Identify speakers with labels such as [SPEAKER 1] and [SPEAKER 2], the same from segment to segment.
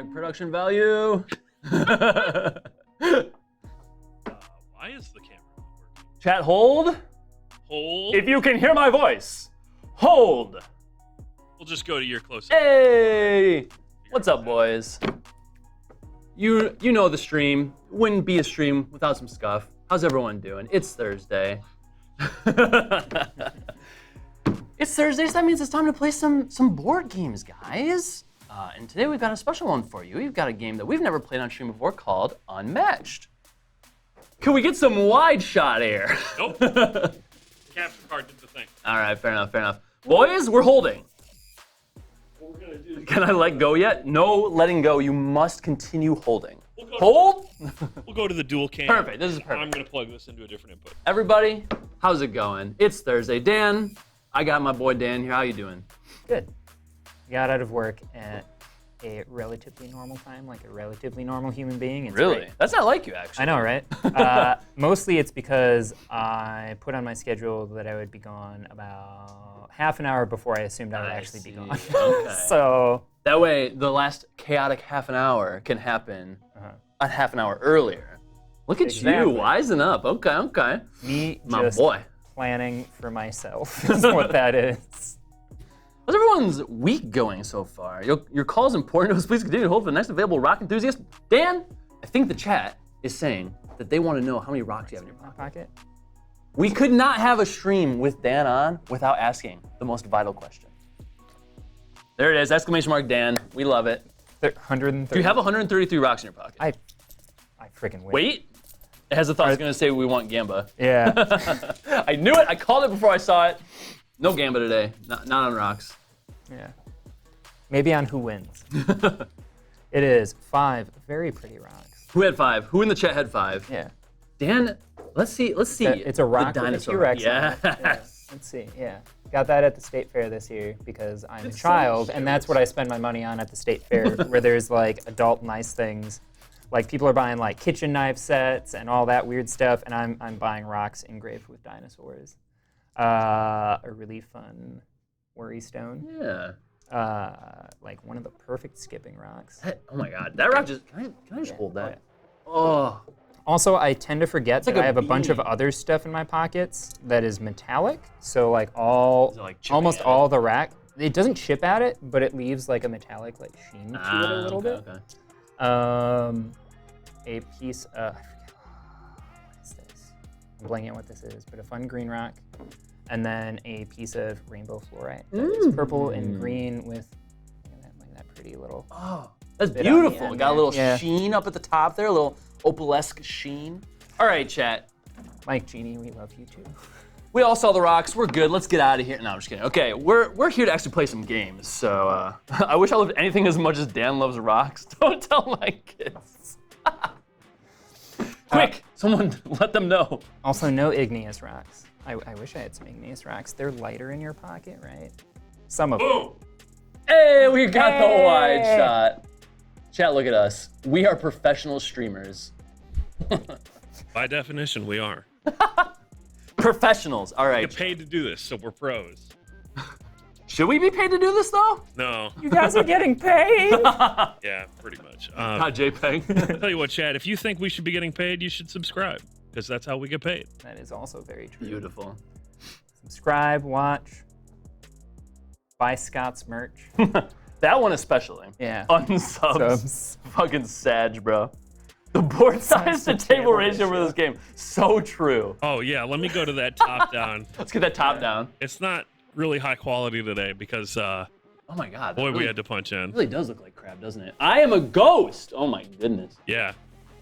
[SPEAKER 1] Production value.
[SPEAKER 2] Why is the camera not working?
[SPEAKER 1] Chat, hold.
[SPEAKER 2] Hold.
[SPEAKER 1] If you can hear my voice, hold.
[SPEAKER 2] We'll just go to your close-up.
[SPEAKER 1] Hey, what's up, boys? You know the stream. Wouldn't be a stream without some scuff. How's everyone doing? It's Thursday. It's Thursday, so that means it's time to play some board games, guys. And today we've got a special one for you. We've got a game that we've never played on stream before called Unmatched. Can we get some wide shot here?
[SPEAKER 2] Nope. The capture card did the thing.
[SPEAKER 1] All right, fair enough. Boys, we're holding.
[SPEAKER 2] What we're gonna do?
[SPEAKER 1] Can I let go yet? No letting go. You must continue holding. Hold?
[SPEAKER 2] We'll go to the dual cam.
[SPEAKER 1] Perfect, this is perfect.
[SPEAKER 2] I'm gonna plug this into a different input.
[SPEAKER 1] Everybody, how's it going? It's Thursday. Dan, I got my boy Dan here. How you doing?
[SPEAKER 3] Good. Got out of work at a relatively normal time, like a relatively normal human being. It's
[SPEAKER 1] Really?
[SPEAKER 3] great.
[SPEAKER 1] That's not like you, actually.
[SPEAKER 3] I know, right? Mostly it's because I put on my schedule that I would be gone about half an hour before I assumed I would actually be gone.
[SPEAKER 1] Okay.
[SPEAKER 3] So
[SPEAKER 1] That way, the last chaotic half an hour can happen a half an hour earlier. Look at
[SPEAKER 3] Exactly.
[SPEAKER 1] you, wising up. Okay.
[SPEAKER 3] me
[SPEAKER 1] My
[SPEAKER 3] just
[SPEAKER 1] boy.
[SPEAKER 3] planning for myself is what that is.
[SPEAKER 1] How's everyone's week going so far? Your call is important to us. Please continue to hold for the next available rock enthusiast. Dan, I think the chat is saying that they want to know how many rocks you have in your
[SPEAKER 3] My
[SPEAKER 1] pocket.
[SPEAKER 3] pocket.
[SPEAKER 1] We could not have a stream with Dan on without asking the most vital question. There it is, exclamation mark Dan. We love it.
[SPEAKER 3] 130.
[SPEAKER 1] You have 133 rocks in your pocket.
[SPEAKER 3] I freaking wish.
[SPEAKER 1] Wait, it has a thought it's gonna say we want Gamba.
[SPEAKER 3] Yeah.
[SPEAKER 1] I knew it, I called it before I saw it. No Gamba today, not on rocks.
[SPEAKER 3] Yeah. Maybe on who wins. It is 5 very pretty rocks.
[SPEAKER 1] Who had 5? Who in the chat had 5?
[SPEAKER 3] Yeah.
[SPEAKER 1] Dan, let's see.
[SPEAKER 3] It's a rock
[SPEAKER 1] the
[SPEAKER 3] with a
[SPEAKER 1] dinosaur.
[SPEAKER 3] T-Rex on
[SPEAKER 1] Yes.
[SPEAKER 3] it. Yeah. Let's see. Yeah. Got that at the state fair this year because I'm
[SPEAKER 1] It's
[SPEAKER 3] a
[SPEAKER 1] so
[SPEAKER 3] child, and
[SPEAKER 1] cute.
[SPEAKER 3] that's what I spend my money on at the state fair, where there's like adult nice things. Like people are buying like kitchen knife sets and all that weird stuff, and I'm buying rocks engraved with dinosaurs. A really fun worry stone.
[SPEAKER 1] Yeah.
[SPEAKER 3] Like one of the perfect skipping rocks.
[SPEAKER 1] Oh my God, that rock just. Can I just hold
[SPEAKER 3] Oh,
[SPEAKER 1] that? Oh.
[SPEAKER 3] Also, I tend to forget that
[SPEAKER 1] like
[SPEAKER 3] I
[SPEAKER 1] a
[SPEAKER 3] have a bunch of
[SPEAKER 1] beanie.
[SPEAKER 3] other stuff in my pockets that is metallic. So like all,
[SPEAKER 1] Is it, like, chipping
[SPEAKER 3] almost
[SPEAKER 1] at
[SPEAKER 3] all the rack, it doesn't chip at it, but it leaves like a metallic like sheen to it a little bit.
[SPEAKER 1] Okay.
[SPEAKER 3] A piece of, what is this? I'm blanking on what this is, but a fun green rock. And then a piece of rainbow fluorite that is purple and green with look at that pretty little.
[SPEAKER 1] Oh, that's
[SPEAKER 3] Bit on the
[SPEAKER 1] beautiful.
[SPEAKER 3] end
[SPEAKER 1] Got a
[SPEAKER 3] there.
[SPEAKER 1] little
[SPEAKER 3] Yeah.
[SPEAKER 1] sheen up at the top there, a little opalesque sheen. All right, chat.
[SPEAKER 3] Mike Genie, we love you too.
[SPEAKER 1] We all saw the rocks. We're good. Let's get out of here. No, I'm just kidding. Okay, we're here to actually play some games. So I wish I loved anything as much as Dan loves rocks. Don't tell my kids. Quick, someone let them know.
[SPEAKER 3] Also, no igneous rocks. I wish I had some igneous rocks. They're lighter in your pocket, right? Some of them.
[SPEAKER 2] Boom!
[SPEAKER 1] Hey, we got the
[SPEAKER 3] Hey.
[SPEAKER 1] wide shot. Chat, look at us. We are professional streamers.
[SPEAKER 2] By definition, we are.
[SPEAKER 1] Professionals. All
[SPEAKER 2] We
[SPEAKER 1] right.
[SPEAKER 2] get paid to do this, so we're pros.
[SPEAKER 1] Should we be paid to do this though?
[SPEAKER 2] No.
[SPEAKER 3] You guys are getting paid?
[SPEAKER 2] Yeah, pretty much.
[SPEAKER 1] Not JPEG.
[SPEAKER 2] Tell you what, Chad, if you think we should be getting paid, you should subscribe, because that's how we get paid.
[SPEAKER 3] That is also very true.
[SPEAKER 1] Beautiful.
[SPEAKER 3] Subscribe, watch, buy Scott's merch.
[SPEAKER 1] That one especially.
[SPEAKER 3] Yeah.
[SPEAKER 1] Unsubs.
[SPEAKER 3] Subs.
[SPEAKER 1] Fucking Sag, bro. The board size to table ratio for this game. So true.
[SPEAKER 2] Oh, yeah, let me go to that top down.
[SPEAKER 1] Let's get that top down.
[SPEAKER 2] It's not really high quality today because,
[SPEAKER 1] Oh my God. that
[SPEAKER 2] boy, we
[SPEAKER 1] really-
[SPEAKER 2] had to punch in.
[SPEAKER 1] really does look like crap, doesn't it? I am a ghost. Oh my goodness.
[SPEAKER 2] Yeah.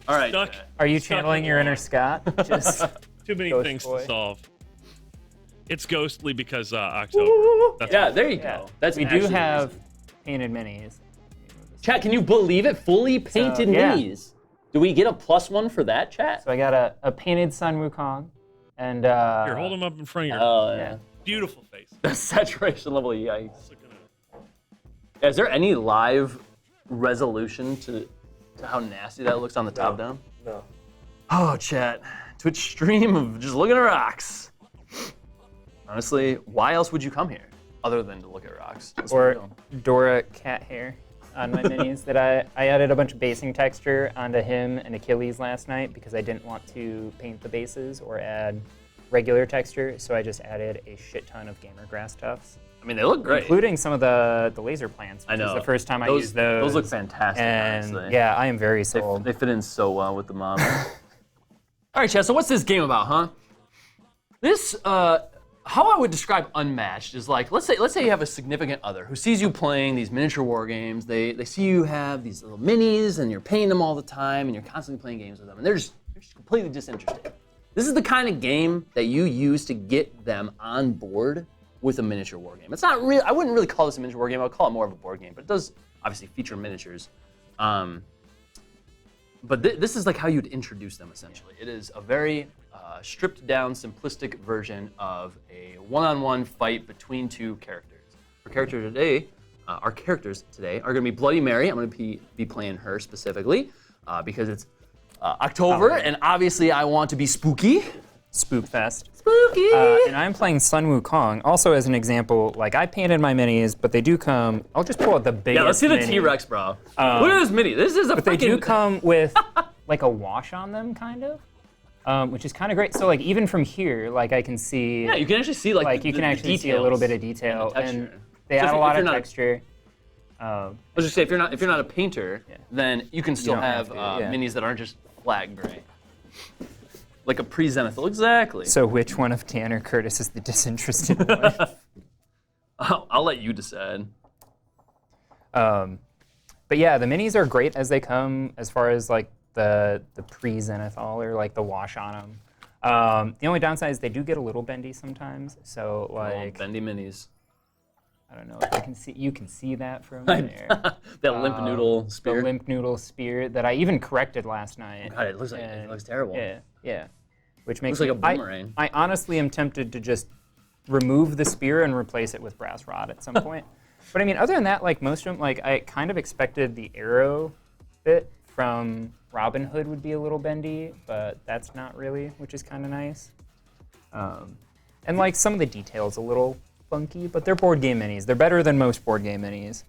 [SPEAKER 1] All right.
[SPEAKER 2] Stuck.
[SPEAKER 1] chat.
[SPEAKER 3] Are you
[SPEAKER 2] Stuck
[SPEAKER 3] channeling
[SPEAKER 2] in
[SPEAKER 3] your
[SPEAKER 2] the
[SPEAKER 3] inner
[SPEAKER 2] wall.
[SPEAKER 3] Scott? Just
[SPEAKER 2] Too many
[SPEAKER 3] Ghost
[SPEAKER 2] things
[SPEAKER 3] boy.
[SPEAKER 2] to solve. It's ghostly because October. That's
[SPEAKER 1] Yeah,
[SPEAKER 2] what-
[SPEAKER 1] there you
[SPEAKER 3] yeah.
[SPEAKER 1] go. That's
[SPEAKER 3] we do
[SPEAKER 1] actually the
[SPEAKER 3] have
[SPEAKER 1] reason.
[SPEAKER 3] painted minis.
[SPEAKER 1] Chat, can you believe it? Fully painted
[SPEAKER 3] yeah.
[SPEAKER 1] minis. Do we get a +1 for that, chat?
[SPEAKER 3] So I got a painted Sun Wukong, and
[SPEAKER 2] Here, hold them up in front of your
[SPEAKER 1] Oh, yeah.
[SPEAKER 3] yeah.
[SPEAKER 2] beautiful face.
[SPEAKER 1] The saturation level, yikes.
[SPEAKER 2] Look at it.
[SPEAKER 1] Is there any live resolution to how nasty that looks on the top down?
[SPEAKER 4] No.
[SPEAKER 1] Oh, chat. Twitch stream of just looking at rocks. Honestly, why else would you come here other than to look at rocks? Let's be
[SPEAKER 3] or
[SPEAKER 1] real.
[SPEAKER 3] Dora cat hair. on my minis that I added a bunch of basing texture onto him and Achilles last night because I didn't want to paint the bases or add regular texture, so I just added a shit ton of gamer grass tufts.
[SPEAKER 1] I mean, they look great.
[SPEAKER 3] Including some of the laser plants, which
[SPEAKER 1] I know.
[SPEAKER 3] is the first time I used those.
[SPEAKER 1] Those look fantastic,
[SPEAKER 3] and
[SPEAKER 1] honestly.
[SPEAKER 3] yeah, I am very sold.
[SPEAKER 1] They fit in so well with the model. All right, Chad, so what's this game about, huh? This, how I would describe Unmatched is like, let's say you have a significant other who sees you playing these miniature war games. They see you have these little minis and you're painting them all the time and you're constantly playing games with them and they're just completely disinterested. This is the kind of game that you use to get them on board with a miniature war game. It's not real. I wouldn't really call this a miniature war game. I would call it more of a board game, but it does obviously feature miniatures. But this is like how you'd introduce them, essentially. It is a very stripped down, simplistic version of a one-on-one fight between two characters. Our characters today are gonna be Bloody Mary. I'm gonna be playing her specifically because it's October, and obviously I want to be spooky.
[SPEAKER 3] Spookfest.
[SPEAKER 1] Spooky!
[SPEAKER 3] And I'm playing Sun Wukong. Also, as an example, like I painted my minis, but they do come. I'll just pull out the biggest.
[SPEAKER 1] Yeah, let's see the
[SPEAKER 3] mini.
[SPEAKER 1] T-Rex, bro. Look at this mini. This is a
[SPEAKER 3] But
[SPEAKER 1] freaking...
[SPEAKER 3] they do come with like a wash on them, kind of, which is kind of great. So like even from here, like I can see.
[SPEAKER 1] Yeah, you can actually see like
[SPEAKER 3] you can actually see a little bit of detail, and they add a lot of texture.
[SPEAKER 1] Let's just say if you're not a painter, then you can still
[SPEAKER 3] don't
[SPEAKER 1] have
[SPEAKER 3] have to,
[SPEAKER 1] minis that aren't just flat gray. Like a pre-zenithal, exactly.
[SPEAKER 3] So which one of Tanner Curtis is the disinterested one?
[SPEAKER 1] I'll let you decide.
[SPEAKER 3] But yeah, the minis are great as they come, as far as like the pre-zenithal or like the wash on them. The only downside is they do get a little bendy sometimes. So like
[SPEAKER 1] bendy minis.
[SPEAKER 3] I don't know if you can see. You can see that from there.
[SPEAKER 1] That limp noodle spear.
[SPEAKER 3] The limp noodle spear that I even corrected last night.
[SPEAKER 1] God, it looks terrible.
[SPEAKER 3] Yeah. Which makes
[SPEAKER 1] Looks like a boomerang.
[SPEAKER 3] I honestly am tempted to just remove the spear and replace it with brass rod at some point. But I mean, other than that, like most of them, like I kind of expected the arrow bit from Robin Hood would be a little bendy, but that's not really, which is kind of nice. And like some of the details a little funky, but they're board game minis. They're better than most board game minis.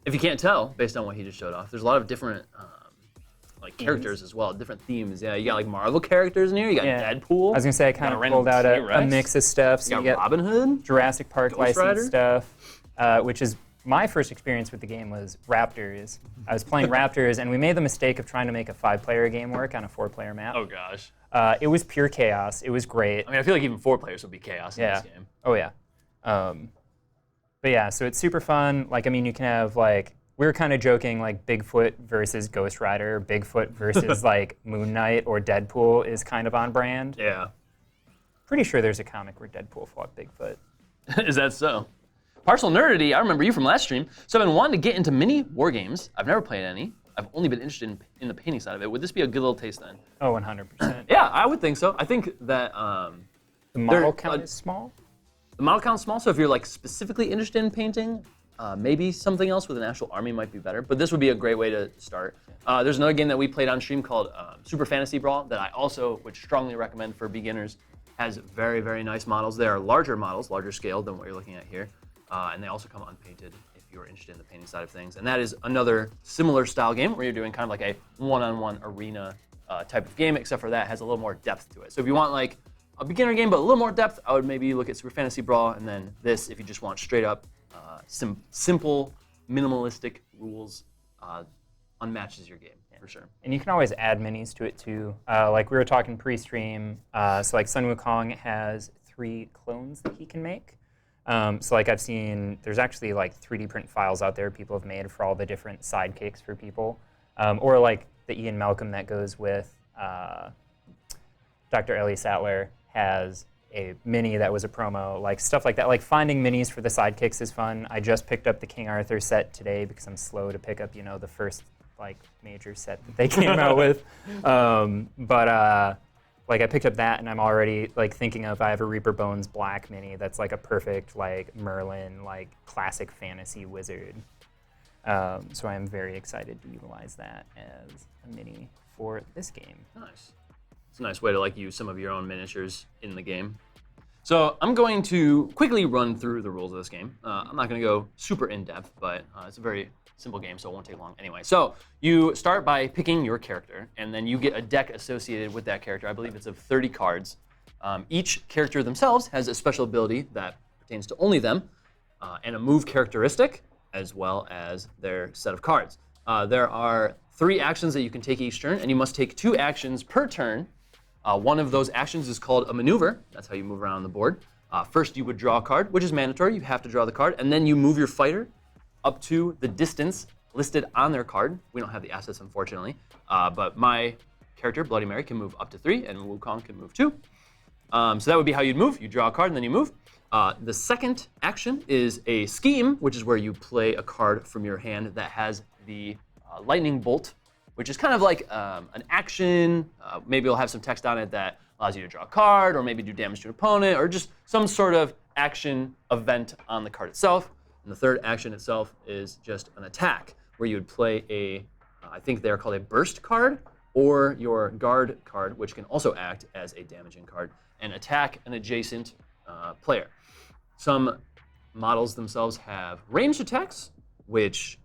[SPEAKER 1] If you can't tell, based on what he just showed off, there's a lot of different like characters as well, different themes. Yeah, you got like Marvel characters in here. You got Deadpool.
[SPEAKER 3] I was gonna say I kind of pulled out a mix of stuff. So
[SPEAKER 1] you got Robin Hood,
[SPEAKER 3] Jurassic Park
[SPEAKER 1] Ghost
[SPEAKER 3] licensed
[SPEAKER 1] Rider.
[SPEAKER 3] stuff, which is my first experience with the game was Raptors. I was playing Raptors, and we made the mistake of trying to make a 5-player game work on a 4-player map.
[SPEAKER 1] Oh gosh.
[SPEAKER 3] It was pure chaos. It was great.
[SPEAKER 1] I mean, I feel like even 4 players would be chaos in this game.
[SPEAKER 3] Oh yeah. But yeah, so it's super fun. Like, I mean, you can have like, we were kind of joking like Bigfoot versus Ghost Rider, Bigfoot versus like Moon Knight or Deadpool is kind of on brand.
[SPEAKER 1] Yeah.
[SPEAKER 3] Pretty sure there's a comic where Deadpool fought Bigfoot.
[SPEAKER 1] Is that so? Partial Nerdity, I remember you from last stream. So I've been wanting to get into mini war games. I've never played any. I've only been interested in the painting side of it. Would this be a good little taste then?
[SPEAKER 3] Oh, 100%.
[SPEAKER 1] Yeah, I would think so. I think that
[SPEAKER 3] The model count is small?
[SPEAKER 1] the model count's small, so if you're like specifically interested in painting, maybe something else with an actual army might be better, but this would be a great way to start. There's another game that we played on stream called Super Fantasy Brawl that I also would strongly recommend for beginners. Has very, very nice models. They are larger models, larger scale than what you're looking at here, and they also come unpainted if you're interested in the painting side of things. And that is another similar style game where you're doing kind of like a one-on-one arena type of game, except for that has a little more depth to it. So if you want like a beginner game but a little more depth, I would maybe look at Super Fantasy Brawl, and then this if you just want straight up simple, minimalistic rules. Unmatched is your game, for sure.
[SPEAKER 3] And you can always add minis to it too. Like we were talking pre-stream, so like Sun Wukong has 3 clones that he can make. So like I've seen, there's actually like 3D print files out there people have made for all the different sidekicks for people. Or like the Ian Malcolm that goes with Dr. Ellie Sattler has a mini that was a promo, like stuff like that. Like finding minis for the sidekicks is fun. I just picked up the King Arthur set today because I'm slow to pick up, the first like major set that they came out with. Like I picked up that and I'm already like thinking of, I have a Reaper Bones Black mini that's like a perfect like Merlin, like classic fantasy wizard. So I am very excited to utilize that as a mini for this game.
[SPEAKER 1] Nice. It's a nice way to like use some of your own miniatures in the game. So I'm going to quickly run through the rules of this game. I'm not going to go super in-depth, but it's a very simple game, so it won't take long anyway. So you start by picking your character, and then you get a deck associated with that character. I believe it's of 30 cards. Each character themselves has a special ability that pertains to only them, and a move characteristic, as well as their set of cards. There are 3 actions that you can take each turn, and you must take 2 actions per turn. One of those actions is called a maneuver. That's how you move around the board. First, you would draw a card, which is mandatory. You have to draw the card, and then you move your fighter up to the distance listed on their card. We don't have the assets, unfortunately, but my character, Bloody Mary, can move up to 3, and Wukong can move 2. So that would be how you'd move. You draw a card, and then you move. The second action is a scheme, which is where you play a card from your hand that has the lightning bolt, which is kind of like an action. Maybe it'll have some text on it that allows you to draw a card, or maybe do damage to an opponent, or just some sort of action event on the card itself. And the third action itself is just an attack, where you would play I think they're called a burst card, or your guard card, which can also act as a damaging card, and attack an adjacent player. Some models themselves have ranged attacks, which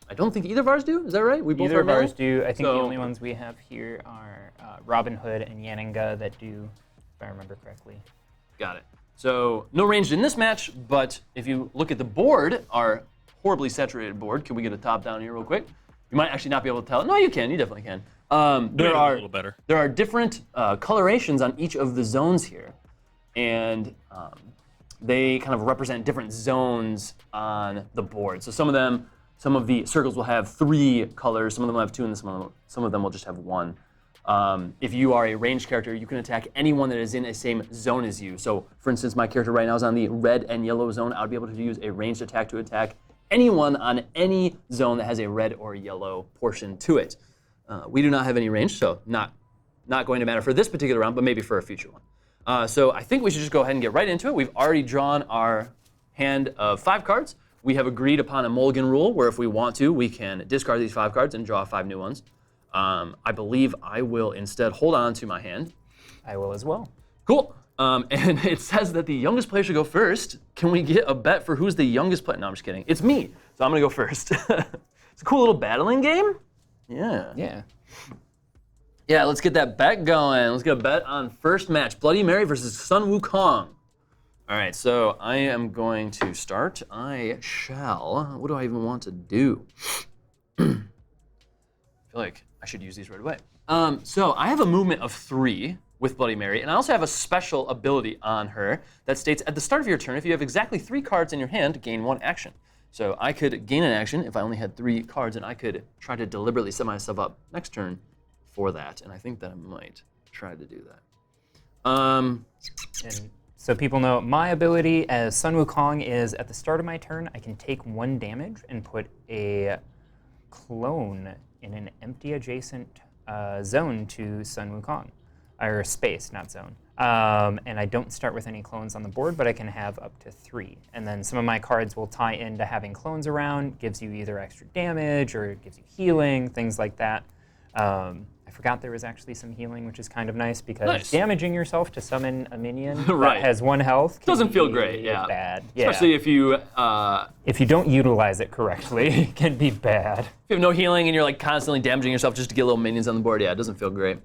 [SPEAKER 1] I don't think either of ours do. Is that right? We both
[SPEAKER 3] Either
[SPEAKER 1] are
[SPEAKER 3] of ours
[SPEAKER 1] melee?
[SPEAKER 3] do. I think the only ones we have here are Robin Hood and Yanninga that do, if I remember correctly.
[SPEAKER 1] Got it. So no ranged in this match, but if you look at the board, our horribly saturated board, can we get a top down here real quick? You might actually not be able to tell. No, you can. You definitely can.
[SPEAKER 2] There are a little better.
[SPEAKER 1] There are different colorations on each of the zones here, and they kind of represent different zones on the board. So some of the circles will have 3 colors, some of them will have 2, and some of them will just have 1. If you are a ranged character, you can attack anyone that is in the same zone as you. So, for instance, my character right now is on the red and yellow zone. I would be able to use a ranged attack to attack anyone on any zone that has a red or yellow portion to it. We do not have any range, so not going to matter for this particular round, but maybe for a future one. So I think we should just go ahead and get right into it. We've already drawn our hand of 5 cards. We have agreed upon a mulligan rule where if we want to, we can discard these 5 cards and draw 5 new ones. I believe I will instead hold on to my hand.
[SPEAKER 3] I will as well.
[SPEAKER 1] Cool. And it says that the youngest player should go first. Can we get a bet for who's the youngest player? No, I'm just kidding. It's me, so I'm gonna go first. It's a cool little battling game. Yeah.
[SPEAKER 3] Yeah.
[SPEAKER 1] Yeah, let's get that bet going. Let's get a bet on first match. Bloody Mary versus Sun Wukong. All right, so I am going to start. I shall. What do I even want to do? I feel like I should use these right away. So I have a movement of 3 with Bloody Mary, and I also have a special ability on her that states at the start of your turn, if you have exactly 3 cards in your hand, gain 1 action. So I could gain an action if I only had 3 cards, and I could try to deliberately set myself up next turn for that, and I think that I might try to do that.
[SPEAKER 3] And so people know my ability as Sun Wukong is at the start of my turn, I can take 1 damage and put a clone in an empty adjacent zone to Sun Wukong, or space, not zone. And I don't start with any clones on the board, but I can have up to 3. And then some of my cards will tie into having clones around, gives you either extra damage or it gives you healing, things like that. I forgot there was actually some healing, which is kind of nice because damaging yourself to summon a minion
[SPEAKER 1] right.
[SPEAKER 3] that has 1 health
[SPEAKER 1] doesn't feel great. Yeah,
[SPEAKER 3] bad. Yeah.
[SPEAKER 1] Especially if you
[SPEAKER 3] don't utilize it correctly, it can be bad.
[SPEAKER 1] If you have no healing and you're like constantly damaging yourself just to get little minions on the board, yeah, it doesn't feel great.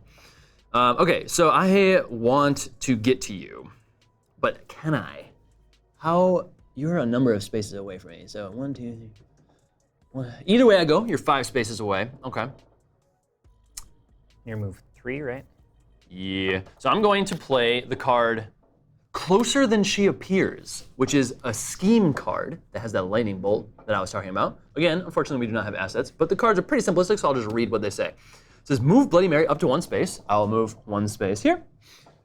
[SPEAKER 1] Okay, so I want to get to you, but can I? You're a number of spaces away from me. So 1, 2, 3. 1. Either way I go, you're 5 spaces away. Okay.
[SPEAKER 3] Your move 3, right?
[SPEAKER 1] Yeah. So I'm going to play the card Closer Than She Appears, which is a scheme card that has that lightning bolt that I was talking about. Again, unfortunately, we do not have assets, but the cards are pretty simplistic, so I'll just read what they say. It says, move Bloody Mary up to 1 space. I'll move 1 space here.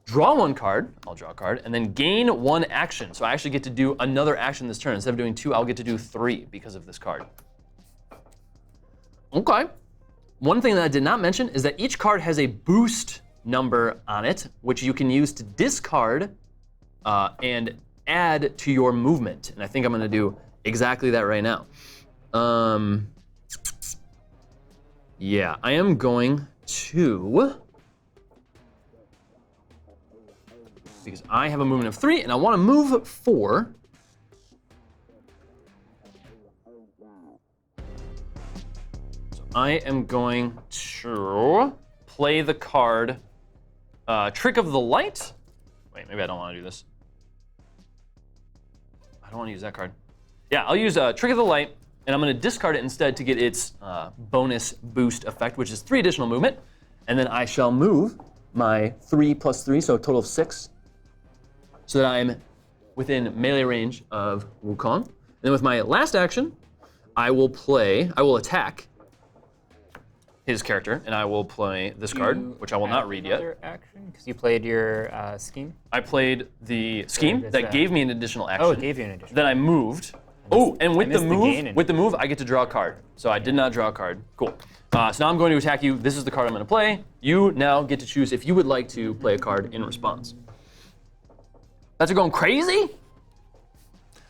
[SPEAKER 1] Draw 1 card. I'll draw a card. And then gain 1 action. So I actually get to do another action this turn. Instead of doing 2, I'll get to do 3 because of this card. Okay. One thing that I did not mention is that each card has a boost number on it, which you can use to discard and add to your movement. And I think I'm going to do exactly that right now. Yeah, I am going to because I have a movement of 3 and I want to move 4. So I am going to play the card Trick of the Light. Wait, maybe I don't want to do this. I don't want to use that card. Yeah, I'll use Trick of the Light, and I'm going to discard it instead to get its bonus boost effect, which is 3 additional movement. And then I shall move my 3 plus 3, so a total of 6, so that I'm within melee range of Wukong. And then with my last action, I will attack his character, and I will play this card, which I will not read yet.
[SPEAKER 3] Another action? Because you played your scheme?
[SPEAKER 1] I played the scheme that gave me an additional action.
[SPEAKER 3] Oh, it gave you an additional.
[SPEAKER 1] Then I moved. Oh, and with the
[SPEAKER 3] move,
[SPEAKER 1] move, I get to draw a card. So I did not draw a card. Cool. So now I'm going to attack you. This is the card I'm going to play. You now get to choose if you would like to play a card in response. That's going crazy?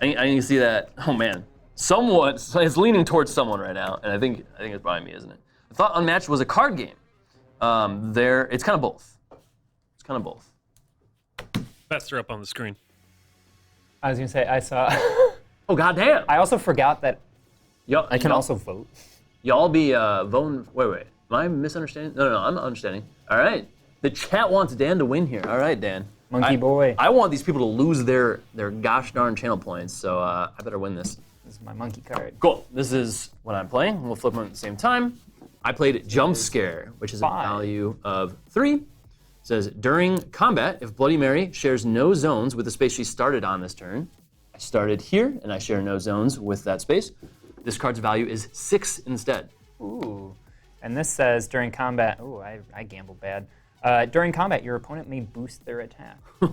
[SPEAKER 1] I can see that. Oh man, someone is leaning towards someone right now, and I think it's probably me, isn't it? I thought Unmatched was a card game. It's kind of both. It's kind of both.
[SPEAKER 2] Bets are up on the screen.
[SPEAKER 3] I was gonna say I saw.
[SPEAKER 1] Oh goddamn!
[SPEAKER 3] I also forgot that I can
[SPEAKER 1] y'all-
[SPEAKER 3] also vote.
[SPEAKER 1] Y'all be voting. Wait. Am I misunderstanding? No, I'm understanding. All right. The chat wants Dan to win here. All right, Dan.
[SPEAKER 3] Monkey boy.
[SPEAKER 1] I want these people to lose their gosh darn channel points, so I better win this.
[SPEAKER 3] This is my monkey card.
[SPEAKER 1] Cool. This is what I'm playing. We'll flip them at the same time. I played Jump Scare, which is a
[SPEAKER 3] 5.
[SPEAKER 1] value of 3. It says, during combat, if Bloody Mary shares no zones with the space she started on this turn, I started here, and I share no zones with that space. This card's value is 6 instead.
[SPEAKER 3] Ooh. And this says during combat. Ooh, I gambled bad. During combat, your opponent may boost their attack. Right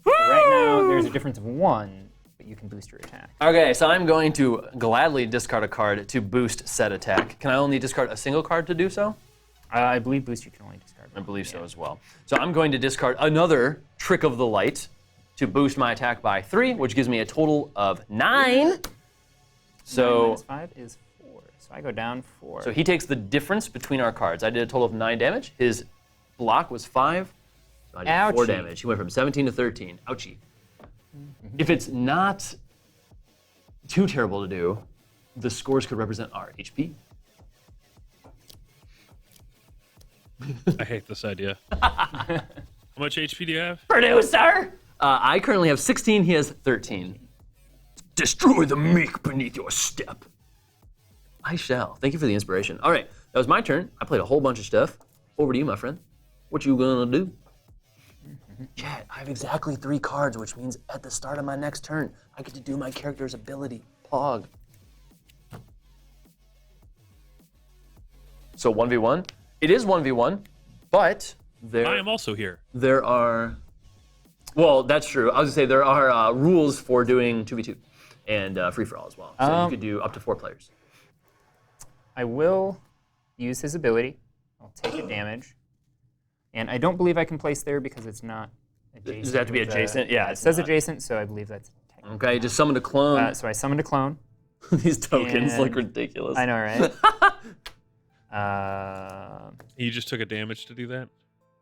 [SPEAKER 3] now, there's a difference of 1, but you can boost your attack.
[SPEAKER 1] Okay, so I'm going to gladly discard a card to boost said attack. Can I only discard a single card to do so?
[SPEAKER 3] I believe boost you can only discard
[SPEAKER 1] I
[SPEAKER 3] 1.
[SPEAKER 1] believe so as well. So I'm going to discard another Trick of the Light to boost my attack by 3, which gives me a total of 9.
[SPEAKER 3] 9
[SPEAKER 1] So,
[SPEAKER 3] minus 5 is 4. So I go down 4.
[SPEAKER 1] so he takes the difference between our cards. I did a total of 9 damage. His block was 5. So I did 4
[SPEAKER 3] Ouchie.
[SPEAKER 1] damage. He went from 17 to 13. Ouchie. If it's not too terrible to do, the scores could represent our HP.
[SPEAKER 2] I hate this idea. How much HP do you have?
[SPEAKER 1] Producer! I currently have 16. He has 13. Destroy the meek beneath your step. I shall. Thank you for the inspiration. All right, that was my turn. I played a whole bunch of stuff. Over to you, my friend. What you gonna do? Chat, I have exactly 3 cards, which means at the start of my next turn, I get to do my character's ability. Pog. So 1v1? It is 1v1, but
[SPEAKER 2] I am also here.
[SPEAKER 1] there are, well, that's true. I was gonna say there are rules for doing 2v2 and free-for-all as well. So you could do up to 4 players.
[SPEAKER 3] I will use his ability. I'll take a damage. And I don't believe I can place there because it's not adjacent.
[SPEAKER 1] Does it have to be
[SPEAKER 3] with
[SPEAKER 1] adjacent? Yeah,
[SPEAKER 3] it
[SPEAKER 1] it's
[SPEAKER 3] says
[SPEAKER 1] not.
[SPEAKER 3] adjacent, so I believe that's technically.
[SPEAKER 1] Okay, just summon a clone.
[SPEAKER 3] So I summoned a clone.
[SPEAKER 1] These tokens look
[SPEAKER 3] and-
[SPEAKER 1] ridiculous.
[SPEAKER 3] I know, right?
[SPEAKER 2] You just took a damage to do that?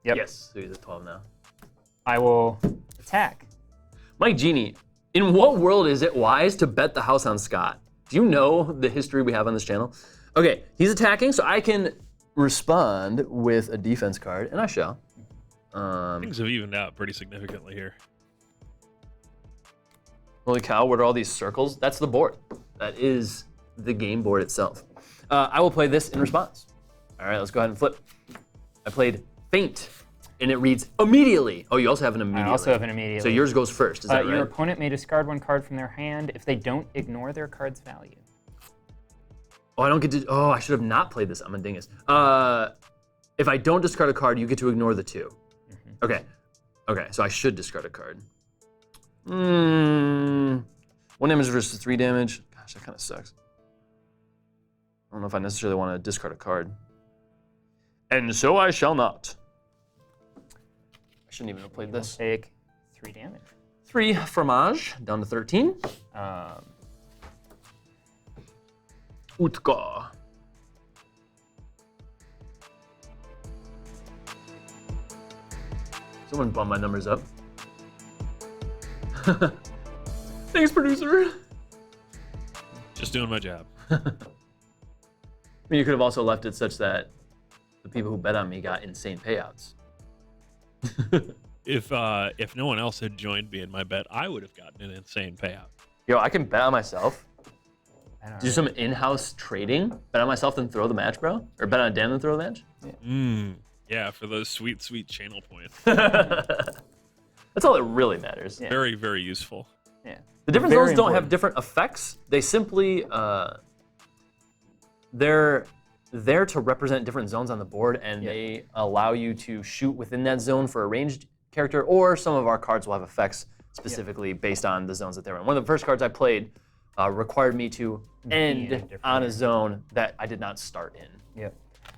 [SPEAKER 3] Yep.
[SPEAKER 1] Yes, so he's at 12 now.
[SPEAKER 3] I will attack.
[SPEAKER 1] Mike Genie, in what world is it wise to bet the house on Scott? Do you know the history we have on this channel? Okay, he's attacking, so I can respond with a defense card, and I shall.
[SPEAKER 2] Things have evened out pretty significantly here.
[SPEAKER 1] Holy cow, what are all these circles? That's the board. That is the game board itself. I will play this in response. All right, let's go ahead and flip. I played Faint, and it reads immediately. Oh, you also have an immediately.
[SPEAKER 3] I also have an immediately.
[SPEAKER 1] So yours goes first, is that
[SPEAKER 3] Your
[SPEAKER 1] right?
[SPEAKER 3] opponent may discard 1 card from their hand if they don't ignore their card's value.
[SPEAKER 1] Oh, I don't get to. Oh, I should have not played this. I'm a dingus. If I don't discard a card, you get to ignore the 2. Okay. Okay, so I should discard a card. 1 damage versus 3 damage. Gosh, that kind of sucks. I don't know if I necessarily want to discard a card. And so I shall not. I shouldn't even have played
[SPEAKER 3] You will
[SPEAKER 1] this.
[SPEAKER 3] take 3 damage.
[SPEAKER 1] 3 fromage, down to 13. Utka. Someone bump my numbers up. Thanks, producer.
[SPEAKER 2] Just doing my job.
[SPEAKER 1] I mean, you could have also left it such that the people who bet on me got insane payouts.
[SPEAKER 2] If no one else had joined me in my bet, I would have gotten an insane payout.
[SPEAKER 1] Yo, I can bet on myself.
[SPEAKER 3] I don't
[SPEAKER 1] Do
[SPEAKER 3] know.
[SPEAKER 1] some in-house trading. Bet on myself, then throw the match, bro. Or bet on Dan, then throw the match.
[SPEAKER 2] Yeah, for those sweet, sweet channel points.
[SPEAKER 1] That's all that really matters.
[SPEAKER 3] Yeah.
[SPEAKER 2] Very, very useful.
[SPEAKER 3] Yeah.
[SPEAKER 1] The different
[SPEAKER 3] Very
[SPEAKER 1] zones don't have
[SPEAKER 3] important.
[SPEAKER 1] different effects. They simply they're there to represent different zones on the board, and they allow you to shoot within that zone for a ranged character, or some of our cards will have effects specifically based on the zones that they're in. One of the first cards I played required me to end
[SPEAKER 3] different
[SPEAKER 1] on a
[SPEAKER 3] area.
[SPEAKER 1] zone that I did not start in.
[SPEAKER 3] Yep.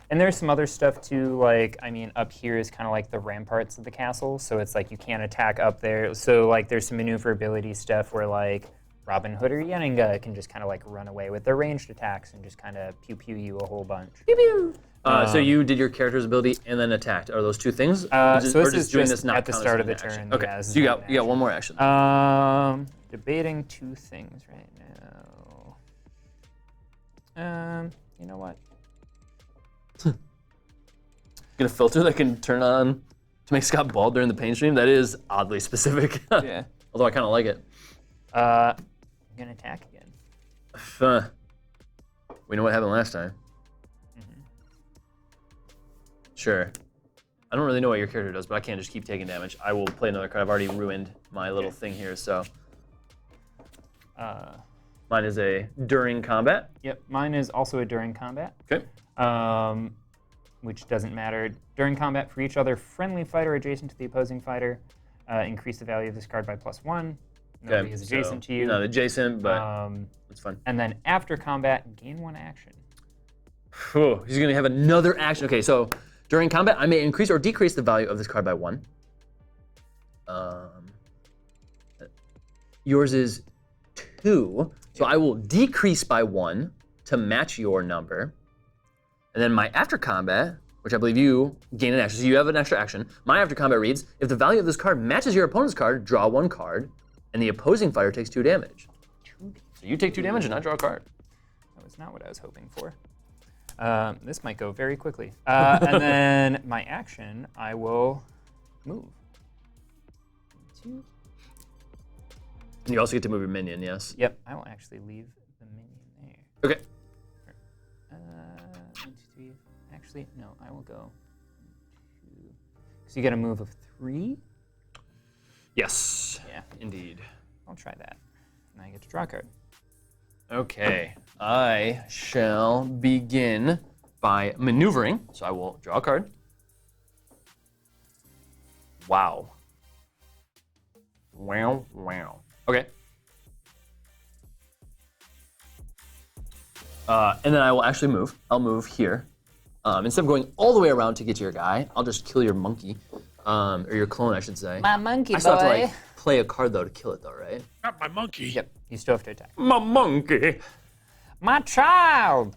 [SPEAKER 3] And there's some other stuff too, like, I mean, up here is kind of like the ramparts of the castle, so it's like you can't attack up there. So, like, there's some maneuverability stuff where, like, Robin Hood or Yenninga can just kind of, like, run away with their ranged attacks and just kind of pew-pew you a whole bunch.
[SPEAKER 1] Pew-pew. So you did your character's ability and then attacked. Are those two things?
[SPEAKER 3] So
[SPEAKER 1] or
[SPEAKER 3] this
[SPEAKER 1] just
[SPEAKER 3] is
[SPEAKER 1] doing
[SPEAKER 3] just
[SPEAKER 1] this not
[SPEAKER 3] at the
[SPEAKER 1] count as
[SPEAKER 3] start of
[SPEAKER 1] an
[SPEAKER 3] the
[SPEAKER 1] action?
[SPEAKER 3] turn.
[SPEAKER 1] Okay,
[SPEAKER 3] Yeah, this
[SPEAKER 1] so
[SPEAKER 3] is
[SPEAKER 1] you
[SPEAKER 3] not
[SPEAKER 1] got
[SPEAKER 3] an action.
[SPEAKER 1] one more action.
[SPEAKER 3] Debating two things right now. You know what?
[SPEAKER 1] Get a filter that can turn on to make Scott bald during the pain stream. That is oddly specific.
[SPEAKER 3] Yeah.
[SPEAKER 1] Although I kind of like it.
[SPEAKER 3] I'm gonna attack again.
[SPEAKER 1] We know what happened last time. Sure. I don't really know what your character does, but I can't just keep taking damage. I will play another card. I've already ruined my little thing here, so. Mine is a during combat.
[SPEAKER 3] Yep, mine is also a during combat.
[SPEAKER 1] Okay.
[SPEAKER 3] Which doesn't matter. During combat, for each other friendly fighter adjacent to the opposing fighter, increase the value of this card by +1. Nobody is adjacent to you.
[SPEAKER 1] Not adjacent, but that's fine.
[SPEAKER 3] And then after combat, gain 1 action.
[SPEAKER 1] Whew, he's gonna have another action. Okay, so during combat, I may increase or decrease the value of this card by 1. Yours is 2, so I will decrease by 1 to match your number. And then my after combat, which I believe you gain an action, so you have an extra action. My after combat reads, if the value of this card matches your opponent's card, draw 1 card, and the opposing fighter takes 2 damage. So you take 2 damage and I draw a card.
[SPEAKER 3] That was not what I was hoping for. This might go very quickly. And then my action, I will move. 2.
[SPEAKER 1] And you also get to move your minion, yes?
[SPEAKER 3] Yep, I will actually leave the minion there.
[SPEAKER 1] Okay.
[SPEAKER 3] 1, 2, 3. Actually, no, I will go 2. So you get a move of 3.
[SPEAKER 1] Yes.
[SPEAKER 3] Yeah,
[SPEAKER 1] Indeed.
[SPEAKER 3] I'll try that. Now I get to draw a card.
[SPEAKER 1] Okay. I shall begin by maneuvering. So I will draw a card. Wow. Wow, wow. Okay. And then I will actually move. I'll move here. Instead of going all the way around to get to your guy, I'll just kill your monkey. Or your clone, I should say.
[SPEAKER 3] My monkey
[SPEAKER 1] I still have to like play a card though to kill it though, right?
[SPEAKER 2] Not my monkey.
[SPEAKER 3] Yep, you still have to attack.
[SPEAKER 1] My monkey.
[SPEAKER 3] My child!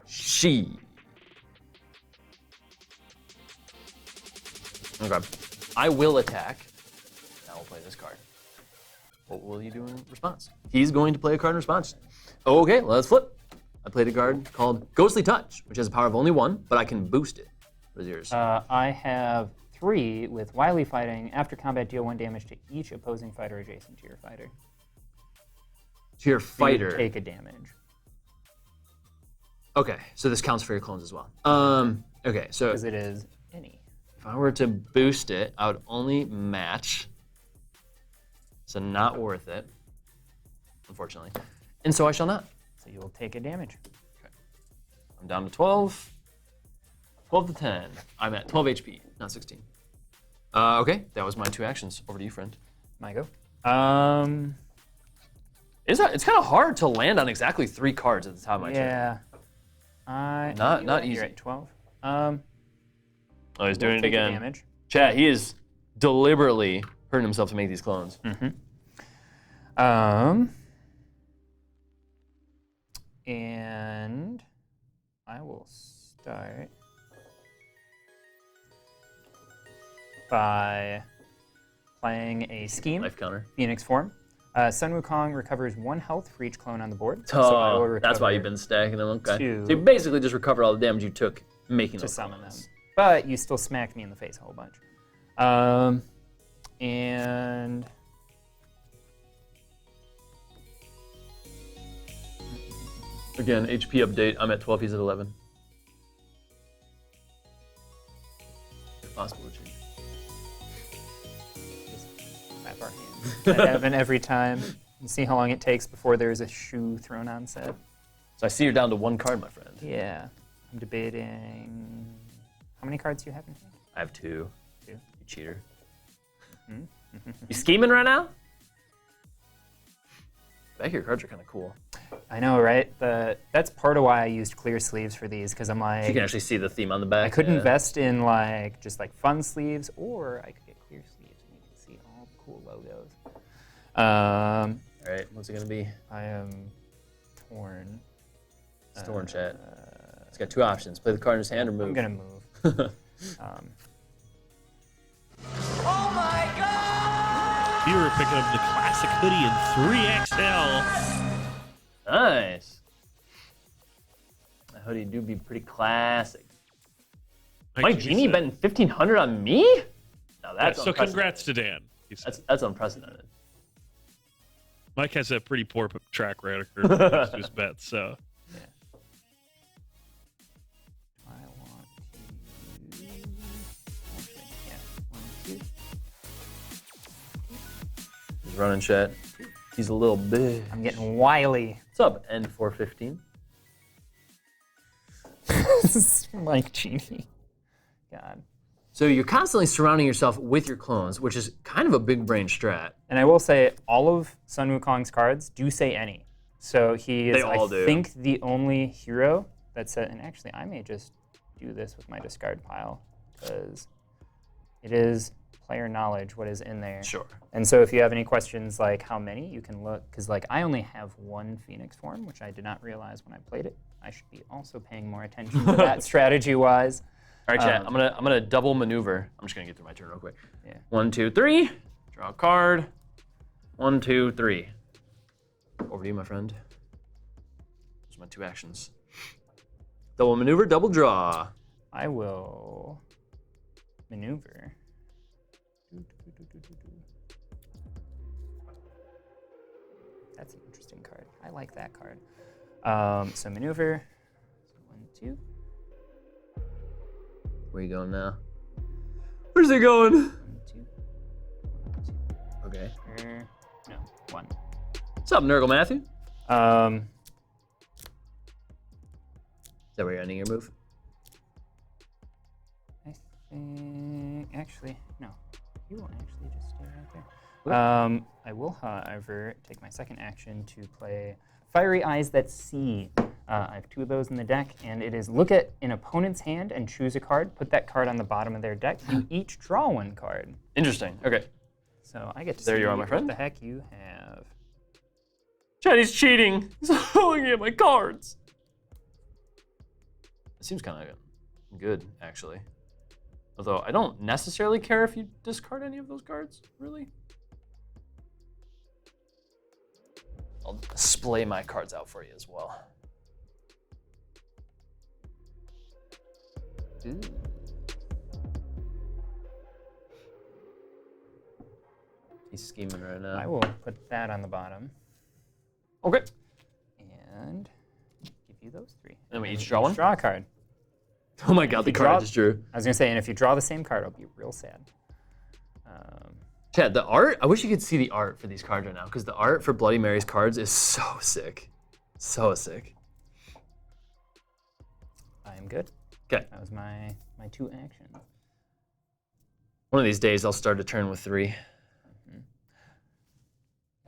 [SPEAKER 1] She. Okay. I will attack. I will play this card. What will you do in response? He's going to play a card in response. Okay, let's flip. I played a card called Ghostly Touch, which has a power of only 1, but I can boost it. What is yours?
[SPEAKER 3] I have 3 with Wily Fighting. After combat, deal 1 damage to each opposing fighter adjacent to your fighter.
[SPEAKER 1] To your
[SPEAKER 3] So you
[SPEAKER 1] fighter.
[SPEAKER 3] take a damage.
[SPEAKER 1] Okay, so this counts for your clones as well. Okay, so
[SPEAKER 3] Because it is any.
[SPEAKER 1] if I were to boost it, I would only match. So not worth it, unfortunately. And so I shall not.
[SPEAKER 3] So you will take a damage.
[SPEAKER 1] I'm down to 12. 12 to 10. I'm at 12 HP, not 16. Okay, that was my 2 actions. Over to you, friend.
[SPEAKER 3] My go.
[SPEAKER 1] It's kind of hard to land on exactly 3 cards at the top of my turn.
[SPEAKER 3] Yeah.
[SPEAKER 1] Not
[SPEAKER 3] You're
[SPEAKER 1] easy.
[SPEAKER 3] at 12.
[SPEAKER 1] Oh, he's doing it
[SPEAKER 3] Take a
[SPEAKER 1] again.
[SPEAKER 3] damage.
[SPEAKER 1] Chat, he is deliberately hurting himself to make these clones.
[SPEAKER 3] And I will start by playing a scheme,
[SPEAKER 1] Life counter.
[SPEAKER 3] Phoenix form. Sun Wukong recovers 1 health for each clone on the board.
[SPEAKER 1] Oh,
[SPEAKER 3] I will
[SPEAKER 1] that's why
[SPEAKER 3] recover
[SPEAKER 1] you've been stacking them. Okay.
[SPEAKER 3] 2
[SPEAKER 1] So you basically just recover all the damage you took making
[SPEAKER 3] to
[SPEAKER 1] those
[SPEAKER 3] summon them.
[SPEAKER 1] clones.
[SPEAKER 3] But you still smacked me in the face a whole bunch. And
[SPEAKER 1] Again, HP update. I'm at 12. He's at 11. If possible to change.
[SPEAKER 3] just clap our hands at Evan every time and see how long it takes before there's a shoe thrown on set.
[SPEAKER 1] So I see you're down to 1 card, my friend.
[SPEAKER 3] Yeah, I'm debating. How many cards do you have in hand?
[SPEAKER 1] I have 2.
[SPEAKER 3] 2.
[SPEAKER 1] You cheater. You scheming right now? Back your cards are kind of cool.
[SPEAKER 3] I know, right? That's part of why I used clear sleeves for these, because I'm like,
[SPEAKER 1] You can actually see the theme on the back.
[SPEAKER 3] I could
[SPEAKER 1] yeah.
[SPEAKER 3] invest in like just like fun sleeves, or I could get clear sleeves and you can see all the cool logos.
[SPEAKER 1] All right, what's it gonna be?
[SPEAKER 3] I am torn.
[SPEAKER 1] It's torn, chat. It's got 2 options: play the card in his hand or move.
[SPEAKER 3] I'm gonna move.
[SPEAKER 2] You were picking up the classic hoodie in 3XL.
[SPEAKER 1] Nice. That hoodie do be pretty classic. Mike Genie betting 1,500 on me? Now that's
[SPEAKER 2] So
[SPEAKER 1] unprecedented.
[SPEAKER 2] congrats to Dan.
[SPEAKER 1] That's unprecedented.
[SPEAKER 2] Mike has a pretty poor track record when it comes to his bets, so.
[SPEAKER 3] Yeah. I want to. Actually, yeah. 1, 2.
[SPEAKER 1] He's running chat. He's a little big.
[SPEAKER 3] I'm getting wily.
[SPEAKER 1] What's up, N415?
[SPEAKER 3] This is Mike Genie. God.
[SPEAKER 1] So you're constantly surrounding yourself with your clones, which is kind of a big brain strat.
[SPEAKER 3] And I will say, all of Sun Wukong's cards do say any. So he is,
[SPEAKER 1] They all do.
[SPEAKER 3] I think, the only hero that said, and actually, I may just do this with my discard pile, because it is player knowledge what is in there.
[SPEAKER 1] Sure.
[SPEAKER 3] And so if you have any questions like how many, you can look, because like I only have 1 Phoenix form, which I did not realize when I played it. I should be also paying more attention to that strategy-wise.
[SPEAKER 1] All right, chat. I'm gonna double maneuver. I'm just gonna get through my turn real quick.
[SPEAKER 3] Yeah.
[SPEAKER 1] 1, 2, 3. Draw a card. 1, 2, 3. Over to you, my friend. Those are my 2 actions. Double maneuver, double draw.
[SPEAKER 3] I will maneuver. That's an interesting card. I like that card. So maneuver. 1, 2.
[SPEAKER 1] Where you going now? Where's it going?
[SPEAKER 3] 1, 2. 1, 2.
[SPEAKER 1] Okay.
[SPEAKER 3] No, 1.
[SPEAKER 1] What's up, Nurgle Matthew? Is that where you're ending your move?
[SPEAKER 3] I think actually no. You will actually just stay right there. I will, however, take my second action to play Fiery Eyes That See. I have 2 of those in the deck, and it is look at an opponent's hand and choose a card. Put that card on the bottom of their deck. You each draw 1 card.
[SPEAKER 1] Interesting. Okay.
[SPEAKER 3] So I get to
[SPEAKER 1] There
[SPEAKER 3] see
[SPEAKER 1] you are, my friend.
[SPEAKER 3] what the heck you have.
[SPEAKER 1] Chad, he's cheating. He's looking at my cards. It seems kind of good, actually. Although I don't necessarily care if you discard any of those cards, really. I'll display my cards out for you as well.
[SPEAKER 3] Ooh.
[SPEAKER 1] He's scheming right
[SPEAKER 3] I
[SPEAKER 1] now.
[SPEAKER 3] will put that on the bottom
[SPEAKER 1] Okay.
[SPEAKER 3] and give you those 3.
[SPEAKER 1] And we
[SPEAKER 3] then
[SPEAKER 1] each draw one?
[SPEAKER 3] Draw a card.
[SPEAKER 1] Oh my god, the card I
[SPEAKER 3] draw-
[SPEAKER 1] just drew.
[SPEAKER 3] I was gonna say, and if you draw the same card, I'll be real sad.
[SPEAKER 1] Chad, the art, I wish you could see the art for these cards right now, because the art for Bloody Mary's cards is so sick. So sick.
[SPEAKER 3] I am good.
[SPEAKER 1] Okay.
[SPEAKER 3] That was my 2 actions.
[SPEAKER 1] One of these days, I'll start a turn with 3.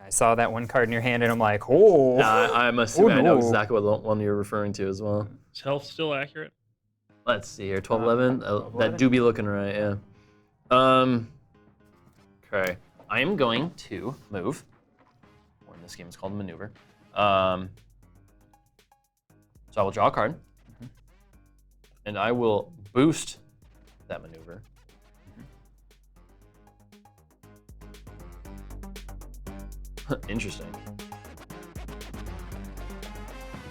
[SPEAKER 3] I saw that 1 card in your hand, and I'm like, oh.
[SPEAKER 1] I'm assuming I know
[SPEAKER 3] no.
[SPEAKER 1] exactly what one you're referring to as well.
[SPEAKER 2] Is health still accurate?
[SPEAKER 1] Let's see here, 12, 11.
[SPEAKER 3] 12,
[SPEAKER 1] That do be looking right, yeah. Okay. I am going to move. Or in this game, it's called maneuver. So I will draw a card. And I will boost that maneuver. Interesting.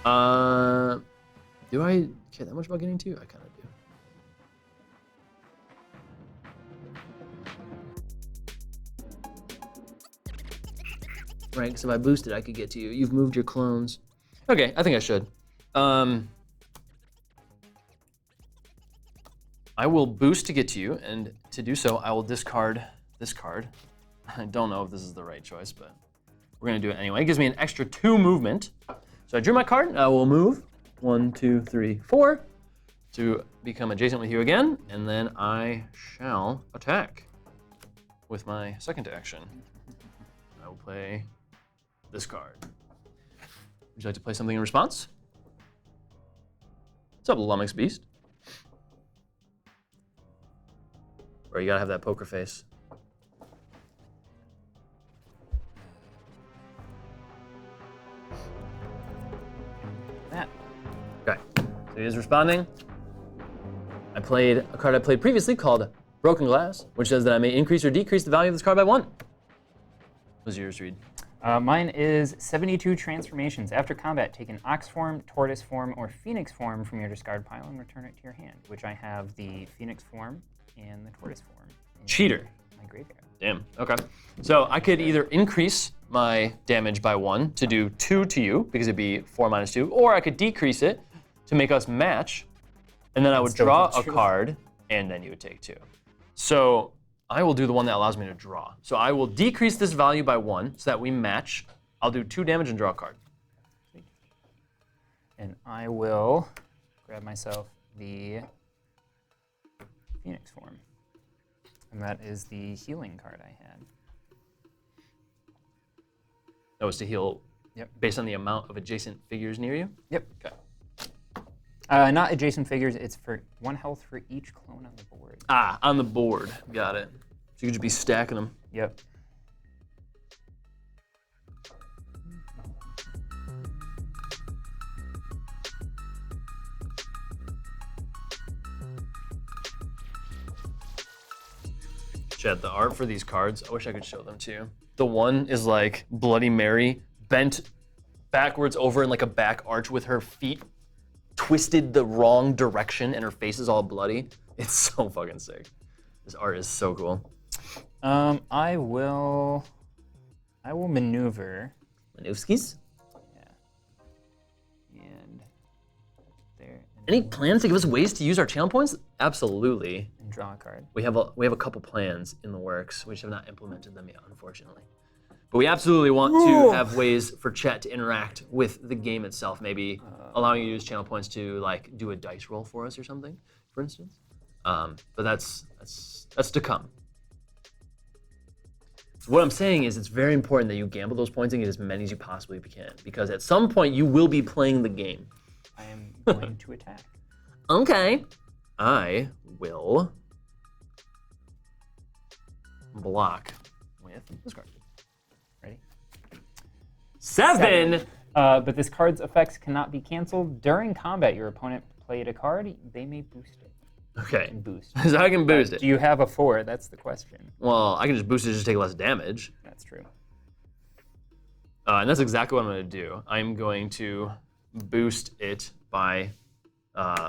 [SPEAKER 1] Do I care that much about getting 2? I kind of do. Right, because if I boosted, I could get to you. You've moved your clones. Okay, I think I should. I will boost to get to you, and to do so, I will discard this card. I don't know if this is the right choice, but we're gonna do it anyway. It gives me an extra 2 movement. So I drew my card, and I will move 1, 2, 3, 4 to become adjacent with you again, and then I shall attack with my second action. I will play this card. Would you like to play something in response? What's up, Lummox Beast? Or you gotta have that poker face.
[SPEAKER 3] That.
[SPEAKER 1] Okay, so he is responding. I played a card I played previously called Broken Glass, which says that I may increase or decrease the value of this card by 1. What's yours, Reed?
[SPEAKER 3] Mine is 72 transformations. After combat, take an ox form, tortoise form, or phoenix form from your discard pile and return it to your hand, which I have the phoenix form and the tortoise form.
[SPEAKER 1] Cheater.
[SPEAKER 3] My graveyard.
[SPEAKER 1] Damn, okay. So I could either increase my damage by 1 to do 2 to you, because it'd be 4 minus 2, or I could decrease it to make us match, and then I would
[SPEAKER 3] Still
[SPEAKER 1] draw
[SPEAKER 3] get
[SPEAKER 1] a
[SPEAKER 3] 2.
[SPEAKER 1] card, and then you would take 2. So I will do the one that allows me to draw. So I will decrease this value by 1 so that we match. I'll do 2 damage and draw a card.
[SPEAKER 3] And I will grab myself the phoenix form. And that is the healing card I had.
[SPEAKER 1] That was to heal
[SPEAKER 3] Yep.
[SPEAKER 1] based on the amount of adjacent figures near you?
[SPEAKER 3] Yep.
[SPEAKER 1] Okay.
[SPEAKER 3] Not adjacent figures, it's for 1 health for each clone on the board.
[SPEAKER 1] Ah, on the board. Got it. So you could just be stacking them.
[SPEAKER 3] Yep.
[SPEAKER 1] Chad, the art for these cards, I wish I could show them to you. The one is like Bloody Mary, bent backwards over in like a back arch with her feet twisted the wrong direction and her face is all bloody. It's so fucking sick. This art is so cool.
[SPEAKER 3] I will maneuver.
[SPEAKER 1] Manuvskis?
[SPEAKER 3] Yeah. And there. And
[SPEAKER 1] Any plans to give us ways to use our channel points? Absolutely.
[SPEAKER 3] and draw a card.
[SPEAKER 1] We have a couple plans in the works. We just have not implemented them yet, unfortunately. But we absolutely want to have ways for chat to interact with the game itself. Maybe allowing you to use channel points to like do a dice roll for us or something, for instance. But that's to come. So what I'm saying is it's very important that you gamble those points and get as many as you possibly can, because at some point you will be playing the game.
[SPEAKER 3] I am going to attack.
[SPEAKER 1] Okay. I will block with this card.
[SPEAKER 3] Ready?
[SPEAKER 1] 7!
[SPEAKER 3] But this card's effects cannot be canceled. During combat, your opponent played a card, they may boost it.
[SPEAKER 1] Okay.
[SPEAKER 3] And boost.
[SPEAKER 1] So I can boost it.
[SPEAKER 3] Do you have a 4? That's the question.
[SPEAKER 1] Well, I can just boost it to just take less damage.
[SPEAKER 3] That's true.
[SPEAKER 1] And that's exactly what I'm going to do. I'm going to boost it by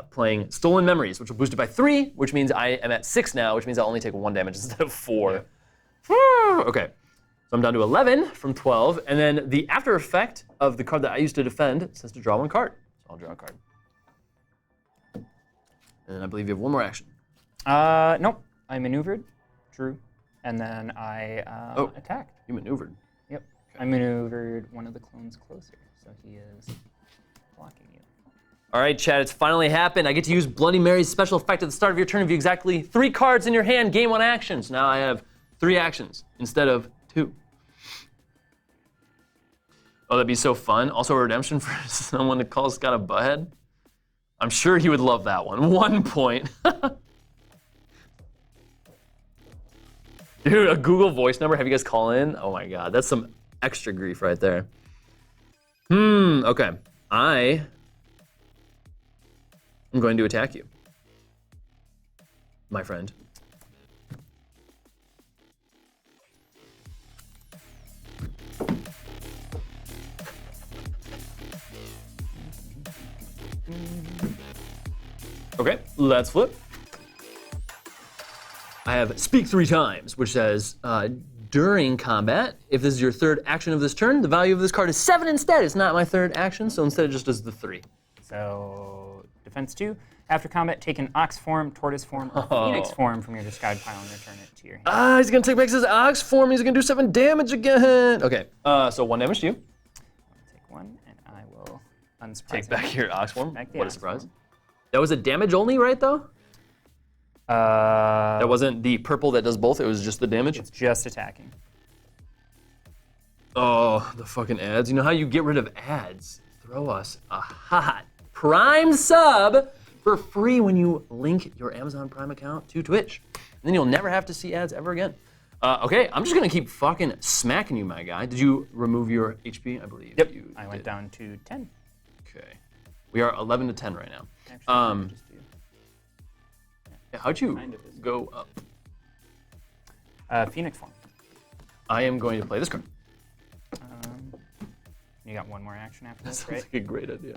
[SPEAKER 1] playing Stolen Memories, which will boost it by 3, which means I am at 6 now, which means I'll only take 1 damage instead of 4.
[SPEAKER 3] Yeah.
[SPEAKER 1] Okay. So I'm down to 11 from 12, and then the after effect of the card that I used to defend says to draw 1 card. So I'll draw a card. And I believe you have 1 more action.
[SPEAKER 3] Nope. I maneuvered, drew, and then I attacked.
[SPEAKER 1] You maneuvered.
[SPEAKER 3] Yep. I maneuvered one of the clones closer, so he is blocking you.
[SPEAKER 1] All right, Chad, it's finally happened. I get to use Bloody Mary's special effect at the start of your turn. If you exactly 3 cards in your hand, gain 1 action. So now I have 3 actions instead of 2. Oh, that'd be so fun. Also a redemption for someone to call Scott a butthead. I'm sure he would love that one. 1 point. Dude, a Google voice number, have you guys call in? Oh my God, that's some extra grief right there. Okay. I am going to attack you. my friend. Okay, let's flip. I have speak 3 times, which says during combat, if this is your third action of this turn, the value of this card is 7 instead. It's not my third action, so instead it just does the 3.
[SPEAKER 3] So defense 2. After combat, take an ox form, tortoise form, or phoenix form from your discard pile and return it to your hand.
[SPEAKER 1] He's gonna take back his ox form. He's gonna do 7 damage again. Okay, so 1 damage to you.
[SPEAKER 3] I'll take 1, and I will unsurprise
[SPEAKER 1] Take back your ox form.
[SPEAKER 3] Back the
[SPEAKER 1] What a
[SPEAKER 3] ox
[SPEAKER 1] surprise.
[SPEAKER 3] form.
[SPEAKER 1] That was a damage only, right, though? That wasn't the purple that does both. It was just the damage.
[SPEAKER 3] It's just attacking.
[SPEAKER 1] Oh, the fucking ads. You know how you get rid of ads? Throw us a hot Prime sub for free when you link your Amazon Prime account to Twitch. And then you'll never have to see ads ever again. Okay, I'm just gonna keep fucking smacking you, my guy. Did you remove your HP? I believe
[SPEAKER 3] Yep.
[SPEAKER 1] you
[SPEAKER 3] I went
[SPEAKER 1] did.
[SPEAKER 3] down to 10.
[SPEAKER 1] Okay. We are 11 to 10 right now.
[SPEAKER 3] Actually, I might just do
[SPEAKER 1] Yeah, how'd you
[SPEAKER 3] Kind of is.
[SPEAKER 1] go up?
[SPEAKER 3] Phoenix form.
[SPEAKER 1] I am going to play this card.
[SPEAKER 3] You got one more action after this,
[SPEAKER 1] Sounds
[SPEAKER 3] right?
[SPEAKER 1] like a great idea.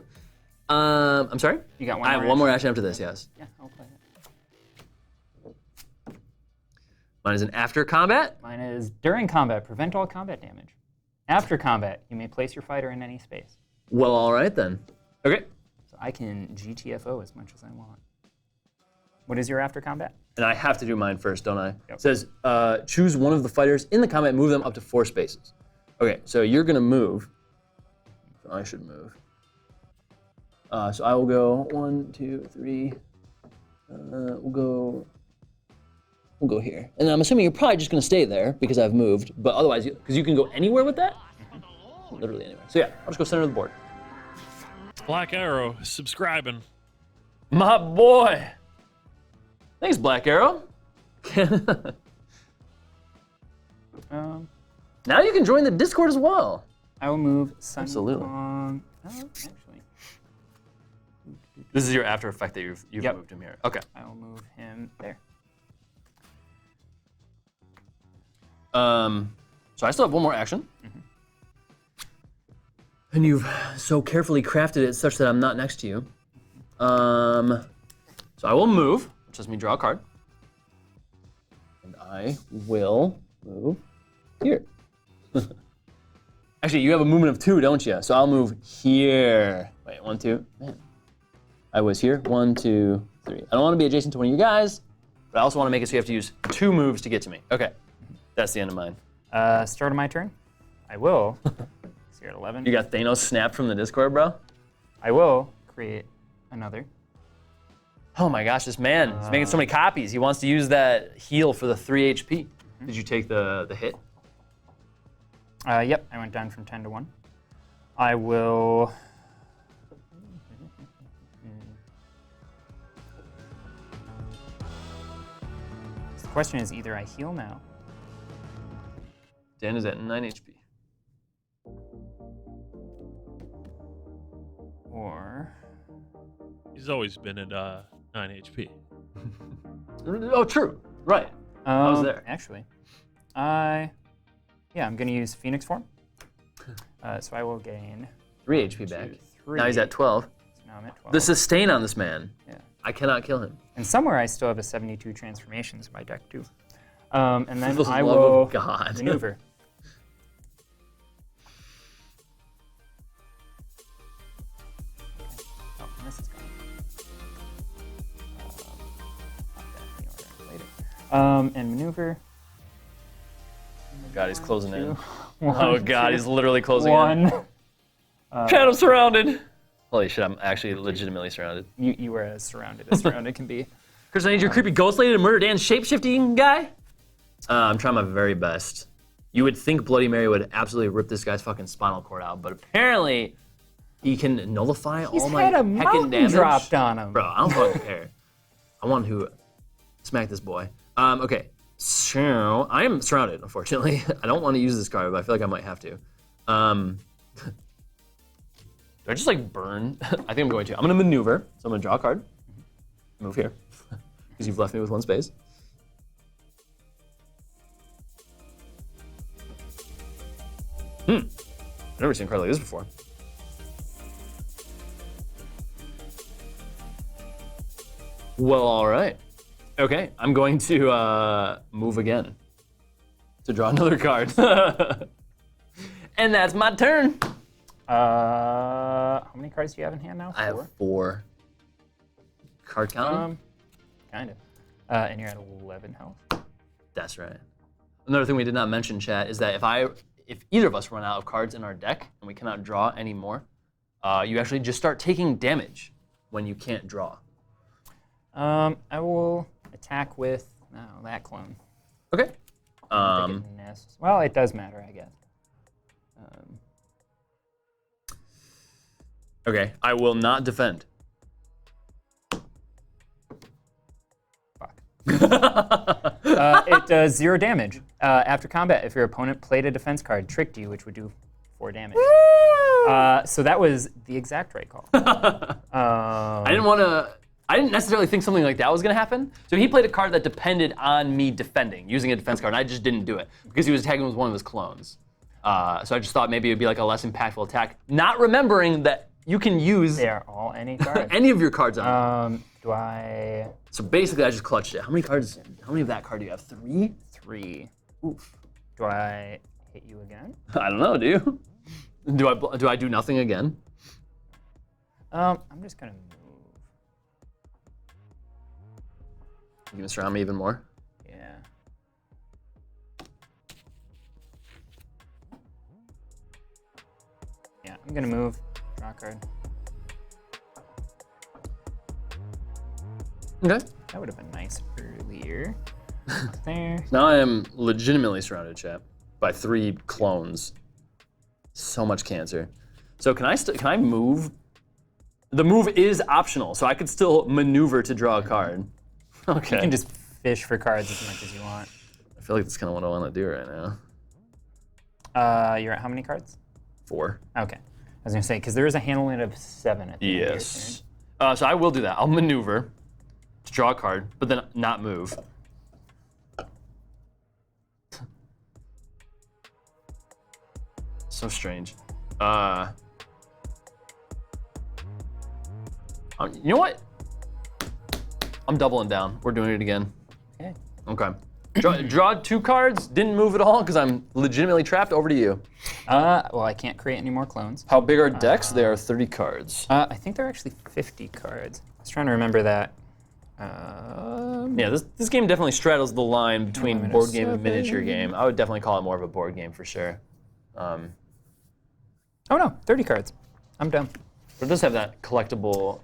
[SPEAKER 1] I'm sorry?
[SPEAKER 3] You got one
[SPEAKER 1] I have
[SPEAKER 3] more
[SPEAKER 1] one more
[SPEAKER 3] action?
[SPEAKER 1] action after this, yes.
[SPEAKER 3] Yeah, I'll play it.
[SPEAKER 1] Mine is an after combat.
[SPEAKER 3] Mine is during combat, prevent all combat damage. After combat, you may place your fighter in any space.
[SPEAKER 1] Well, all right then. Okay.
[SPEAKER 3] So I can GTFO as much as I want. What is your after combat?
[SPEAKER 1] And I have to do mine first, don't I?
[SPEAKER 3] Yep.
[SPEAKER 1] It says, choose one of the fighters in the combat and move them up to 4 spaces. Okay, so you're gonna move. So I should move. So I will go 1, 2, 3. We'll go here. And I'm assuming you're probably just gonna stay there because I've moved, but otherwise, because you can go anywhere with that? Literally anywhere. So yeah, I'll just go center of the board.
[SPEAKER 2] Black Arrow subscribing.
[SPEAKER 1] My boy. Thanks, Black Arrow. Now you can join the Discord as well.
[SPEAKER 3] I will move Sun
[SPEAKER 1] Absolutely.
[SPEAKER 3] Kong. Oh, actually,
[SPEAKER 1] This is your after effect that you've
[SPEAKER 3] Yep.
[SPEAKER 1] moved him here. Okay.
[SPEAKER 3] I will move him there.
[SPEAKER 1] So I still have one more action. And you've so carefully crafted it such that I'm not next to you. So I will move, which lets me draw a card. And I will move here. Actually, you have a movement of 2, don't you? So I'll move here. Wait, 1, 2. Man. I was here. 1, 2, 3. I don't want to be adjacent to one of you guys, but I also want to make it so you have to use 2 moves to get to me. Okay. That's the end of mine.
[SPEAKER 3] Start of my turn. I will. So you're at 11.
[SPEAKER 1] You got Thanos snapped from the Discord, bro?
[SPEAKER 3] I will create another.
[SPEAKER 1] Oh my gosh, this man is making so many copies. He wants to use that heal for the 3 HP. Did you take the hit?
[SPEAKER 3] Yep, I went down from 10 to 1. I will. The question is either I heal now.
[SPEAKER 1] Dan is at 9 HP.
[SPEAKER 3] Or.
[SPEAKER 2] He's always been at 9 HP.
[SPEAKER 1] Oh, true. Right. I was there.
[SPEAKER 3] Actually, I'm going to use Phoenix form. So I will gain
[SPEAKER 1] 3 HP back.
[SPEAKER 3] 3.
[SPEAKER 1] Now he's at 12.
[SPEAKER 3] So now I'm at 12.
[SPEAKER 1] The sustain on this man.
[SPEAKER 3] Yeah.
[SPEAKER 1] I cannot kill him.
[SPEAKER 3] And somewhere I still have a 72 transformations by deck too. And then
[SPEAKER 1] For the
[SPEAKER 3] I
[SPEAKER 1] love
[SPEAKER 3] will
[SPEAKER 1] of God.
[SPEAKER 3] maneuver. Oh, and this is gone. Pop that in the order later. And maneuver.
[SPEAKER 1] God, he's closing in.
[SPEAKER 3] 1,
[SPEAKER 1] Oh God, he's literally closing
[SPEAKER 3] 1.
[SPEAKER 1] in. Chat, I'm surrounded. Holy shit, I'm actually legitimately surrounded.
[SPEAKER 3] You were as surrounded can be.
[SPEAKER 1] Chris, I need your creepy ghost lady to murder Dan's shape-shifting guy. I'm trying my very best. You would think Bloody Mary would absolutely rip this guy's fucking spinal cord out, but apparently he can nullify
[SPEAKER 3] He's
[SPEAKER 1] all my
[SPEAKER 3] had a
[SPEAKER 1] heckin'
[SPEAKER 3] mountain
[SPEAKER 1] damage.
[SPEAKER 3] dropped on him.
[SPEAKER 1] Bro, I don't fucking care. I want to smack this boy. Okay, so I am surrounded, unfortunately. I don't want to use this card, but I feel like I might have to. Do I just like burn? I think I'm going to. I'm gonna maneuver, so I'm gonna draw a card. Move here. because you've left me with 1 space. I've never seen a card like this before. Well, all right. Okay, I'm going to move again to draw another card. And that's my turn.
[SPEAKER 3] How many cards do you have in hand now? 4?
[SPEAKER 1] I have 4. Card count?
[SPEAKER 3] Kind of. And you're at 11 health.
[SPEAKER 1] That's right. Another thing we did not mention, chat, is that if either of us run out of cards in our deck and we cannot draw anymore, you actually just start taking damage when you can't draw.
[SPEAKER 3] I will attack with that clone.
[SPEAKER 1] Okay.
[SPEAKER 3] Well, it does matter, I guess.
[SPEAKER 1] Okay, I will not defend.
[SPEAKER 3] Fuck. It does 0 damage. After combat, if your opponent played a defense card, tricked you, which would do 4 damage. So that was the exact right call.
[SPEAKER 1] I didn't necessarily think something like that was going to happen. So he played a card that depended on me defending, using a defense card, and I just didn't do it because he was attacking with one of his clones. So I just thought maybe it would be like a less impactful attack, not remembering that you can use
[SPEAKER 3] They are all any cards.
[SPEAKER 1] any of your cards on them.
[SPEAKER 3] Do I...
[SPEAKER 1] So basically, I just clutched it. How many of that card do you have? 3?
[SPEAKER 3] 3.
[SPEAKER 1] Oof.
[SPEAKER 3] Do I hit you again?
[SPEAKER 1] I don't know, do you? Do I do nothing again?
[SPEAKER 3] I'm just gonna move.
[SPEAKER 1] You gonna surround me even more?
[SPEAKER 3] Yeah. Yeah, I'm gonna move. Draw a card.
[SPEAKER 1] Okay.
[SPEAKER 3] That would have been nice earlier. There.
[SPEAKER 1] Now I am legitimately surrounded, chat, by 3 clones. So much cancer. So can I move? The move is optional, so I could still maneuver to draw a card. Okay.
[SPEAKER 3] You can just fish for cards as much as you want.
[SPEAKER 1] I feel like that's kind of what I want to do right now.
[SPEAKER 3] You're at how many cards?
[SPEAKER 1] 4.
[SPEAKER 3] Okay. I was gonna say, because there is a hand limit of 7 at the end of your
[SPEAKER 1] Yes. So I will do that. I'll maneuver to draw a card, but then not move. So strange. You know what? I'm doubling down. We're doing it again.
[SPEAKER 3] turn.
[SPEAKER 1] Okay. Draw 2 cards, didn't move at all because I'm legitimately trapped. Over to you.
[SPEAKER 3] Well, I can't create any more clones.
[SPEAKER 1] How big are decks? They are 30 cards.
[SPEAKER 3] I think they're actually 50 cards. I was trying to remember that.
[SPEAKER 1] Yeah, this game definitely straddles the line between
[SPEAKER 3] Minus
[SPEAKER 1] board game and
[SPEAKER 3] 7.
[SPEAKER 1] miniature game. I would definitely call it more of a board game for sure.
[SPEAKER 3] Oh no, 30 cards. I'm done.
[SPEAKER 1] But it does have that collectible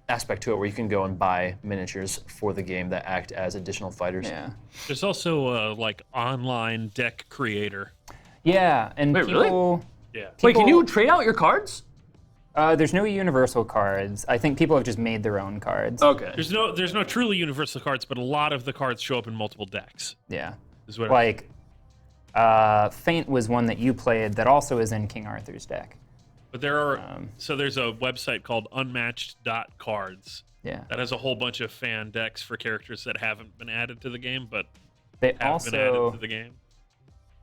[SPEAKER 1] aspect to it where you can go and buy miniatures for the game that act as additional fighters.
[SPEAKER 3] Yeah.
[SPEAKER 2] There's also like online deck creator.
[SPEAKER 3] Yeah, and
[SPEAKER 1] Wait, really?
[SPEAKER 3] people.
[SPEAKER 2] Yeah.
[SPEAKER 1] Wait, can
[SPEAKER 3] People-
[SPEAKER 1] you trade out your cards?
[SPEAKER 3] There's no universal cards. I think people have just made their own cards.
[SPEAKER 1] Okay.
[SPEAKER 2] There's no truly universal cards, but a lot of the cards show up in multiple decks.
[SPEAKER 3] Yeah.
[SPEAKER 2] Is what
[SPEAKER 3] Like, Feint was one that you played that also is in King Arthur's deck.
[SPEAKER 2] But there are so there's a website called unmatched.cards
[SPEAKER 3] Yeah.
[SPEAKER 2] that has a whole bunch of fan decks for characters that haven't been added to the game, but
[SPEAKER 3] They
[SPEAKER 2] have been added
[SPEAKER 3] also
[SPEAKER 2] to the game.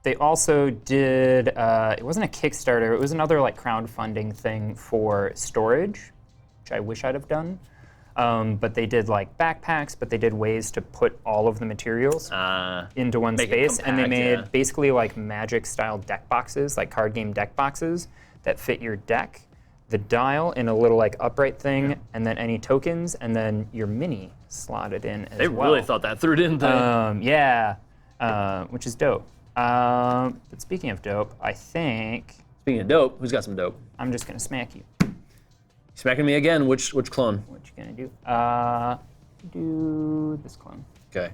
[SPEAKER 3] they also did. It wasn't a Kickstarter. It was another like crowdfunding thing for storage, which I wish I'd have done. But they did like backpacks, but they did ways to put all of the materials into one
[SPEAKER 1] make it
[SPEAKER 3] space, and they
[SPEAKER 1] compact,
[SPEAKER 3] made
[SPEAKER 1] yeah.
[SPEAKER 3] basically like Magic-style deck boxes, like card game deck boxes that fit your deck, the dial in a little like upright thing, and then any tokens, and then your mini slotted in as
[SPEAKER 1] They
[SPEAKER 3] well.
[SPEAKER 1] really thought that through, didn't they?
[SPEAKER 3] Yeah, which is dope. But speaking of dope, I think
[SPEAKER 1] Speaking of dope, who's got some dope?
[SPEAKER 3] I'm just gonna smack you.
[SPEAKER 1] Smacking me again. Which clone?
[SPEAKER 3] What you gonna do? Do this clone.
[SPEAKER 1] Okay.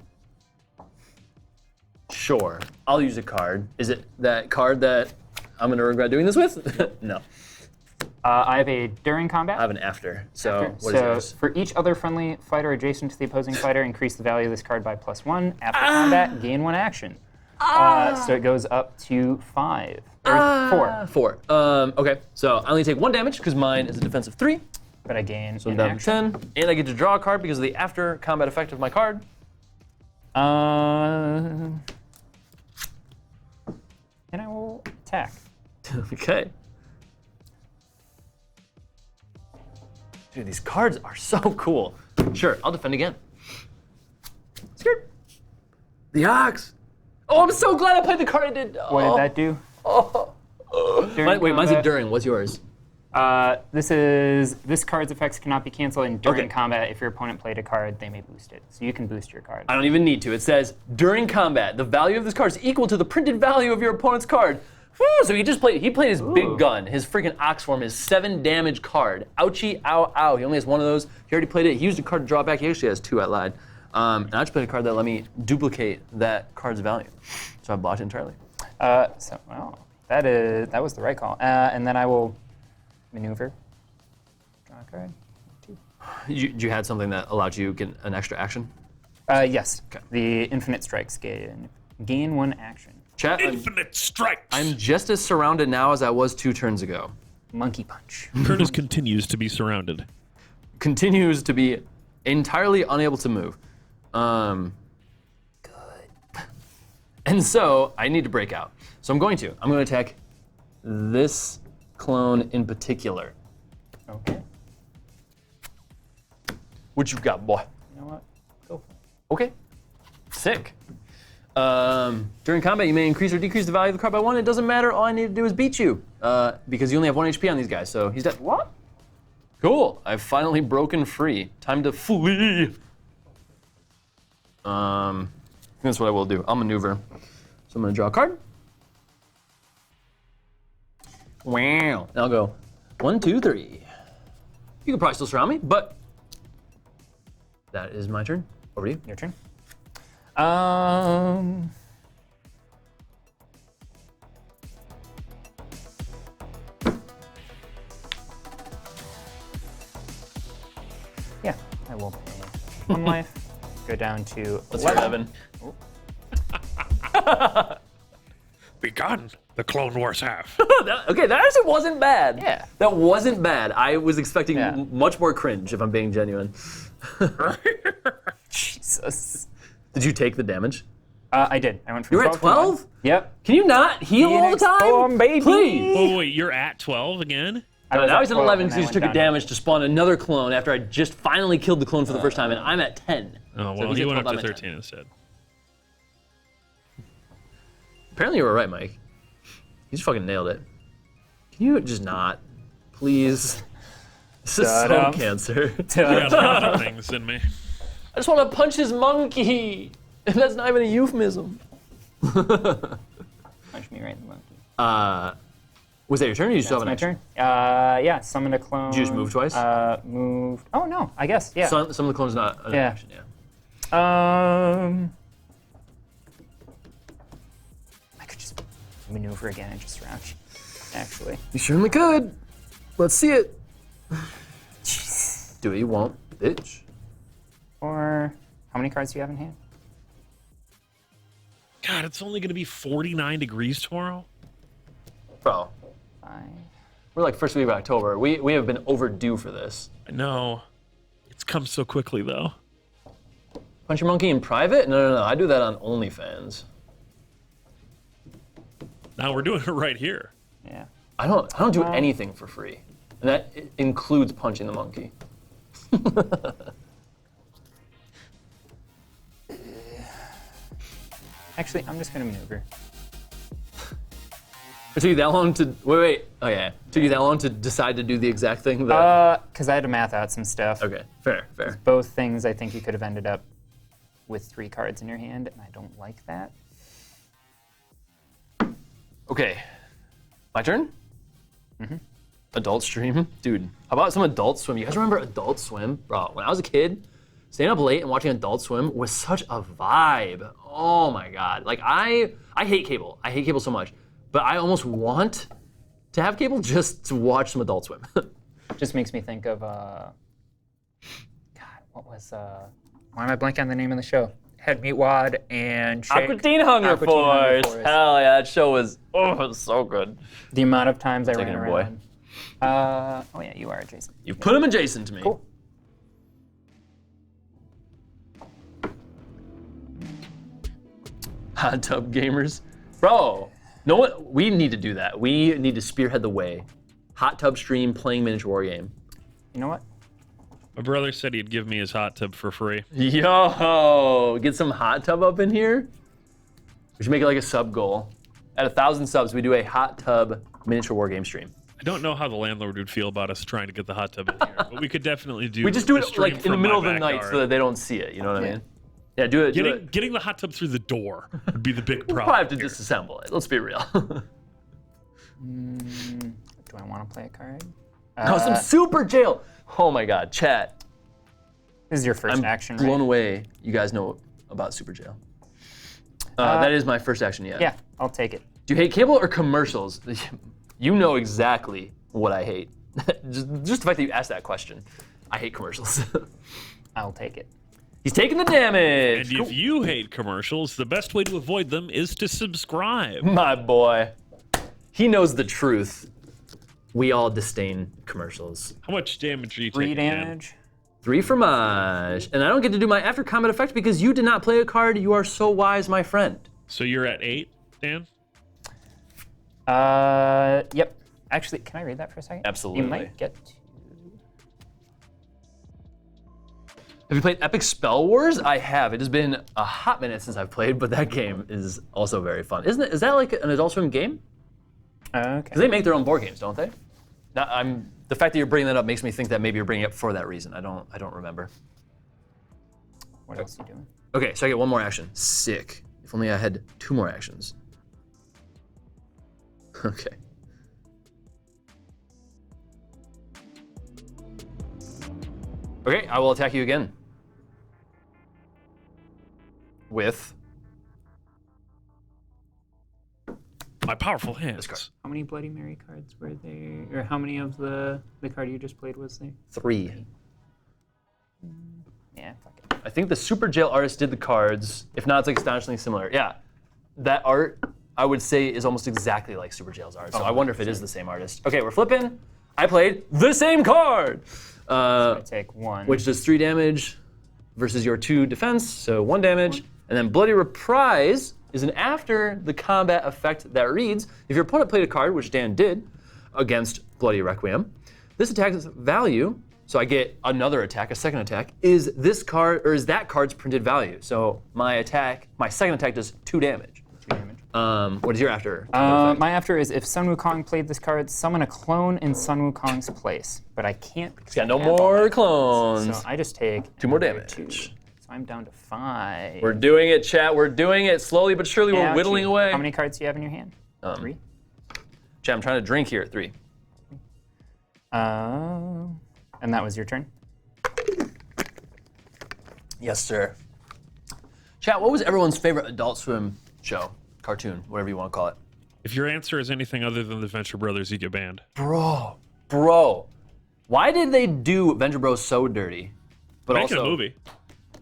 [SPEAKER 1] Sure. I'll use a card. Is it that card that I'm gonna regret doing this with? No.
[SPEAKER 3] I have a during combat.
[SPEAKER 1] I have an after. So what is
[SPEAKER 3] So
[SPEAKER 1] yours?
[SPEAKER 3] for each other friendly fighter adjacent to the opposing fighter, increase the value of this card by +1. After combat, gain 1 action. So it goes up to 5 or 4.
[SPEAKER 1] 4. Okay. So I only take 1 damage because mine is a defensive 3.
[SPEAKER 3] but I gain
[SPEAKER 1] So I'm
[SPEAKER 3] in
[SPEAKER 1] down to
[SPEAKER 3] action.
[SPEAKER 1] 10, and I get to draw a card because of the after combat effect of my card.
[SPEAKER 3] And I will attack.
[SPEAKER 1] Okay. Dude, these cards are so cool. Sure, I'll defend again. Skirt. The Ox. Oh, I'm so glad I played the card I did.
[SPEAKER 3] What did that do?
[SPEAKER 1] Wait, mine's a during. What's yours?
[SPEAKER 3] This card's effects cannot be canceled during
[SPEAKER 1] Okay.
[SPEAKER 3] combat. If your opponent played a card, they may boost it. So you can boost your card.
[SPEAKER 1] I don't even need to. It says, during combat, the value of this card is equal to the printed value of your opponent's card. Woo, so he played his big gun. His freaking Ox form, his 7 damage card. Ouchie, ow, ow. He only has one of those. He already played it. He used a card to draw back. He actually has 2, I lied. And I just played a card that let me duplicate that card's value. So I blocked it entirely.
[SPEAKER 3] That was the right call. And then I will maneuver. Draw a card. 2.
[SPEAKER 1] You had something that allowed you to get an extra action?
[SPEAKER 3] Yes.
[SPEAKER 1] Okay.
[SPEAKER 3] The infinite strikes gain 1 action.
[SPEAKER 1] Chat,
[SPEAKER 2] Infinite strikes.
[SPEAKER 1] I'm just as surrounded now as I was 2 turns ago.
[SPEAKER 3] Monkey punch.
[SPEAKER 2] Curtis continues to be surrounded.
[SPEAKER 1] Continues to be entirely unable to move.
[SPEAKER 3] Good.
[SPEAKER 1] And so I need to break out. So I'm going to attack this clone in particular.
[SPEAKER 3] Okay.
[SPEAKER 1] What you got, boy?
[SPEAKER 3] You know what? Go for it.
[SPEAKER 1] Okay. Sick. During combat, you may increase or decrease the value of the card by 1. It doesn't matter. All I need to do is beat you. Because you only have 1 HP on these guys, so he's dead.
[SPEAKER 3] What?
[SPEAKER 1] Cool. I've finally broken free. Time to flee. That's what I will do. I'll maneuver. So I'm going to draw a card. Wow. And I'll go 1, 2, 3. You can probably still surround me, but that is my turn. Over to you.
[SPEAKER 3] Your turn. Yeah, I will pay 1 life. Go down to
[SPEAKER 1] Let's hear 11.
[SPEAKER 2] Begun. The Clone Wars have.
[SPEAKER 1] Okay, that actually wasn't bad.
[SPEAKER 3] Yeah.
[SPEAKER 1] That wasn't bad. I was expecting
[SPEAKER 3] Yeah.
[SPEAKER 1] much more cringe, if I'm being genuine.
[SPEAKER 3] Jesus.
[SPEAKER 1] Did you take the damage?
[SPEAKER 3] I did. I went from
[SPEAKER 1] You were at
[SPEAKER 3] 12 to 1.
[SPEAKER 1] 12?
[SPEAKER 3] Yep.
[SPEAKER 1] Can you not heal all the
[SPEAKER 3] Phoenix
[SPEAKER 1] time?
[SPEAKER 3] form, baby.
[SPEAKER 1] Please.
[SPEAKER 2] Oh, wait, you're at 12 again?
[SPEAKER 3] I
[SPEAKER 1] No,
[SPEAKER 3] was
[SPEAKER 1] now
[SPEAKER 3] at
[SPEAKER 1] he's at
[SPEAKER 3] 12
[SPEAKER 1] 11
[SPEAKER 3] and
[SPEAKER 1] because he
[SPEAKER 3] I
[SPEAKER 1] just took
[SPEAKER 3] went
[SPEAKER 1] a
[SPEAKER 3] down to
[SPEAKER 1] damage to spawn another clone after I just finally killed the clone for the first time, and I'm at 10.
[SPEAKER 2] Oh,
[SPEAKER 1] So
[SPEAKER 2] well,
[SPEAKER 1] he's
[SPEAKER 2] he
[SPEAKER 1] at
[SPEAKER 2] went
[SPEAKER 1] 12,
[SPEAKER 2] up
[SPEAKER 1] I'm
[SPEAKER 2] to
[SPEAKER 1] at 10.
[SPEAKER 2] 13 instead.
[SPEAKER 1] Apparently you were right, Mike. You just fucking nailed it. Can you just not? Please. This is
[SPEAKER 3] Shut
[SPEAKER 1] so
[SPEAKER 3] up.
[SPEAKER 1] cancer.
[SPEAKER 2] I got a lot of things in me.
[SPEAKER 1] I just want to punch his monkey. And that's not even a euphemism.
[SPEAKER 3] Punch me right in the monkey.
[SPEAKER 1] Was that your turn or you still have
[SPEAKER 3] That's
[SPEAKER 1] an
[SPEAKER 3] my
[SPEAKER 1] action?
[SPEAKER 3] turn. Yeah, summon a clone.
[SPEAKER 1] Did you just move twice?
[SPEAKER 3] Moved. Oh, no, I guess, yeah.
[SPEAKER 1] Some of the clones not an
[SPEAKER 3] Yeah.
[SPEAKER 1] action, yeah.
[SPEAKER 3] I could just maneuver again and just surround you, actually.
[SPEAKER 1] You certainly could. Let's see it. Do what you want, bitch.
[SPEAKER 3] Or how many cards do you have in hand?
[SPEAKER 2] God, it's only going to be 49 degrees tomorrow?
[SPEAKER 1] Bro,
[SPEAKER 3] 5.
[SPEAKER 1] we're like first week of October. We have been overdue for this.
[SPEAKER 2] I know. It's come so quickly, though.
[SPEAKER 1] Punch your monkey in private? No. I do that on OnlyFans.
[SPEAKER 2] Now we're doing it right here.
[SPEAKER 3] Yeah.
[SPEAKER 1] I don't do anything for free. And that includes punching the monkey.
[SPEAKER 3] Actually, I'm just gonna maneuver.
[SPEAKER 1] It took you that long to wait. Oh yeah. It took you that long to decide to do the exact thing that
[SPEAKER 3] Because I had to math out some stuff.
[SPEAKER 1] Okay, fair.
[SPEAKER 3] Both things, I think you could have ended up with 3 cards in your hand, and I don't like that.
[SPEAKER 1] Okay. My turn? Adult stream? Dude, how about some Adult Swim? You guys remember Adult Swim? Bro, when I was a kid, staying up late and watching Adult Swim was such a vibe. Oh my God. Like, I hate cable. I hate cable so much. But I almost want to have cable just to watch some Adult Swim.
[SPEAKER 3] Just makes me think of, God, what was, why am I blanking on the name of the show? Had Meatwad and Shake.
[SPEAKER 1] Aqua Teen Hunger
[SPEAKER 3] Aqua Teen Hunger
[SPEAKER 1] Force.
[SPEAKER 3] Force.
[SPEAKER 1] Hell yeah, that show was, it was so good.
[SPEAKER 3] The amount of times I
[SPEAKER 1] Taking
[SPEAKER 3] ran
[SPEAKER 1] it, boy.
[SPEAKER 3] around Oh yeah, you are adjacent.
[SPEAKER 1] You put him adjacent to me.
[SPEAKER 3] Cool.
[SPEAKER 1] Hot tub gamers. Bro, no one, we need to do that. We need to spearhead the way. Hot tub stream playing miniature war game.
[SPEAKER 3] You know what?
[SPEAKER 2] My brother said he'd give me his hot tub for free.
[SPEAKER 1] Yo, get some hot tub up in here. We should make it like a sub goal. At 1,000 subs, we do a hot tub miniature war game stream.
[SPEAKER 2] I don't know how the landlord would feel about us trying to get the hot tub in here, but we could definitely do.
[SPEAKER 1] We just do
[SPEAKER 2] a
[SPEAKER 1] it
[SPEAKER 2] stream
[SPEAKER 1] like in the
[SPEAKER 2] from
[SPEAKER 1] middle of
[SPEAKER 2] my
[SPEAKER 1] the night
[SPEAKER 2] backyard.
[SPEAKER 1] so that they don't see it. You know what I mean? Yeah, do it.
[SPEAKER 2] Getting the hot tub through the door would be the big
[SPEAKER 1] We'll
[SPEAKER 2] problem.
[SPEAKER 1] probably have to
[SPEAKER 2] here.
[SPEAKER 1] disassemble it. Let's be real.
[SPEAKER 3] Do I want to play a card?
[SPEAKER 1] No, some super jail. Oh my God, chat.
[SPEAKER 3] This is your 1st
[SPEAKER 1] I'm
[SPEAKER 3] action,
[SPEAKER 1] blown
[SPEAKER 3] right?
[SPEAKER 1] away. You guys know about super jail. That is my first action yet.
[SPEAKER 3] Yeah, I'll take it.
[SPEAKER 1] Do you hate cable or commercials? You know exactly what I hate. just the fact that you asked that question. I hate commercials.
[SPEAKER 3] I'll take it.
[SPEAKER 1] He's taking the damage.
[SPEAKER 2] And if you hate commercials, the best way to avoid them is to subscribe.
[SPEAKER 1] My boy. He knows the truth. We all disdain commercials.
[SPEAKER 2] How much damage are you
[SPEAKER 3] 3
[SPEAKER 2] taking? Dan?
[SPEAKER 3] damage.
[SPEAKER 1] 3 fromage. And I don't get to do my after combat effect because you did not play a card. You are so wise, my friend.
[SPEAKER 2] So you're at 8, Dan?
[SPEAKER 3] Yep. Actually, can I read that for a second?
[SPEAKER 1] Absolutely.
[SPEAKER 3] You might get to...
[SPEAKER 1] Have you played Epic Spell Wars? I have. It has been a hot minute since I've played, but that game is also very fun. Isn't it? Is that like an Adult Swim game?
[SPEAKER 3] Okay.
[SPEAKER 1] Because they make their own board games, don't they? Now, the fact that you're bringing that up makes me think that maybe you're bringing it up for that reason. I don't remember.
[SPEAKER 3] What else are you doing?
[SPEAKER 1] Okay, so I get 1 more action. Sick. If only I had 2 more actions. Okay. Okay, I will attack you again. With
[SPEAKER 2] My powerful hands.
[SPEAKER 1] card.
[SPEAKER 3] How many Bloody Mary cards were there? Or how many of the card you just played was there?
[SPEAKER 1] 3.
[SPEAKER 3] Yeah, fuck it.
[SPEAKER 1] I think the Super Jail artist did the cards. If not, it's like astonishingly similar. Yeah, that art I would say is almost exactly like Super Jail's art. So I wonder if it is the same artist. Okay, we're flipping. I played the same card,
[SPEAKER 3] I take 1.
[SPEAKER 1] which does 3 damage versus your 2 defense, so 1 damage. And then Bloody Reprise is an after the combat effect that reads, if your opponent played a card, which Dan did, against Bloody Requiem, this attack's value, so I get another attack, a second attack, is this card, or is that card's printed value. So my second attack does 2 damage.
[SPEAKER 3] 2 damage.
[SPEAKER 1] What is your after?
[SPEAKER 3] My after is if Sun Wukong played this card, summon a clone in Sun Wukong's place. But I can't because
[SPEAKER 1] Got
[SPEAKER 3] I
[SPEAKER 1] no
[SPEAKER 3] have all
[SPEAKER 1] more
[SPEAKER 3] my
[SPEAKER 1] clones.
[SPEAKER 3] So I just take
[SPEAKER 1] 2 more
[SPEAKER 3] another
[SPEAKER 1] damage.
[SPEAKER 3] 2. So I'm down to 5.
[SPEAKER 1] We're doing it, chat. We're doing it slowly but surely. We're
[SPEAKER 3] Ouchie.
[SPEAKER 1] whittling away.
[SPEAKER 3] How many cards do you have in your hand? 3.
[SPEAKER 1] Chat, I'm trying to drink here at 3.
[SPEAKER 3] And that was your turn?
[SPEAKER 1] Yes, sir. Chat, what was everyone's favorite Adult Swim show? Cartoon, whatever you want to call it.
[SPEAKER 2] If your answer is anything other than the Venture Brothers, you get banned.
[SPEAKER 1] Bro. Why did they do Venture Bros so dirty? But
[SPEAKER 2] Making
[SPEAKER 1] also
[SPEAKER 2] a movie.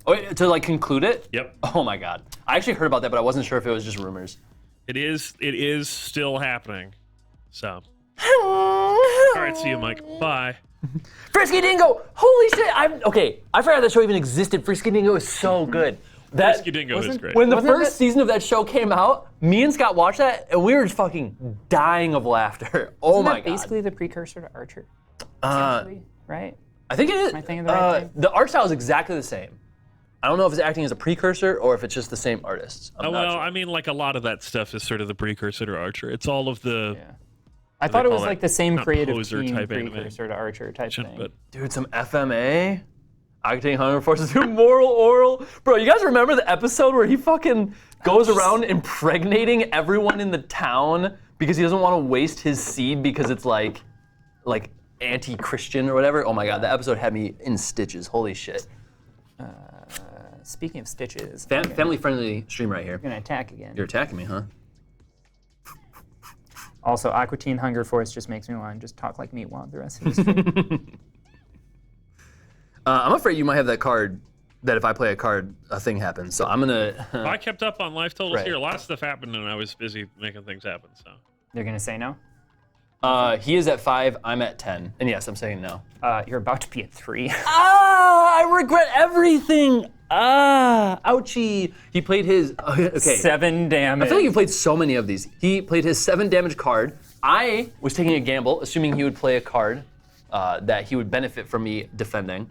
[SPEAKER 1] Oh, to like conclude it?
[SPEAKER 2] Yep.
[SPEAKER 1] Oh my God. I actually heard about that, but I wasn't sure if it was just rumors.
[SPEAKER 2] It is still happening. So. All right, see you, Mike. Bye.
[SPEAKER 1] Frisky Dingo! Holy shit! Okay, I forgot that show even existed. Frisky Dingo is so good.
[SPEAKER 2] Frisky Dingo is great.
[SPEAKER 1] When the
[SPEAKER 3] Wasn't
[SPEAKER 1] first
[SPEAKER 3] it-
[SPEAKER 1] season of that show came out, me and Scott watched that, and we were just fucking dying of laughter. Oh
[SPEAKER 3] Isn't
[SPEAKER 1] my
[SPEAKER 3] that
[SPEAKER 1] God.
[SPEAKER 3] basically the precursor to Archer?
[SPEAKER 1] Uh,
[SPEAKER 3] Essentially, right?
[SPEAKER 1] I think it is.
[SPEAKER 3] Am I thinking the right thing?
[SPEAKER 1] The art style is exactly the same. I don't know if it's acting as a precursor or if it's just the same artists. I'm
[SPEAKER 2] Oh,
[SPEAKER 1] not
[SPEAKER 2] well,
[SPEAKER 1] sure.
[SPEAKER 2] I mean, like a lot of that stuff is sort of the precursor to Archer. It's all of the
[SPEAKER 3] Yeah. I thought it
[SPEAKER 2] call
[SPEAKER 3] was
[SPEAKER 2] that?
[SPEAKER 3] like the same
[SPEAKER 2] Not
[SPEAKER 3] creative
[SPEAKER 2] poser
[SPEAKER 3] team
[SPEAKER 2] type anime.
[SPEAKER 3] precursor to Archer type thing.
[SPEAKER 2] but
[SPEAKER 1] Dude, some FMA. Octane Hunger Forces do moral oral. Bro, you guys remember the episode where he fucking goes around impregnating everyone in the town because he doesn't want to waste his seed because it's like anti-Christian or whatever? Oh my God, that episode had me in stitches. Holy shit.
[SPEAKER 3] Speaking of stitches,
[SPEAKER 1] Family-friendly stream right here.
[SPEAKER 3] I'm gonna attack again.
[SPEAKER 1] You're attacking me, huh?
[SPEAKER 3] Also, Aqua Teen Hunger Force just makes me want to just talk like Meatwad the rest of the stream.
[SPEAKER 1] I'm afraid you might have that card that if I play a card, a thing happens. So I'm gonna.
[SPEAKER 2] I kept up on life totals
[SPEAKER 1] Right.
[SPEAKER 2] here. A lot of stuff happened, and I was busy making things happen. So
[SPEAKER 3] They're gonna say no.
[SPEAKER 1] He is at 5, I'm at 10. And yes, I'm saying no.
[SPEAKER 3] You're about to be at 3.
[SPEAKER 1] I regret everything. Ouchie. He played his, okay.
[SPEAKER 3] 7 damage.
[SPEAKER 1] I feel like you played so many of these. He played his 7 damage card. I was taking a gamble, assuming he would play a card that he would benefit from me defending.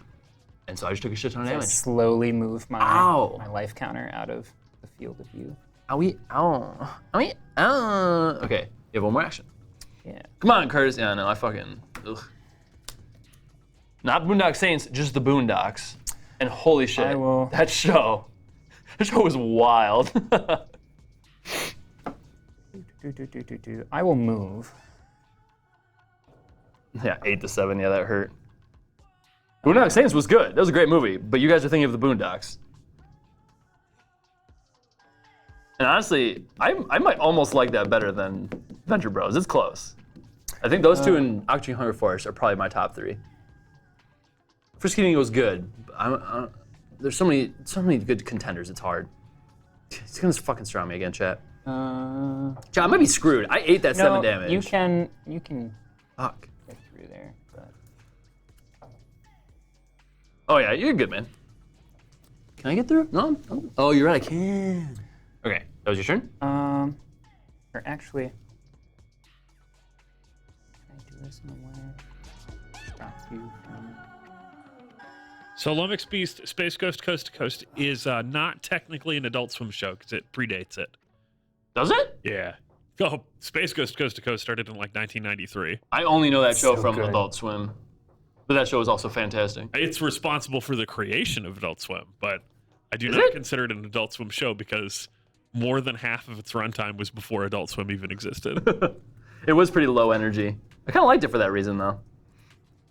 [SPEAKER 1] And so I just took a shit ton of damage.
[SPEAKER 3] Slowly move my life counter out of the field of view.
[SPEAKER 1] Owie, ow. Owie, ow. Okay, you have one more action.
[SPEAKER 3] Yeah.
[SPEAKER 1] Come on, Curtis. Yeah, no, I fucking, ugh. Not Boondock Saints, just the Boondocks. And holy shit, that show was wild.
[SPEAKER 3] I will move.
[SPEAKER 1] Yeah, 8-7, yeah, that hurt. Boondock Saints was good. That was a great movie, but you guys are thinking of the Boondocks. And honestly, I might almost like that better than Venture Bros. It's close. I think those two and Octane Hunger Force are probably my top 3. Frisky Dingo was good. There's so many good contenders. It's hard. He's gonna fucking surround me again, chat. Chat, I might be screwed. I ate that 7 damage.
[SPEAKER 3] You can.
[SPEAKER 1] Fuck.
[SPEAKER 3] Get through there. But...
[SPEAKER 1] Oh yeah, you're good, man. Can I get through? No. Oh, you're right. I can. Okay, that was your turn.
[SPEAKER 3] Or actually, can I do this in a way? Stop you from.
[SPEAKER 2] So Lummox Beast Space Ghost Coast to Coast is not technically an Adult Swim show because it predates it.
[SPEAKER 1] Does it?
[SPEAKER 2] Yeah. Oh, Space Ghost Coast to Coast started in like 1993.
[SPEAKER 1] I only know that show
[SPEAKER 3] So
[SPEAKER 1] from
[SPEAKER 3] good.
[SPEAKER 1] Adult Swim. But that show is also fantastic.
[SPEAKER 2] It's responsible for the creation of Adult Swim, but I do
[SPEAKER 1] Is
[SPEAKER 2] not
[SPEAKER 1] it?
[SPEAKER 2] consider it an Adult Swim show because more than half of its runtime was before Adult Swim even existed.
[SPEAKER 1] It was pretty low energy. I kind of liked it for that reason, though.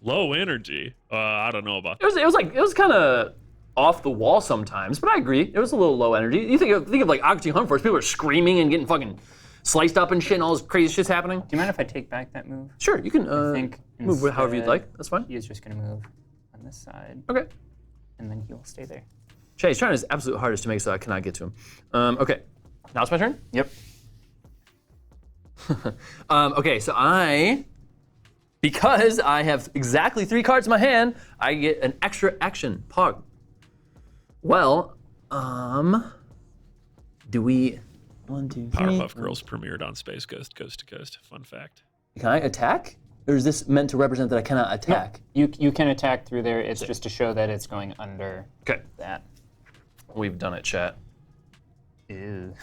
[SPEAKER 2] Low energy. I don't know about that.
[SPEAKER 1] It was kind of off the wall sometimes, but I agree. It was a little low energy. You think of like Octane Hunger Force, people are screaming and getting fucking sliced up and shit, and all this crazy shit's happening.
[SPEAKER 3] Do you mind if I take back that move?
[SPEAKER 1] Sure, you can
[SPEAKER 3] think
[SPEAKER 1] move however you'd
[SPEAKER 3] instead-
[SPEAKER 1] like. That's fine.
[SPEAKER 3] He is just going to move on this side,
[SPEAKER 1] Okay.
[SPEAKER 3] and then he'll stay there.
[SPEAKER 1] Jay, he's trying his absolute hardest to make so I cannot get to him. Okay, now it's my turn.
[SPEAKER 3] Yep.
[SPEAKER 1] Okay, so because I have exactly 3 cards in my hand, I get an extra action. Pog. Well, do we? 1, 2, 3.
[SPEAKER 2] Powerpuff Girls premiered on Space Ghost Coast to Coast. Fun fact.
[SPEAKER 1] Can I attack? Or is this meant to represent that I cannot attack?
[SPEAKER 3] You can attack through there. It's just to show that it's going under
[SPEAKER 1] Okay.
[SPEAKER 3] that.
[SPEAKER 1] We've done it, chat.
[SPEAKER 3] Ew.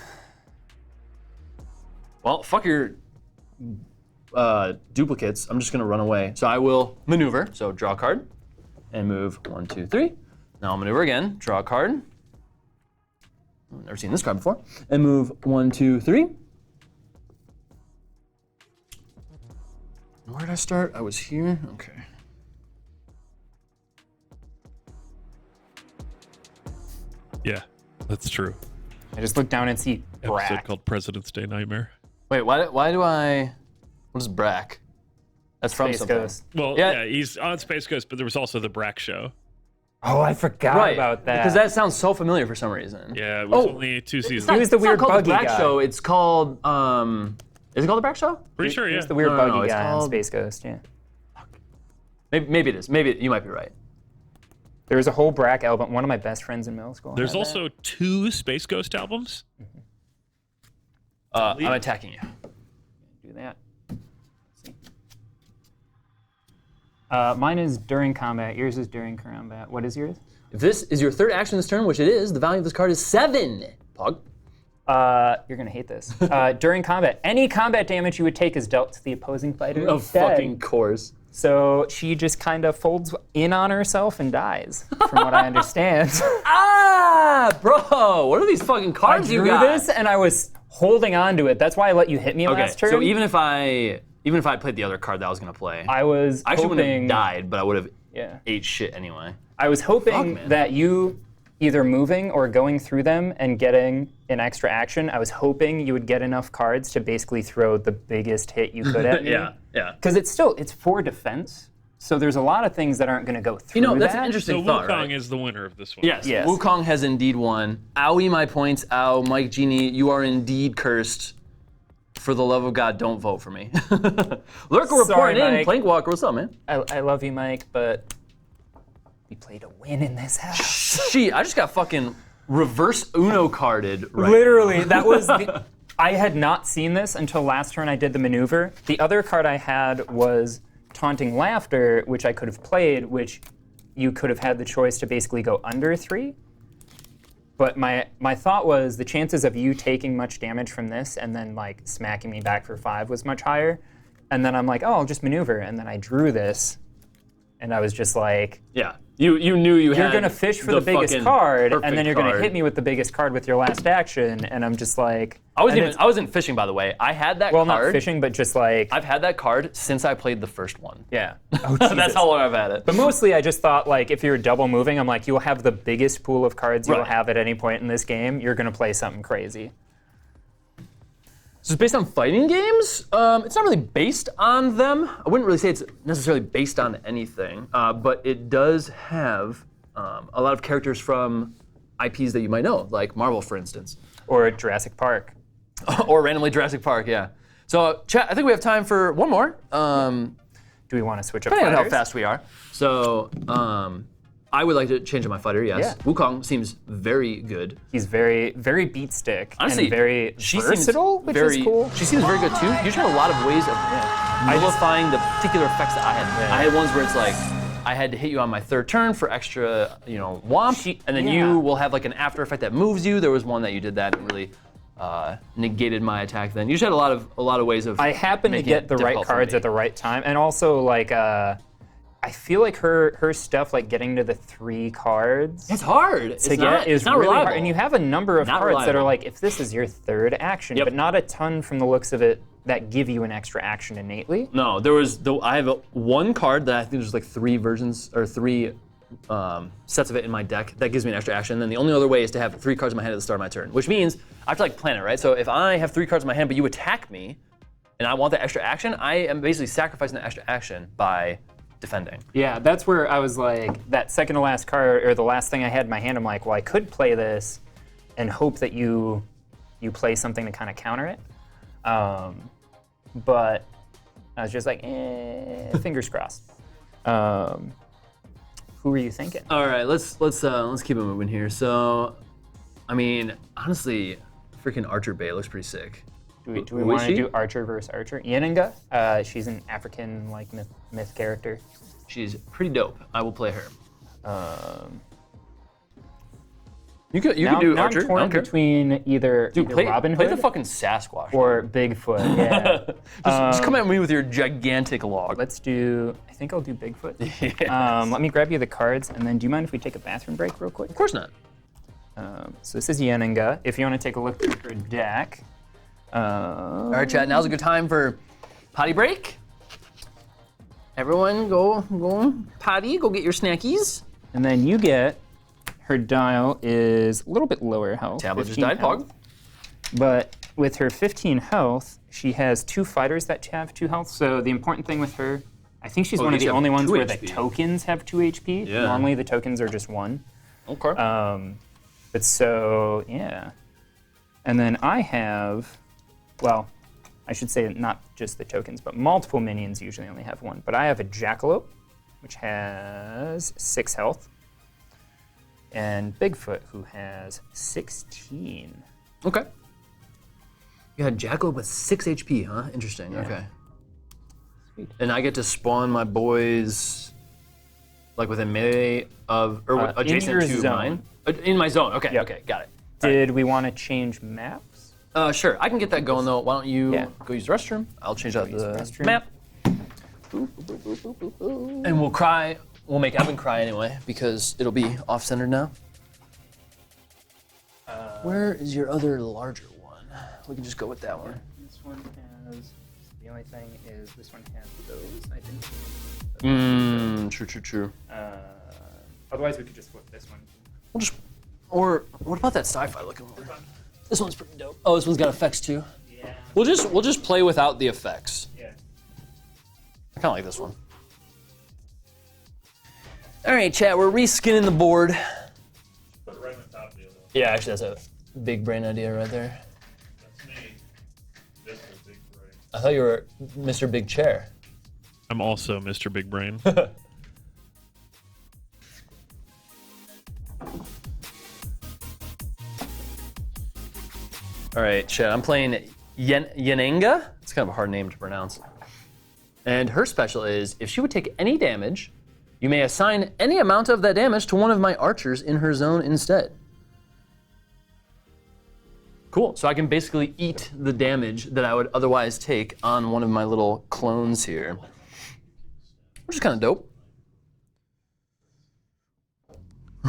[SPEAKER 1] Well, fuck your duplicates. I'm just gonna run away. So I will maneuver. So draw a card and move 1, 2, 3. Now I'll maneuver again. Draw a card. I've never seen this card before. And move 1, 2, 3. Where did I start? I was here. Okay.
[SPEAKER 2] Yeah, that's true.
[SPEAKER 3] I just look down and see
[SPEAKER 2] Episode
[SPEAKER 3] Brack.
[SPEAKER 2] called President's Day Nightmare.
[SPEAKER 1] Wait, why do I? What is Brack? That's from
[SPEAKER 3] Space
[SPEAKER 1] something.
[SPEAKER 3] Ghost.
[SPEAKER 2] Well,
[SPEAKER 1] Yeah.
[SPEAKER 2] yeah, he's on Space Ghost, but there was also the Brack show.
[SPEAKER 3] Oh, I forgot
[SPEAKER 1] Right,
[SPEAKER 3] about that.
[SPEAKER 1] because that sounds so familiar for some reason.
[SPEAKER 2] Yeah, it was
[SPEAKER 1] Oh,
[SPEAKER 2] only 2 seasons.
[SPEAKER 3] He was the
[SPEAKER 1] It's not
[SPEAKER 3] weird
[SPEAKER 1] called
[SPEAKER 3] buggy
[SPEAKER 1] the Brack
[SPEAKER 3] guy.
[SPEAKER 1] Show. It's called is it called the Brack Show?
[SPEAKER 2] Pretty sure,
[SPEAKER 3] He
[SPEAKER 2] yeah.
[SPEAKER 3] was the weird
[SPEAKER 1] No,
[SPEAKER 3] buggy
[SPEAKER 1] it's
[SPEAKER 3] guy on
[SPEAKER 1] called-
[SPEAKER 3] Space Ghost, yeah.
[SPEAKER 1] Maybe it is. Maybe you might be right.
[SPEAKER 3] There was a whole Brack album. One of my best friends in middle school.
[SPEAKER 2] There's
[SPEAKER 3] had
[SPEAKER 2] also 2 Space Ghost albums.
[SPEAKER 1] I'm attacking you.
[SPEAKER 3] that. Do that. Let's see. Mine is during combat. Yours is during combat. What is yours?
[SPEAKER 1] If this is your third action this turn, which it is, the value of this card is 7. Pog.
[SPEAKER 3] You're gonna hate this. During combat, any combat damage you would take is dealt to the opposing fighter.
[SPEAKER 1] Of
[SPEAKER 3] instead.
[SPEAKER 1] fucking course.
[SPEAKER 3] So she just kind of folds in on herself and dies, from what I understand.
[SPEAKER 1] Bro, what are these fucking
[SPEAKER 3] I
[SPEAKER 1] cards you
[SPEAKER 3] drew
[SPEAKER 1] got?
[SPEAKER 3] this and I was holding on to it. That's why I let you hit me
[SPEAKER 1] Okay,
[SPEAKER 3] last turn.
[SPEAKER 1] so even if I played the other card that I was gonna play,
[SPEAKER 3] I was
[SPEAKER 1] I actually wouldn't have
[SPEAKER 3] hoping.
[SPEAKER 1] died, but I would have
[SPEAKER 3] Yeah.
[SPEAKER 1] ate shit anyway.
[SPEAKER 3] I was hoping
[SPEAKER 1] man.
[SPEAKER 3] that you either moving or going through them and getting an extra action. I was hoping you would get enough cards to basically throw the biggest hit you could at me.
[SPEAKER 1] Yeah.
[SPEAKER 3] Because it's for defense. So there's a lot of things that aren't going to go through
[SPEAKER 1] You know, that's
[SPEAKER 3] that.
[SPEAKER 1] an interesting
[SPEAKER 2] So
[SPEAKER 1] thought,
[SPEAKER 2] Wukong
[SPEAKER 1] right?
[SPEAKER 2] is the winner of this one.
[SPEAKER 1] Yes,
[SPEAKER 3] Yes.
[SPEAKER 1] Wukong has indeed won. Owie, my points. Ow, Mike Genie, you are indeed cursed. For the love of God, don't vote for me. Lurker
[SPEAKER 3] Sorry,
[SPEAKER 1] reporting in.
[SPEAKER 3] Mike.
[SPEAKER 1] Plank Walker, what's up, man?
[SPEAKER 3] I love you, Mike, but we play to win in this house.
[SPEAKER 1] Shit, I just got fucking reverse Uno carded right
[SPEAKER 3] Literally, that was the. I had not seen this until last turn I did the maneuver. The other card I had was Taunting Laughter, which I could have played, which you could have had the choice to basically go under 3. But my thought was the chances of you taking much damage from this and then like smacking me back for 5 was much higher. And then I'm like, oh, I'll just maneuver. And then I drew this, and I was just like,
[SPEAKER 1] Yeah, you knew you had.
[SPEAKER 3] you're gonna fish for the biggest card, and
[SPEAKER 1] perfect
[SPEAKER 3] then you're gonna
[SPEAKER 1] card.
[SPEAKER 3] hit me with the biggest card with your last action. And I'm just like,
[SPEAKER 1] I
[SPEAKER 3] and
[SPEAKER 1] wasn't fishing, by the way. I had that
[SPEAKER 3] well,
[SPEAKER 1] card.
[SPEAKER 3] not fishing, but just like,
[SPEAKER 1] I've had that card since I played the first one.
[SPEAKER 3] yeah. Oh,
[SPEAKER 1] That's
[SPEAKER 3] Jesus.
[SPEAKER 1] how long I've had it.
[SPEAKER 3] But mostly I just thought, like, if you're double moving, I'm like, you'll have the biggest pool of cards you'll
[SPEAKER 1] Right.
[SPEAKER 3] have at any point in this game. You're going to play something crazy.
[SPEAKER 1] So it's based on fighting games. It's not really based on them. I wouldn't really say it's necessarily based on anything, but it does have a lot of characters from IPs that you might know, like Marvel, for instance.
[SPEAKER 3] Or Jurassic Park.
[SPEAKER 1] Or randomly Jurassic Park, yeah. So, chat, I think we have time for one more.
[SPEAKER 3] Do we want to switch up
[SPEAKER 1] Depending on how
[SPEAKER 3] fighters?
[SPEAKER 1] fast we are. So, I would like to change up my fighter, yes.
[SPEAKER 3] Yeah.
[SPEAKER 1] Wukong seems very good.
[SPEAKER 3] He's very, very beat stick.
[SPEAKER 1] Honestly,
[SPEAKER 3] and very
[SPEAKER 1] she
[SPEAKER 3] versatile,
[SPEAKER 1] seems
[SPEAKER 3] which
[SPEAKER 1] very,
[SPEAKER 3] is cool.
[SPEAKER 1] She seems very good too. You just have a lot of ways of nullifying the particular effects that I had.
[SPEAKER 3] Yeah.
[SPEAKER 1] I had ones where it's like, I had to hit you on my 3rd turn for extra, womp, and then
[SPEAKER 3] yeah.
[SPEAKER 1] you will have like an after effect that moves you. There was one that you did that and really negated my attack. Then you just had a lot of ways of.
[SPEAKER 3] I happened to
[SPEAKER 1] making
[SPEAKER 3] get
[SPEAKER 1] it
[SPEAKER 3] the right
[SPEAKER 1] difficult for
[SPEAKER 3] cards
[SPEAKER 1] me.
[SPEAKER 3] at the right time, and also like I feel like her stuff, like getting to the 3 cards
[SPEAKER 1] It's hard. It's
[SPEAKER 3] to
[SPEAKER 1] not,
[SPEAKER 3] get is
[SPEAKER 1] it's not
[SPEAKER 3] really
[SPEAKER 1] reliable.
[SPEAKER 3] hard. And you have a number of
[SPEAKER 1] Not
[SPEAKER 3] cards that are
[SPEAKER 1] reliable.
[SPEAKER 3] like, if this is your 3rd action,
[SPEAKER 1] Yep.
[SPEAKER 3] but not a ton from the looks of it that give you an extra action innately.
[SPEAKER 1] No, I have one card that I think there's like 3 versions or 3 sets of it in my deck that gives me an extra action. Then the only other way is to have 3 cards in my hand at the start of my turn, which means I have to like plan it, right? So if I have 3 cards in my hand, but you attack me, and I want that extra action, I am basically sacrificing that extra action by defending.
[SPEAKER 3] Yeah, that's where I was like, that second to last card, or the last thing I had in my hand, I'm like, well, I could play this and hope that you play something to kind of counter it. But I was just like, fingers crossed. Who were you thinking?
[SPEAKER 1] All right, let's keep it moving here. So, I mean, honestly, freaking Archer Bay looks pretty sick.
[SPEAKER 3] Do we
[SPEAKER 1] Who is
[SPEAKER 3] want to
[SPEAKER 1] she?
[SPEAKER 3] do Archer versus Archer? Yeninga, she's an African like myth character.
[SPEAKER 1] She's pretty dope. I will play her.
[SPEAKER 3] Um,
[SPEAKER 1] You could
[SPEAKER 3] now,
[SPEAKER 1] do
[SPEAKER 3] now
[SPEAKER 1] Archer.
[SPEAKER 3] I'm torn between either Robin
[SPEAKER 1] play
[SPEAKER 3] Hood
[SPEAKER 1] the fucking Sasquatch.
[SPEAKER 3] or Bigfoot. Yeah.
[SPEAKER 1] just come at me with your gigantic log.
[SPEAKER 3] Let's do. I think I'll do Bigfoot.
[SPEAKER 1] Yes.
[SPEAKER 3] Let me grab you the cards, and then do you mind if we take a bathroom break real quick?
[SPEAKER 1] Of course not.
[SPEAKER 3] So this is Yeninga. If you want to take a look at her deck.
[SPEAKER 1] All right, chat. Now's a good time for potty break. Everyone, go potty. Go get your snackies.
[SPEAKER 3] And then you get. Her dial is a little bit lower health.
[SPEAKER 1] Tablet just
[SPEAKER 3] 15
[SPEAKER 1] died,
[SPEAKER 3] health.
[SPEAKER 1] Pog.
[SPEAKER 3] But with her 15 health, she has 2 fighters that have 2 health. So the important thing with her, I think she's one of
[SPEAKER 1] these
[SPEAKER 3] the
[SPEAKER 1] have
[SPEAKER 3] only ones
[SPEAKER 1] 2
[SPEAKER 3] where the
[SPEAKER 1] HP.
[SPEAKER 3] tokens have 2 HP.
[SPEAKER 1] Yeah.
[SPEAKER 3] Normally the tokens are just 1.
[SPEAKER 1] Okay.
[SPEAKER 3] But so, yeah. And then I have, well, I should say not just the tokens, but multiple minions usually only have 1. But I have a Jackalope, which has 6 health. And Bigfoot, who has 16.
[SPEAKER 1] Okay. You had Jackalope with 6 HP, huh? Interesting. Okay.
[SPEAKER 3] Sweet.
[SPEAKER 1] And I get to spawn my boys like within melee of or
[SPEAKER 3] In
[SPEAKER 1] adjacent
[SPEAKER 3] your
[SPEAKER 1] to
[SPEAKER 3] zone.
[SPEAKER 1] mine. In my zone. Okay.
[SPEAKER 3] Yep.
[SPEAKER 1] Okay. Got it.
[SPEAKER 3] Did we want to change maps?
[SPEAKER 1] Sure. I can get that going though. Why don't you
[SPEAKER 3] Yeah.
[SPEAKER 1] go use the restroom? I'll change out
[SPEAKER 3] use the
[SPEAKER 1] the
[SPEAKER 3] restroom.
[SPEAKER 1] map. And we'll cry. We'll make Evan cry anyway because it'll be off-centered now. Where is your other larger one? We can just go with that one.
[SPEAKER 3] This one has, the only thing is this one has those, I think.
[SPEAKER 1] True.
[SPEAKER 3] Otherwise we could just flip this one.
[SPEAKER 1] We'll just, or what about that sci-fi looking one? This one's pretty dope. Oh, this one's got effects too.
[SPEAKER 3] Yeah.
[SPEAKER 1] We'll just play without the effects.
[SPEAKER 3] Yeah.
[SPEAKER 1] I kind of like this one. All right, chat. We're reskinning the board.
[SPEAKER 2] Put it right on the top deal, though.
[SPEAKER 1] Yeah, actually, that's a big brain idea right there.
[SPEAKER 2] That's me. This is the
[SPEAKER 1] thought you were Mr. Big Chair.
[SPEAKER 2] I'm also Mr. Big Brain.
[SPEAKER 1] All right, Chad, I'm playing Yenenga. It's kind of a hard name to pronounce. And her special is, if she would take any damage, you may assign any amount of that damage to one of my archers in her zone instead. Cool, so I can basically eat the damage that I would otherwise take on one of my little clones here. Which is kind of dope.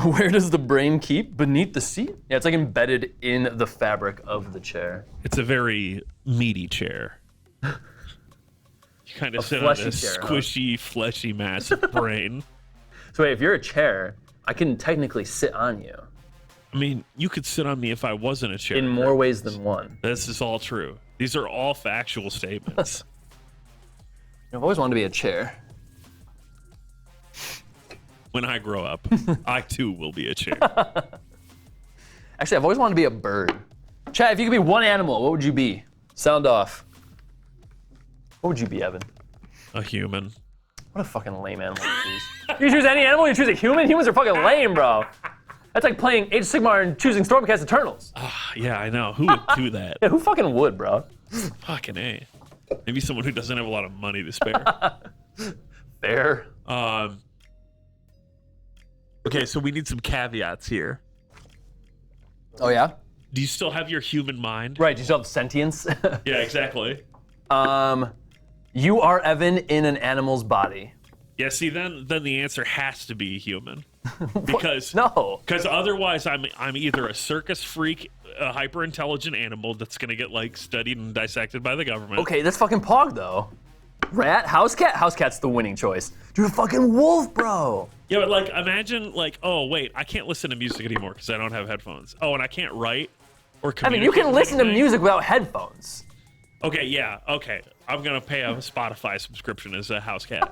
[SPEAKER 1] Where does the brain keep? Beneath the seat? Yeah, it's like embedded in the fabric of the chair.
[SPEAKER 2] It's a very meaty chair. You kind of sit on
[SPEAKER 1] fleshy
[SPEAKER 2] this
[SPEAKER 1] chair, huh?
[SPEAKER 2] squishy, fleshy mass of brain.
[SPEAKER 1] So wait, if you're a chair, I can technically sit on you.
[SPEAKER 2] I mean, you could sit on me if I wasn't a chair.
[SPEAKER 1] In more ways than one.
[SPEAKER 2] This is all true. These are all factual statements.
[SPEAKER 1] I've always wanted to be a chair.
[SPEAKER 2] When I grow up, I too will be a chair.
[SPEAKER 1] Actually, I've always wanted to be a bird. Chad, if you could be one animal, what would you be? Sound off. What would you be, Evan?
[SPEAKER 2] A human.
[SPEAKER 1] What a fucking lame animal to choose. You choose any animal, you choose a human? Humans are fucking lame, bro. That's like playing Age of Sigmar and choosing Stormcast Eternals.
[SPEAKER 2] Yeah, I know. Who would do that?
[SPEAKER 1] Yeah, who fucking would, bro?
[SPEAKER 2] Fucking A. Maybe someone who doesn't have a lot of money to spare.
[SPEAKER 1] Fair.
[SPEAKER 2] Okay, so we need some caveats here.
[SPEAKER 1] Oh, yeah?
[SPEAKER 2] Do you still have your human mind?
[SPEAKER 1] Right, do you still have sentience?
[SPEAKER 2] Yeah, exactly.
[SPEAKER 1] You are Evan in an animal's body.
[SPEAKER 2] Yeah, see, then the answer has to be human. Because
[SPEAKER 1] No.
[SPEAKER 2] Because otherwise, I'm either a circus freak, a hyper intelligent animal that's gonna get like studied and dissected by the government.
[SPEAKER 1] Okay, that's fucking Pog, though. Rat? House cat? House cat's the winning choice. Dude, a fucking wolf, bro.
[SPEAKER 2] Yeah, but like imagine like, oh wait, I can't listen to music anymore because I don't have headphones. Oh, and I can't write or
[SPEAKER 1] I
[SPEAKER 2] communicate.
[SPEAKER 1] mean, you can
[SPEAKER 2] with
[SPEAKER 1] listen to
[SPEAKER 2] anything.
[SPEAKER 1] music without headphones.
[SPEAKER 2] Okay, yeah, okay. I'm gonna pay a Spotify subscription as a house cat.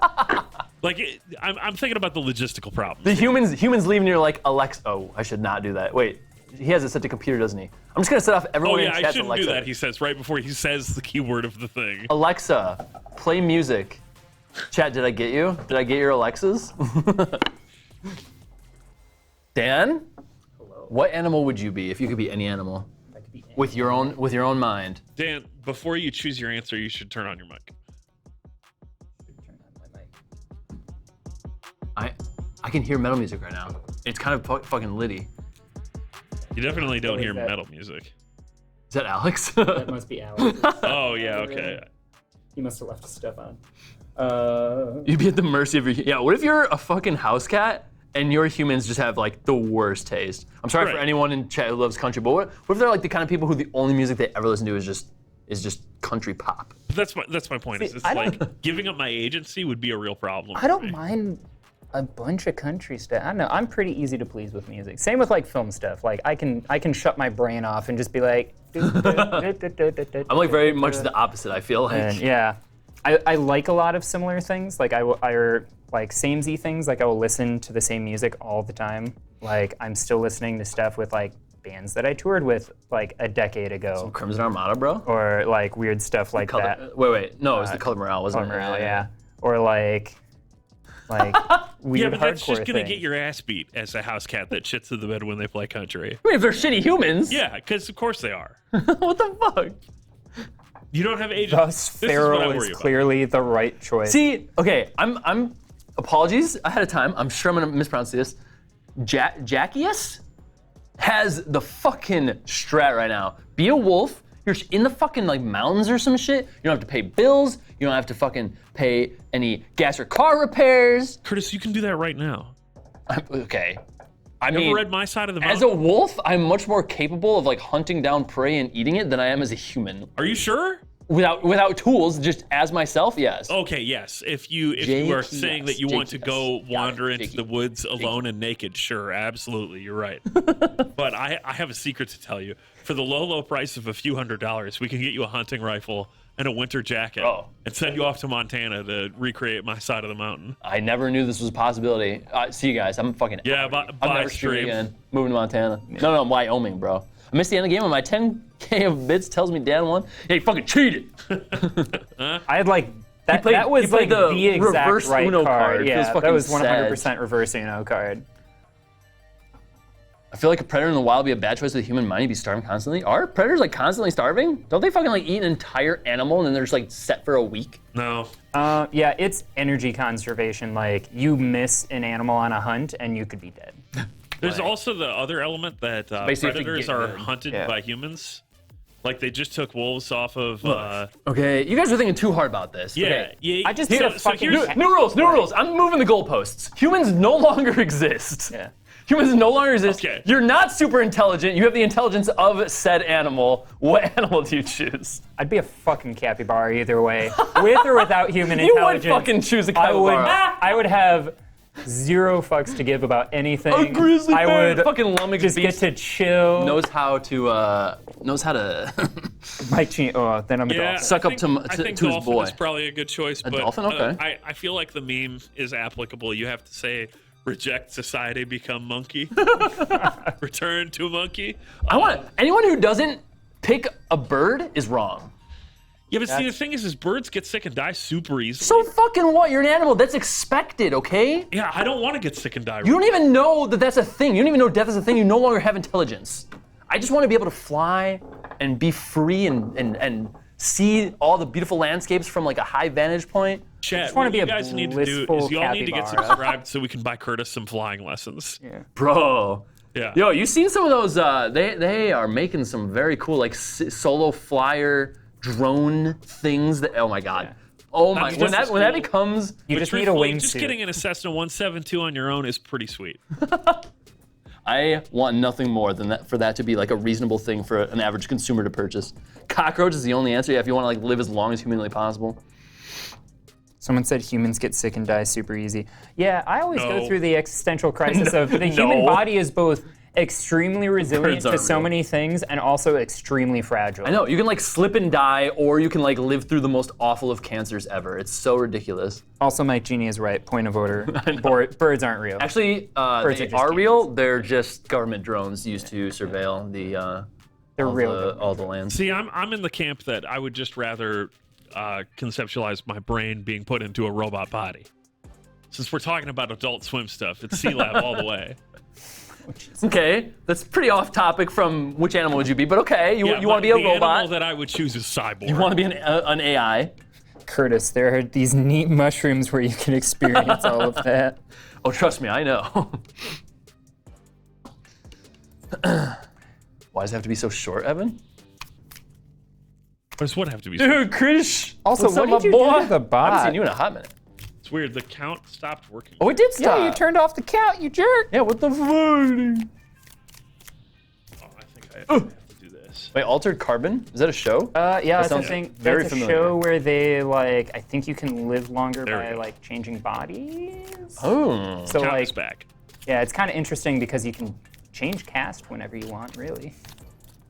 [SPEAKER 2] Like, I'm thinking about the logistical problems.
[SPEAKER 1] The humans leave and you're like, Alexa. Oh, I should not do that. Wait, he has it set to computer, doesn't he? I'm just gonna set off
[SPEAKER 2] Oh
[SPEAKER 1] everyone
[SPEAKER 2] yeah,
[SPEAKER 1] in
[SPEAKER 2] I
[SPEAKER 1] chat's
[SPEAKER 2] shouldn't
[SPEAKER 1] Alexa.
[SPEAKER 2] do that. He says right before he says the keyword of the thing.
[SPEAKER 1] Alexa, play music. Chat, did I get you? Did I get your Alexas? Dan?
[SPEAKER 3] Hello.
[SPEAKER 1] What animal would you be if you could be any animal?
[SPEAKER 3] I could be
[SPEAKER 1] With your own mind.
[SPEAKER 2] Dan, before you choose your answer, you should turn on your mic.
[SPEAKER 3] Turn on my mic.
[SPEAKER 1] I can hear metal music right now. It's kind of fucking litty.
[SPEAKER 2] You definitely don't
[SPEAKER 3] is
[SPEAKER 2] hear
[SPEAKER 3] that?
[SPEAKER 2] metal music.
[SPEAKER 1] Is that Alex?
[SPEAKER 3] That must be Alex.
[SPEAKER 2] Oh yeah, okay.
[SPEAKER 3] He must have left his stuff on.
[SPEAKER 1] You'd be at the mercy of your. Yeah, what if you're a fucking house cat and your humans just have like the worst taste? I'm sorry for
[SPEAKER 2] Right.
[SPEAKER 1] anyone in chat who loves country, but what if they're like the kind of people who the only music they ever listen to is just country pop?
[SPEAKER 2] But that's my point. Is it's
[SPEAKER 3] I don't-
[SPEAKER 2] like giving up my agency would be a real problem.
[SPEAKER 3] I
[SPEAKER 2] for
[SPEAKER 3] don't
[SPEAKER 2] me.
[SPEAKER 3] mind a bunch of country stuff. I don't know. I'm pretty easy to please with music. Same with like film stuff. Like I can shut my brain off and just be like.
[SPEAKER 1] I'm like very much the opposite. I feel like.
[SPEAKER 3] And yeah, I like a lot of similar things. Like I like samey things. Like I will listen to the same music all the time. Like I'm still listening to stuff with like bands that I toured with like a decade ago,
[SPEAKER 1] Crimson Armada, bro.
[SPEAKER 3] or like weird stuff like that.
[SPEAKER 1] Wait. No, it was the Color Morale, wasn't
[SPEAKER 3] Color
[SPEAKER 1] it?
[SPEAKER 3] Morale, yeah. Or like
[SPEAKER 2] Yeah,
[SPEAKER 3] weird
[SPEAKER 2] but that's just
[SPEAKER 3] hardcore
[SPEAKER 2] gonna
[SPEAKER 3] things.
[SPEAKER 2] get your ass beat as a house cat that shits in the bed when they play country.
[SPEAKER 1] I mean, if they're shitty humans.
[SPEAKER 2] Yeah, because of course they are.
[SPEAKER 1] What the fuck?
[SPEAKER 2] You don't have agency.
[SPEAKER 3] Thus,
[SPEAKER 2] This is what I
[SPEAKER 3] feral
[SPEAKER 2] worry
[SPEAKER 3] is
[SPEAKER 2] about.
[SPEAKER 3] clearly the right choice.
[SPEAKER 1] See, okay, I'm apologies ahead of time. I'm sure I'm gonna mispronounce this. Jackius has the fucking strat right now. Be a wolf. You're in the fucking like mountains or some shit. You don't have to pay bills. You don't have to fucking pay any gas or car repairs.
[SPEAKER 2] Curtis, you can do that right now.
[SPEAKER 1] Okay. I
[SPEAKER 2] You
[SPEAKER 1] mean,
[SPEAKER 2] ever read My Side of the
[SPEAKER 1] as
[SPEAKER 2] Mountain?
[SPEAKER 1] a wolf, I'm much more capable of like hunting down prey and eating it than I am as a human.
[SPEAKER 2] Are you sure?
[SPEAKER 1] Without tools, just as myself, yes.
[SPEAKER 2] Okay, yes. If you are
[SPEAKER 1] JKS,
[SPEAKER 2] saying that you want to go
[SPEAKER 1] JKS.
[SPEAKER 2] wander
[SPEAKER 1] Got it,
[SPEAKER 2] into the
[SPEAKER 1] JK.
[SPEAKER 2] woods alone and naked, sure, absolutely, you're right. But I have a secret to tell you. For the low price of a few $100s, we can get you a hunting rifle and a winter jacket
[SPEAKER 1] Oh.
[SPEAKER 2] and send you off to Montana to recreate My Side of the Mountain.
[SPEAKER 1] I never knew this was a possibility. See you guys. I'm fucking.
[SPEAKER 2] Yeah,
[SPEAKER 1] out.
[SPEAKER 2] buy
[SPEAKER 1] I'm never
[SPEAKER 2] stream.
[SPEAKER 1] streaming again. Moving to Montana. No, Wyoming, bro. I missed the end of the game, and my 10K of bits tells me Dan won. Yeah, he fucking cheated.
[SPEAKER 3] I had like that.
[SPEAKER 1] played-
[SPEAKER 3] That was
[SPEAKER 1] he played
[SPEAKER 3] like
[SPEAKER 1] the
[SPEAKER 3] the exact
[SPEAKER 1] reverse
[SPEAKER 3] right
[SPEAKER 1] Uno card.
[SPEAKER 3] card.
[SPEAKER 1] Feels
[SPEAKER 3] Yeah, that
[SPEAKER 1] fucking
[SPEAKER 3] was 100%
[SPEAKER 1] sad.
[SPEAKER 3] reverse Uno card.
[SPEAKER 1] I feel like a predator in the wild would be a bad choice with a human mind. You'd be starving constantly. Are predators like constantly starving? Don't they fucking like eat an entire animal and then they're just like set for a week?
[SPEAKER 2] No.
[SPEAKER 3] Yeah, it's energy conservation. Like you miss an animal on a hunt and you could be dead.
[SPEAKER 2] There's also the other element that
[SPEAKER 1] basically,
[SPEAKER 2] predators
[SPEAKER 1] you have
[SPEAKER 2] are
[SPEAKER 1] to get-
[SPEAKER 2] hunted
[SPEAKER 3] yeah.
[SPEAKER 2] by humans. Like they just took wolves off of.
[SPEAKER 1] Okay, you guys are thinking too hard about this.
[SPEAKER 2] Yeah,
[SPEAKER 1] Okay.
[SPEAKER 2] yeah.
[SPEAKER 3] I just
[SPEAKER 2] so,
[SPEAKER 3] did a
[SPEAKER 2] so
[SPEAKER 3] fucking-
[SPEAKER 2] here's-
[SPEAKER 1] New rules, new rules. I'm moving the goalposts. Humans no longer exist.
[SPEAKER 3] Yeah.
[SPEAKER 1] Humans no longer exist.
[SPEAKER 2] Okay.
[SPEAKER 1] You're not super intelligent. You have the intelligence of said animal. What animal do you choose?
[SPEAKER 3] I'd be a fucking capybara either way, with or without human
[SPEAKER 1] You would
[SPEAKER 3] intelligence.
[SPEAKER 1] fucking choose a
[SPEAKER 3] I would.
[SPEAKER 1] capybara.
[SPEAKER 3] I would have 0 fucks to give about anything.
[SPEAKER 1] A grizzly
[SPEAKER 3] I
[SPEAKER 1] bear.
[SPEAKER 3] would
[SPEAKER 1] Fucking lummox
[SPEAKER 3] just get
[SPEAKER 1] beast.
[SPEAKER 3] to chill.
[SPEAKER 1] knows how to
[SPEAKER 3] Mike Chin. Oh, then I'm a
[SPEAKER 2] Yeah,
[SPEAKER 3] dolphin.
[SPEAKER 1] Suck
[SPEAKER 2] I
[SPEAKER 1] up
[SPEAKER 2] think-
[SPEAKER 1] to
[SPEAKER 2] I think
[SPEAKER 1] his
[SPEAKER 2] dolphin
[SPEAKER 1] boy.
[SPEAKER 2] is probably a good choice. But,
[SPEAKER 1] dolphin? Okay.
[SPEAKER 2] I feel like the meme is applicable. You have to say, reject society, become monkey. Return to monkey.
[SPEAKER 1] I want anyone who doesn't pick a bird is wrong.
[SPEAKER 2] Yeah, but see, the thing is birds get sick and die super easily.
[SPEAKER 1] So fucking what? You're an animal. That's expected, okay?
[SPEAKER 2] yeah, I don't want to get sick and die.
[SPEAKER 1] You don't even know that that's a thing. You don't even know death is a thing. You no longer have intelligence. I just want to be able to fly and be free and see all the beautiful landscapes from like a high vantage point.
[SPEAKER 2] Chat,
[SPEAKER 3] wanna
[SPEAKER 2] what
[SPEAKER 3] be
[SPEAKER 2] you
[SPEAKER 3] a
[SPEAKER 2] guys need to do
[SPEAKER 3] blissful
[SPEAKER 2] is you all need to get
[SPEAKER 3] capybara.
[SPEAKER 2] subscribed so we can buy Curtis some flying lessons.
[SPEAKER 3] Yeah.
[SPEAKER 1] Bro.
[SPEAKER 2] Yeah.
[SPEAKER 1] Yo, you seen some of those? They are making some very cool like solo flyer drone things. That oh my god.
[SPEAKER 3] Yeah.
[SPEAKER 1] Oh my.
[SPEAKER 2] That's
[SPEAKER 1] When
[SPEAKER 2] just
[SPEAKER 1] that
[SPEAKER 2] cool.
[SPEAKER 1] becomes.
[SPEAKER 3] You
[SPEAKER 2] But
[SPEAKER 3] just need a
[SPEAKER 2] truthfully,
[SPEAKER 3] wingsuit.
[SPEAKER 2] Just getting in a Cessna 172 on your own is pretty sweet.
[SPEAKER 1] I want nothing more than that for that to be like a reasonable thing for an average consumer to purchase. Cockroach is the only answer. Yeah, if you want to like live as long as humanly possible.
[SPEAKER 3] Someone said humans get sick and die super easy. Yeah, I always
[SPEAKER 2] No.
[SPEAKER 3] go through the existential crisis of the human
[SPEAKER 1] No.
[SPEAKER 3] body is both extremely resilient
[SPEAKER 1] Birds
[SPEAKER 3] to
[SPEAKER 1] aren't
[SPEAKER 3] so
[SPEAKER 1] real.
[SPEAKER 3] many things and also extremely fragile.
[SPEAKER 1] I know you can like slip and die, or you can like live through the most awful of cancers ever. It's so ridiculous.
[SPEAKER 3] Also, Mike Genie is right. Point of order. Birds aren't real.
[SPEAKER 1] Actually,
[SPEAKER 3] Birds
[SPEAKER 1] they
[SPEAKER 3] are just
[SPEAKER 1] are
[SPEAKER 3] cancers.
[SPEAKER 1] real. They're just government drones used to surveil the
[SPEAKER 3] They're
[SPEAKER 1] all
[SPEAKER 3] real.
[SPEAKER 1] all the lands.
[SPEAKER 2] See, I'm in the camp that I would just rather conceptualize my brain being put into a robot body. Since we're talking about Adult Swim stuff, it's C-Lab all the way.
[SPEAKER 1] Okay, that's pretty off topic from which animal would you be, but okay, you want to be a
[SPEAKER 2] the animal
[SPEAKER 1] robot.
[SPEAKER 2] that I would choose is Cyborg.
[SPEAKER 1] You want to be an AI.
[SPEAKER 3] Curtis, there are these neat mushrooms where you can experience all of that.
[SPEAKER 1] Oh, trust me, I know. Why does it have to be so short, Evan?
[SPEAKER 2] Does what have to be?
[SPEAKER 1] Dude, Chris.
[SPEAKER 3] Also,
[SPEAKER 1] what's
[SPEAKER 3] what
[SPEAKER 1] up,
[SPEAKER 3] did you
[SPEAKER 1] my
[SPEAKER 3] do
[SPEAKER 1] boy?
[SPEAKER 3] to the bot?
[SPEAKER 1] I haven't seen you in a hot minute.
[SPEAKER 2] It's weird. The count stopped working.
[SPEAKER 1] Oh, it did stop.
[SPEAKER 3] Yeah, you turned off the count, you jerk.
[SPEAKER 1] Yeah, what the fuck?
[SPEAKER 2] Oh, I think I have to do this.
[SPEAKER 1] Wait, Altered Carbon? Is that a show?
[SPEAKER 3] Yeah, that's
[SPEAKER 1] sounds
[SPEAKER 3] something.
[SPEAKER 1] very
[SPEAKER 3] That's a
[SPEAKER 1] familiar.
[SPEAKER 3] show where they like. I think you can live longer
[SPEAKER 2] There we
[SPEAKER 3] by
[SPEAKER 2] go.
[SPEAKER 3] like changing bodies.
[SPEAKER 1] Oh.
[SPEAKER 3] So
[SPEAKER 2] Count
[SPEAKER 3] like,
[SPEAKER 2] is back.
[SPEAKER 3] yeah, it's kind of interesting because you can change cast whenever you want, really.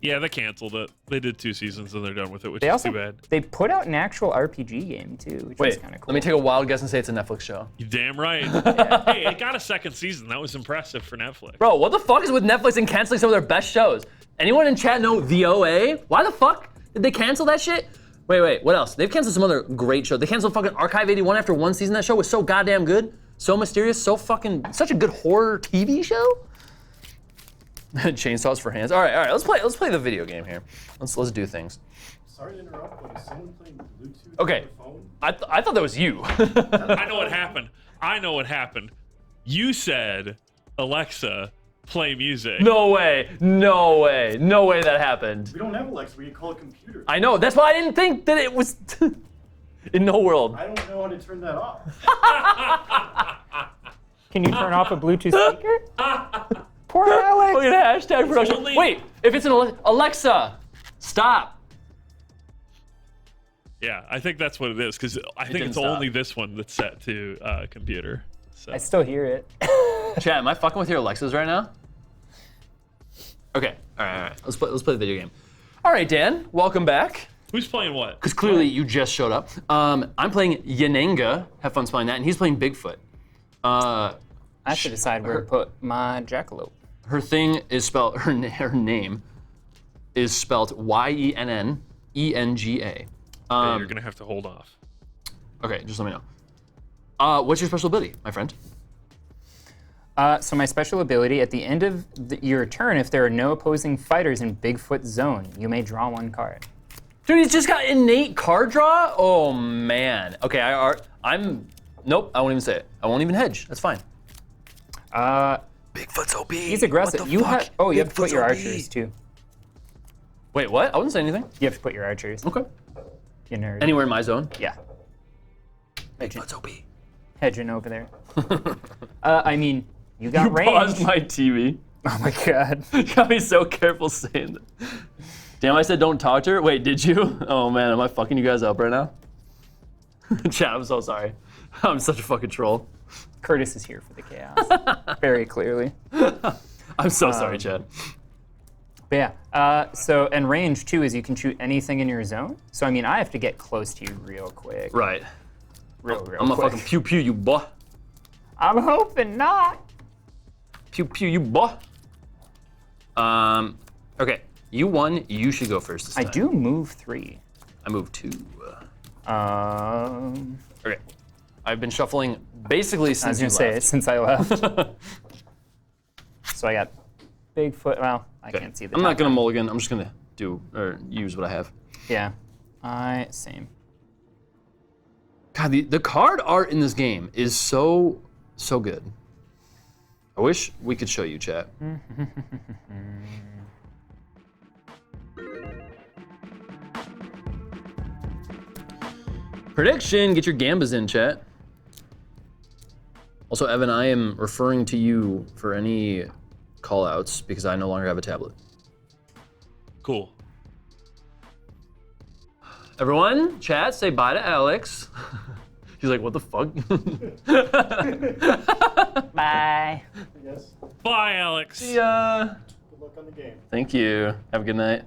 [SPEAKER 2] Yeah, they canceled it. They did 2 seasons and they're done with it, which
[SPEAKER 3] They
[SPEAKER 2] is
[SPEAKER 3] also
[SPEAKER 2] too bad.
[SPEAKER 3] they put out an actual RPG game too, which is
[SPEAKER 1] Wait,
[SPEAKER 3] kind of cool.
[SPEAKER 1] let me take a wild guess and say it's a Netflix show.
[SPEAKER 2] You damn right. Hey, it got a 2nd season. That was impressive for Netflix.
[SPEAKER 1] Bro, what the fuck is with Netflix and canceling some of their best shows? Anyone in chat know The OA? Why the fuck did they cancel that shit? Wait, what else? They've canceled some other great shows. They canceled fucking Archive 81 after 1 season. That show was so goddamn good, so mysterious, so fucking, such a good horror TV show. Chainsaws for hands. All right, let's play the video game here. Let's do things.
[SPEAKER 4] Sorry to interrupt, but is someone playing Bluetooth
[SPEAKER 1] Okay.
[SPEAKER 4] on their phone?
[SPEAKER 1] I thought that was you.
[SPEAKER 2] I know what happened. You said, Alexa, play music.
[SPEAKER 1] No way that happened.
[SPEAKER 4] We don't have Alexa, we can call a computer.
[SPEAKER 1] I know, that's why I didn't think that it was in no world.
[SPEAKER 4] I don't know how to turn that off.
[SPEAKER 3] Can you turn off a Bluetooth speaker? Poor Alex.
[SPEAKER 1] Look at hashtag production.
[SPEAKER 2] only-
[SPEAKER 1] Wait, if it's an Alexa, stop.
[SPEAKER 2] Yeah, I think that's what it is, because I think
[SPEAKER 1] didn't
[SPEAKER 2] it's
[SPEAKER 1] stop.
[SPEAKER 2] only this one that's set to computer. So.
[SPEAKER 3] I still hear it.
[SPEAKER 1] Chat, am I fucking with your Alexas right now? Okay, all right. Let's play the video game. All right, Dan, welcome back.
[SPEAKER 2] Who's playing what?
[SPEAKER 1] Because clearly you just showed up. I'm playing Yanenga. Have fun spelling that, and he's playing Bigfoot.
[SPEAKER 3] I have to decide where to put my jackalope.
[SPEAKER 1] Her thing is spelled her name. is spelt Yennenenga.
[SPEAKER 2] You're gonna have to hold off.
[SPEAKER 1] Okay, just let me know. What's your special ability, my friend?
[SPEAKER 3] So my special ability, at the end of your turn, if there are no opposing fighters in Bigfoot zone, you may draw 1 card.
[SPEAKER 1] Dude, he's just got innate card draw? Oh, man. Okay, nope, I won't even say it. I won't even hedge. That's fine. Bigfoot's OP.
[SPEAKER 3] He's aggressive.
[SPEAKER 1] What the
[SPEAKER 3] You
[SPEAKER 1] fuck?
[SPEAKER 3] have. Oh, you have to put
[SPEAKER 1] Bigfoot's
[SPEAKER 3] your
[SPEAKER 1] OP.
[SPEAKER 3] archers too.
[SPEAKER 1] Wait, what? I wouldn't say anything.
[SPEAKER 3] You have to put your archers.
[SPEAKER 1] Okay.
[SPEAKER 3] You nerd.
[SPEAKER 1] Anywhere in my zone?
[SPEAKER 3] Yeah.
[SPEAKER 1] Bigfoot's OP.
[SPEAKER 3] Hedging over there. I mean, you got range.
[SPEAKER 1] Paused my TV.
[SPEAKER 3] Oh my god.
[SPEAKER 1] You got me so careful saying that. Damn, I said don't talk to her. Wait, did you? Oh man, am I fucking you guys up right now? Chat, I'm so sorry. I'm such a fucking troll.
[SPEAKER 3] Curtis is here for the chaos. Very clearly.
[SPEAKER 1] I'm so sorry, Chad.
[SPEAKER 3] But yeah, and range too is you can shoot anything in your zone. So I mean, I have to get close to you real quick.
[SPEAKER 1] Right.
[SPEAKER 3] Real
[SPEAKER 1] I'm gonna
[SPEAKER 3] quick.
[SPEAKER 1] fucking pew pew you, boy.
[SPEAKER 3] I'm hoping not.
[SPEAKER 1] Pew pew you, boy. Okay. You won. You should go first this
[SPEAKER 3] I
[SPEAKER 1] time.
[SPEAKER 3] do move 3.
[SPEAKER 1] I moved 2.
[SPEAKER 3] Um,
[SPEAKER 1] Okay. I've been shuffling basically
[SPEAKER 3] I
[SPEAKER 1] since
[SPEAKER 3] was gonna say
[SPEAKER 1] left.
[SPEAKER 3] since I left. So I got Bigfoot. Well, I
[SPEAKER 1] Okay.
[SPEAKER 3] can't see the.
[SPEAKER 1] I'm not
[SPEAKER 3] top
[SPEAKER 1] gonna
[SPEAKER 3] one.
[SPEAKER 1] mulligan. I'm just gonna use what I have.
[SPEAKER 3] Yeah. Same.
[SPEAKER 1] God, the card art in this game is so good. I wish we could show you, chat. Prediction, get your gambas in, chat. Also, Evan, I am referring to you for any call-outs because I no longer have a tablet.
[SPEAKER 2] Cool.
[SPEAKER 1] Everyone, chat, say bye to Alex. He's like, what the fuck?
[SPEAKER 3] Bye.
[SPEAKER 4] Yes.
[SPEAKER 2] Bye, Alex.
[SPEAKER 1] Yeah.
[SPEAKER 4] Good luck on the game.
[SPEAKER 1] Thank you. Have a good night.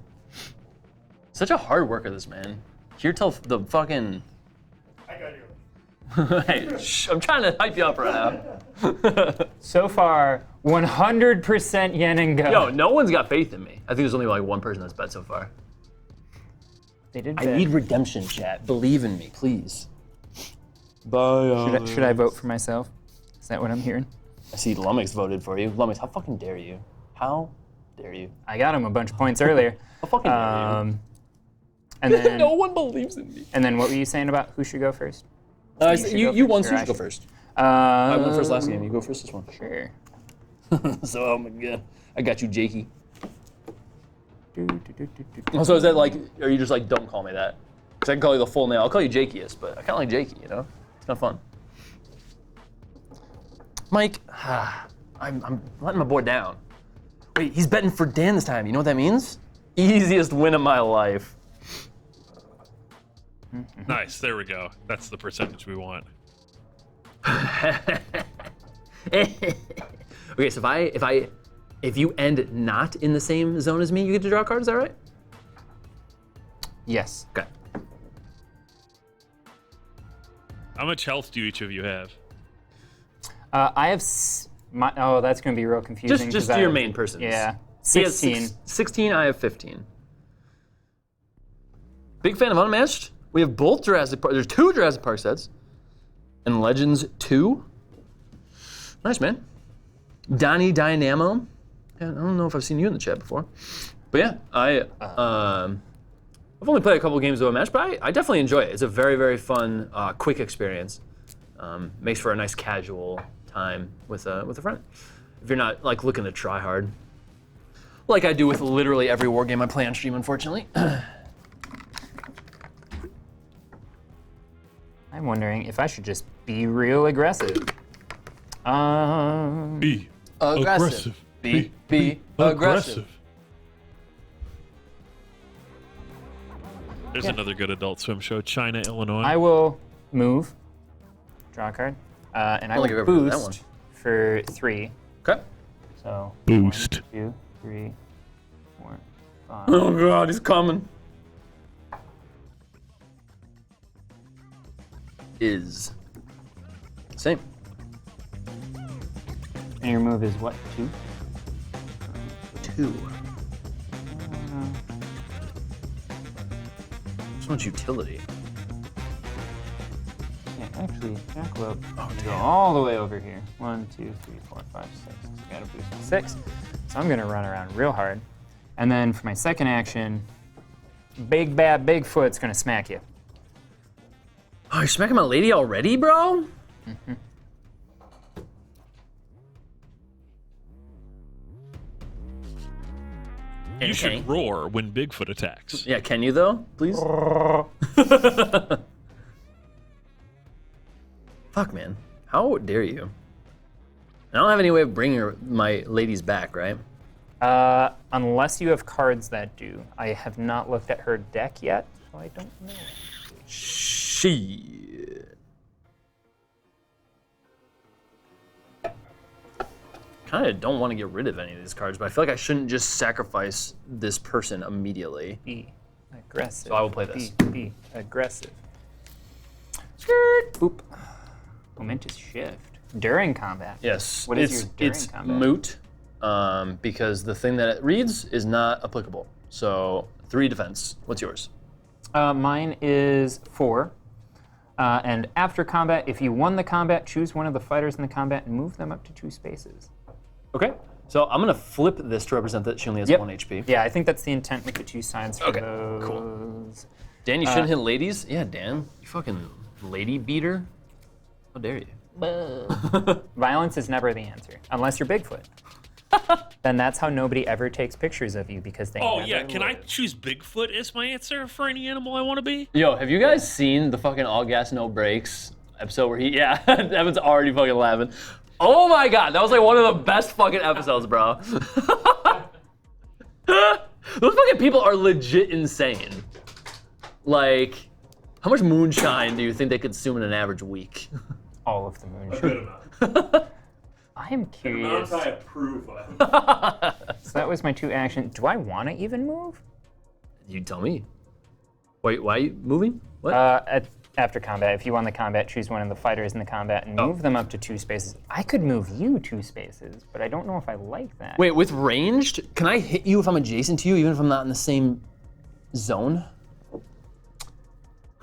[SPEAKER 1] Such a hard worker, this man. Here till the fucking.
[SPEAKER 4] I got you.
[SPEAKER 1] Hey, shh, I'm trying to hype you up right now.
[SPEAKER 3] So far, 100% yen and go.
[SPEAKER 1] Yo, no one's got faith in me. I think there's only like one person that's bet so far.
[SPEAKER 3] They did.
[SPEAKER 1] I
[SPEAKER 3] bet.
[SPEAKER 1] need redemption, chat. Believe in me, please. Bye.
[SPEAKER 3] Should I vote for myself? Is that what I'm hearing?
[SPEAKER 1] I see Lumix voted for you. Lumix, how fucking dare you? How dare you?
[SPEAKER 3] I got him a bunch of points earlier.
[SPEAKER 1] How fucking dare you?
[SPEAKER 3] And then,
[SPEAKER 1] No one believes in me.
[SPEAKER 3] and then what were you saying about who should go first?
[SPEAKER 1] You won, so you
[SPEAKER 3] or
[SPEAKER 1] should
[SPEAKER 3] I
[SPEAKER 1] go
[SPEAKER 3] should?
[SPEAKER 1] first.
[SPEAKER 3] I
[SPEAKER 1] I went first last game. You go first this one.
[SPEAKER 3] Sure.
[SPEAKER 1] So, oh my god. I got you, Jakey.
[SPEAKER 3] Do, do, do, do, do.
[SPEAKER 1] So is that like, are you just like, don't call me that? Because I can call you the full name. I'll call you Jakeius, but I kind of like Jakey, you know? It's kind of fun. Mike, I'm letting my boy down. Wait, he's betting for Dan this time. You know what that means? Easiest win of my life.
[SPEAKER 2] Nice. There we go. That's the percentage we want.
[SPEAKER 1] Okay, so if you end not in the same zone as me, you get to draw a card. Is that right?
[SPEAKER 3] Yes.
[SPEAKER 1] Okay.
[SPEAKER 2] How much health do each of you have?
[SPEAKER 3] I have oh, that's going to be real confusing.
[SPEAKER 1] Just
[SPEAKER 3] 'cause
[SPEAKER 1] do your
[SPEAKER 3] I-
[SPEAKER 1] main persons.
[SPEAKER 3] Yeah.
[SPEAKER 1] He has
[SPEAKER 3] 16.
[SPEAKER 1] 16. I have 15. Big fan of Unmatched. We have both Jurassic Park. There's 2 Jurassic Park sets, and Legends 2. Nice, man. Donnie Dynamo. Yeah, I don't know if I've seen you in the chat before, but yeah, I've only played a couple games of Unmatched, but I definitely enjoy it. It's a very, very fun, quick experience. Makes for a nice casual time with a friend. If you're not like looking to try hard, like I do with literally every war game I play on stream, unfortunately.
[SPEAKER 3] I'm wondering if I should just be real aggressive.
[SPEAKER 2] Be
[SPEAKER 1] Aggressive. Be aggressive.
[SPEAKER 2] There's another good Adult Swim show, China, Illinois.
[SPEAKER 3] I will move, draw a card, and I
[SPEAKER 1] don't think I've
[SPEAKER 3] will
[SPEAKER 1] ever heard that one.
[SPEAKER 3] boost for 3.
[SPEAKER 1] Okay.
[SPEAKER 3] So
[SPEAKER 2] Boost.
[SPEAKER 3] 1, 2, 3, 4, 5.
[SPEAKER 1] Oh god, he's coming. Is same.
[SPEAKER 3] And your move is what? 2?
[SPEAKER 1] 2. So much utility.
[SPEAKER 3] Yeah, actually, Jackalope go all the way over here. 1, 2, 3, 4, 5, 6. Got a boost of 6. So I'm gonna run around real hard. And then for my second action, Big Bad Bigfoot's gonna smack you.
[SPEAKER 1] Oh, you're smacking my lady already, bro?
[SPEAKER 3] Mm-hmm.
[SPEAKER 2] You should roar when Bigfoot attacks.
[SPEAKER 1] Yeah, can you though? Please? Fuck, man. How dare you? I don't have any way of bringing my ladies back, right?
[SPEAKER 3] Unless you have cards that do. I have not looked at her deck yet, so I don't know.
[SPEAKER 1] Shit. Kind of don't want to get rid of any of these cards, but I feel like I shouldn't just sacrifice this person immediately.
[SPEAKER 3] Be aggressive.
[SPEAKER 1] So I will play this.
[SPEAKER 3] Be aggressive. Skirt. Boop. Momentous shift. During combat.
[SPEAKER 1] Yes.
[SPEAKER 3] What is your during
[SPEAKER 1] it's
[SPEAKER 3] combat?
[SPEAKER 1] moot because the thing that it reads is not applicable. So 3 defense. What's yours?
[SPEAKER 3] Mine is 4. And after combat, if you won the combat, choose one of the fighters in the combat and move them up to 2 spaces.
[SPEAKER 1] Okay. So I'm gonna flip this to represent that she only has
[SPEAKER 3] Yep.
[SPEAKER 1] 1 HP.
[SPEAKER 3] Yeah, I think that's the intent with the 2 sides for
[SPEAKER 1] Okay,
[SPEAKER 3] those.
[SPEAKER 1] cool. Dan, you shouldn't hit ladies? Yeah, Dan. You fucking lady beater. How dare you?
[SPEAKER 3] Violence is never the answer, unless you're Bigfoot. Then that's how nobody ever takes pictures of you because they
[SPEAKER 2] Oh
[SPEAKER 3] never
[SPEAKER 2] yeah, can I
[SPEAKER 3] live.
[SPEAKER 2] choose Bigfoot as my answer for any animal I want to be?
[SPEAKER 1] Yo, have you guys seen the fucking All Gas No Brakes episode where yeah, Evan's already fucking laughing. Oh my god, that was like one of the best fucking episodes, bro. Those fucking people are legit insane. Like, how much moonshine do you think they consume in an average week?
[SPEAKER 3] All of the moonshine. I am curious.
[SPEAKER 2] I approve of.
[SPEAKER 3] So that was my 2 actions. Do I want to even move?
[SPEAKER 1] You tell me. Wait, why are you moving? What?
[SPEAKER 3] After combat, if you won the combat, choose one of the fighters in the combat and move them up to 2 spaces. I could move you 2 spaces, but I don't know if I like that.
[SPEAKER 1] Wait, with ranged, can I hit you if I'm adjacent to you, even if I'm not in the same zone?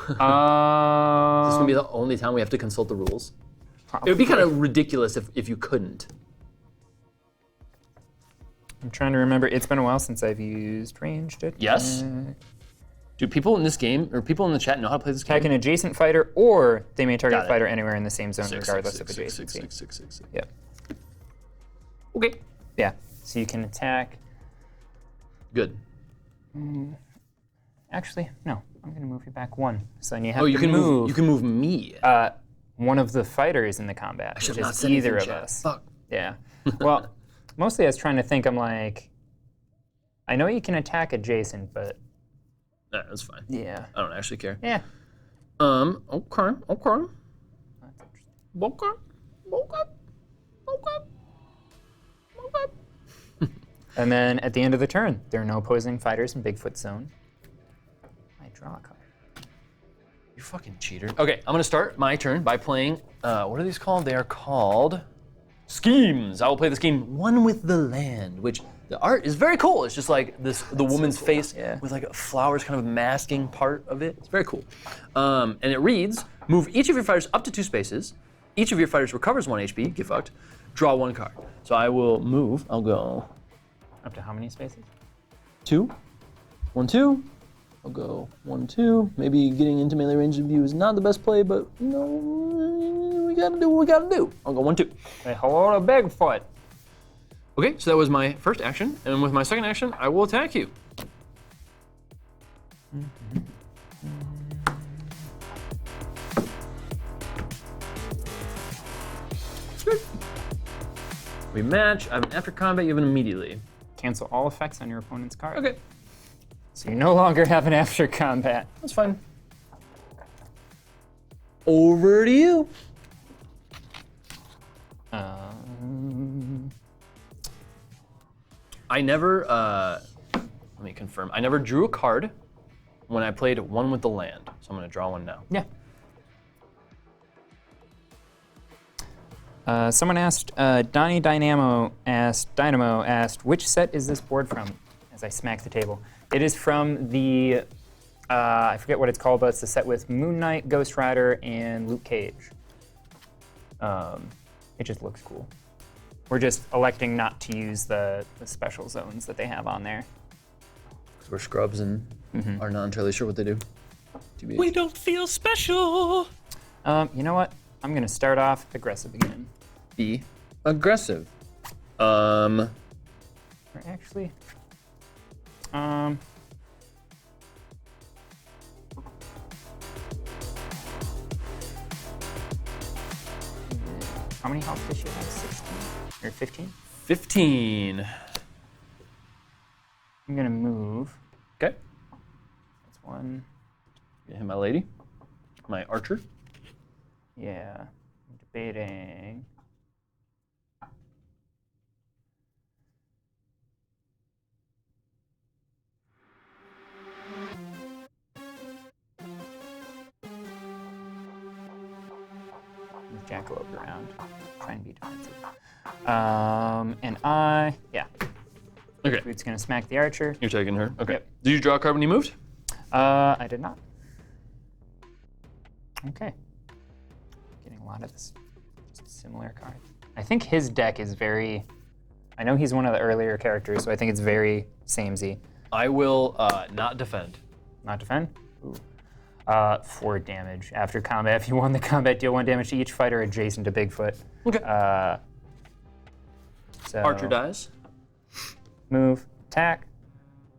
[SPEAKER 1] Is this gonna be the only time we have to consult the rules? It would be kind of ridiculous if you couldn't.
[SPEAKER 3] I'm trying to remember. It's been a while since I've used ranged attack.
[SPEAKER 1] Yes? Do people in this game, or people in the chat know how to play this game?
[SPEAKER 3] Attack an adjacent fighter, or they may target
[SPEAKER 1] Got
[SPEAKER 3] a
[SPEAKER 1] it.
[SPEAKER 3] fighter anywhere in the same zone,
[SPEAKER 1] Six,
[SPEAKER 3] regardless
[SPEAKER 1] six,
[SPEAKER 3] of
[SPEAKER 1] six,
[SPEAKER 3] adjacency.
[SPEAKER 1] six, six, six, six.
[SPEAKER 3] Yep.
[SPEAKER 1] Okay.
[SPEAKER 3] Yeah. So you can attack.
[SPEAKER 1] Good.
[SPEAKER 3] Actually, no. I'm going to move you back 1. So then you have
[SPEAKER 1] Oh, you
[SPEAKER 3] to
[SPEAKER 1] can
[SPEAKER 3] move.
[SPEAKER 1] move. You can move me.
[SPEAKER 3] One of the fighters in the combat,
[SPEAKER 1] should
[SPEAKER 3] which
[SPEAKER 1] have not
[SPEAKER 3] is
[SPEAKER 1] said
[SPEAKER 3] either of
[SPEAKER 1] anything, chat.
[SPEAKER 3] us.
[SPEAKER 1] Fuck.
[SPEAKER 3] Yeah. Well, mostly I was trying to think. I'm like, I know you can attack adjacent, but
[SPEAKER 1] Nah, that's fine.
[SPEAKER 3] yeah.
[SPEAKER 1] I don't actually care.
[SPEAKER 3] Yeah.
[SPEAKER 1] Okay. Okay.
[SPEAKER 3] That's interesting.
[SPEAKER 1] Okay.
[SPEAKER 3] And then at the end of the turn, there are no opposing fighters in Bigfoot zone. I draw a card.
[SPEAKER 1] You fucking cheater. Okay, I'm gonna start my turn by playing, what are these called? They are called schemes. I will play the scheme One with the Land, which the art is very cool. It's just like the woman's face
[SPEAKER 3] yeah.
[SPEAKER 1] with like flowers kind of masking part of it. It's very cool. And it reads, move each of your fighters up to 2 spaces. Each of your fighters recovers 1 HP, get fucked. Draw 1 card. So I will move, I'll go
[SPEAKER 3] Up to how many spaces?
[SPEAKER 1] 2, 1, 2. I'll go 1, 2. Maybe getting into melee range of view is not the best play, but you know, we gotta do what we gotta do. I'll go 1, 2.
[SPEAKER 3] Say hello to Bigfoot.
[SPEAKER 1] Okay, so that was my first action, and with my second action, I will attack you. We match. I have an after combat. You have an immediately.
[SPEAKER 3] Cancel all effects on your opponent's card.
[SPEAKER 1] Okay,
[SPEAKER 3] So you no longer have an after combat.
[SPEAKER 1] that's fine. Over to you. I never, let me confirm. I never drew a card when I played One with the Land. So I'm gonna draw one now.
[SPEAKER 3] Yeah. Someone asked, Dynamo asked, which set is this board from? As I smack the table. It is from the I forget what it's called, but it's the set with Moon Knight, Ghost Rider, and Luke Cage. It just looks cool. We're just electing not to use the special zones that they have on there.
[SPEAKER 1] Because we're scrubs and are not entirely sure what they do. TBH.
[SPEAKER 2] We don't feel special.
[SPEAKER 3] You know what? I'm gonna start off aggressive again.
[SPEAKER 1] Be aggressive.
[SPEAKER 3] Or actually, how many health does she have? 16 or 15?
[SPEAKER 1] 15.
[SPEAKER 3] I'm gonna move.
[SPEAKER 1] Okay.
[SPEAKER 3] That's one.
[SPEAKER 1] Get him, my lady. My archer.
[SPEAKER 3] Yeah. I'm debating. Move Jackalope around. Try and be defensive. Yeah.
[SPEAKER 1] Okay.
[SPEAKER 3] Boot's gonna smack the archer.
[SPEAKER 1] You're taking her. Okay.
[SPEAKER 3] Yep.
[SPEAKER 1] Did you draw a card when you moved?
[SPEAKER 3] I did not. Okay. Getting a lot of this just similar cards. I think his deck is very. I know he's one of the earlier characters, so I think it's very samey.
[SPEAKER 1] I will not defend.
[SPEAKER 3] Not defend? Ooh. 4 damage. After combat, if you won the combat, deal 1 damage to each fighter adjacent to Bigfoot.
[SPEAKER 1] Okay.
[SPEAKER 3] So
[SPEAKER 1] Archer dies.
[SPEAKER 3] move, attack,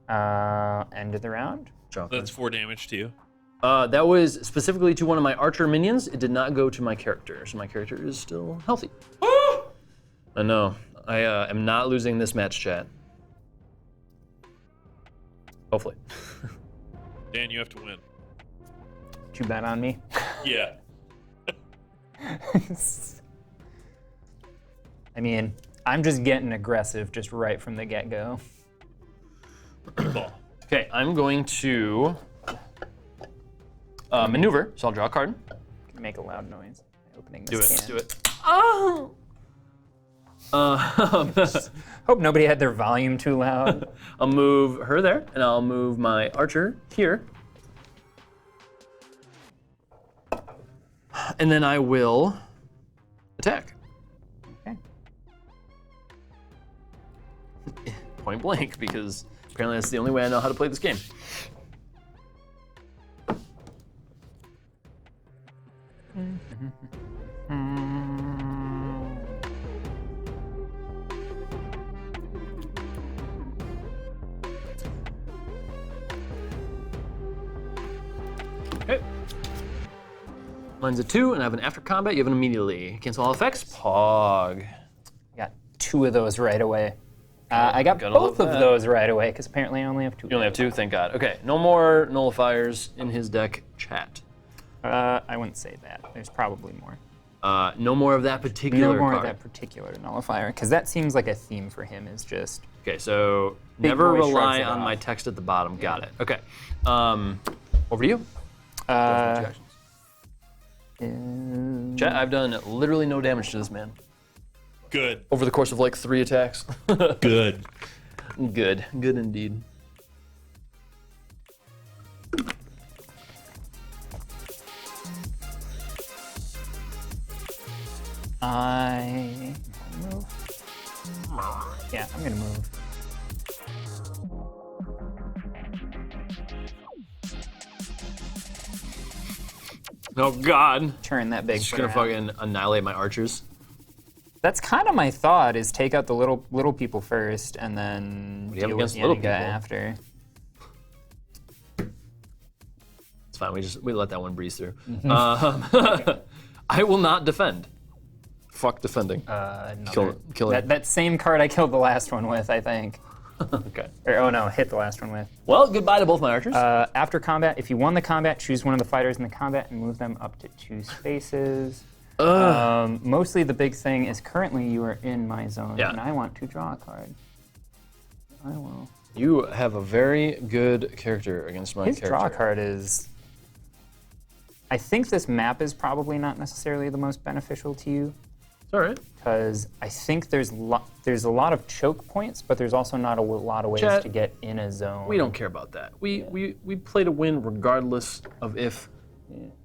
[SPEAKER 3] end of the round.
[SPEAKER 2] That's 4 damage to you.
[SPEAKER 1] That was specifically to one of my archer minions. It did not go to my character, so my character is still healthy. I know. I am not losing this match, chat. Hopefully.
[SPEAKER 2] Dan, you have to win.
[SPEAKER 3] Did you bet on me?
[SPEAKER 2] Yeah.
[SPEAKER 3] I mean, I'm just getting aggressive just right from the get-go.
[SPEAKER 2] Good ball.
[SPEAKER 1] Okay, I'm going to maneuver, so I'll draw a card.
[SPEAKER 3] Make a loud noise by opening
[SPEAKER 1] Do
[SPEAKER 3] this
[SPEAKER 1] it,
[SPEAKER 3] can.
[SPEAKER 1] do it. Oh!
[SPEAKER 3] Hope nobody had their volume too loud.
[SPEAKER 1] I'll move her there, and I'll move my archer here. And then I will attack.
[SPEAKER 3] Okay.
[SPEAKER 1] Point blank, because apparently that's the only way I know how to play this game. Okay. Mine's a 2, and I have an after combat. You have an immediately. Cancel all effects. Pog.
[SPEAKER 3] I got 2 of those right away. I got
[SPEAKER 1] gotta
[SPEAKER 3] both
[SPEAKER 1] love
[SPEAKER 3] of
[SPEAKER 1] that.
[SPEAKER 3] those right away, because apparently I only have 2.
[SPEAKER 1] You only have 2, thank God. Okay, no more nullifiers in his deck, chat.
[SPEAKER 3] I wouldn't say that. There's probably more.
[SPEAKER 1] No more of that particular
[SPEAKER 3] No more
[SPEAKER 1] card.
[SPEAKER 3] of that particular nullifier, because that seems like a theme for him, is just...
[SPEAKER 1] Okay, so
[SPEAKER 3] Big
[SPEAKER 1] never
[SPEAKER 3] boy shrugs
[SPEAKER 1] rely
[SPEAKER 3] it
[SPEAKER 1] on
[SPEAKER 3] off.
[SPEAKER 1] my text at the bottom. Got it. Okay. Over to you. Chat, I've done literally no damage to this man
[SPEAKER 2] Good.
[SPEAKER 1] over the course of like 3 attacks.
[SPEAKER 2] Good.
[SPEAKER 1] Good. Good indeed.
[SPEAKER 3] I move. Yeah, I'm gonna move.
[SPEAKER 1] Oh God.
[SPEAKER 3] Turn that big.
[SPEAKER 1] Just gonna fucking annihilate my archers.
[SPEAKER 3] That's kind of my thought: is take out the little people first, and then
[SPEAKER 1] do you have
[SPEAKER 3] deal with
[SPEAKER 1] against
[SPEAKER 3] the
[SPEAKER 1] little
[SPEAKER 3] other guy
[SPEAKER 1] people?
[SPEAKER 3] after.
[SPEAKER 1] It's fine. We let that one breeze through. I will not defend. Fuck defending.
[SPEAKER 3] Another-
[SPEAKER 1] Kill it.
[SPEAKER 3] That same card I killed the last one with, I think.
[SPEAKER 1] Okay.
[SPEAKER 3] Or, oh no, hit the last one with.
[SPEAKER 1] Well, goodbye to both my archers.
[SPEAKER 3] After combat, if you won the combat, choose one of the fighters in the combat and move them up to 2 spaces. Mostly the big thing is currently you are in my zone,
[SPEAKER 1] Yeah.
[SPEAKER 3] and I want to draw a card. I will.
[SPEAKER 1] You have a very good character against my
[SPEAKER 3] His
[SPEAKER 1] character.
[SPEAKER 3] draw card is... I think this map is probably not necessarily the most beneficial to you.
[SPEAKER 1] All right.
[SPEAKER 3] because I think there's a lot of choke points, but there's also not a lot of ways
[SPEAKER 1] Chat,
[SPEAKER 3] to get in a zone.
[SPEAKER 1] We don't care about that. We play to win regardless of if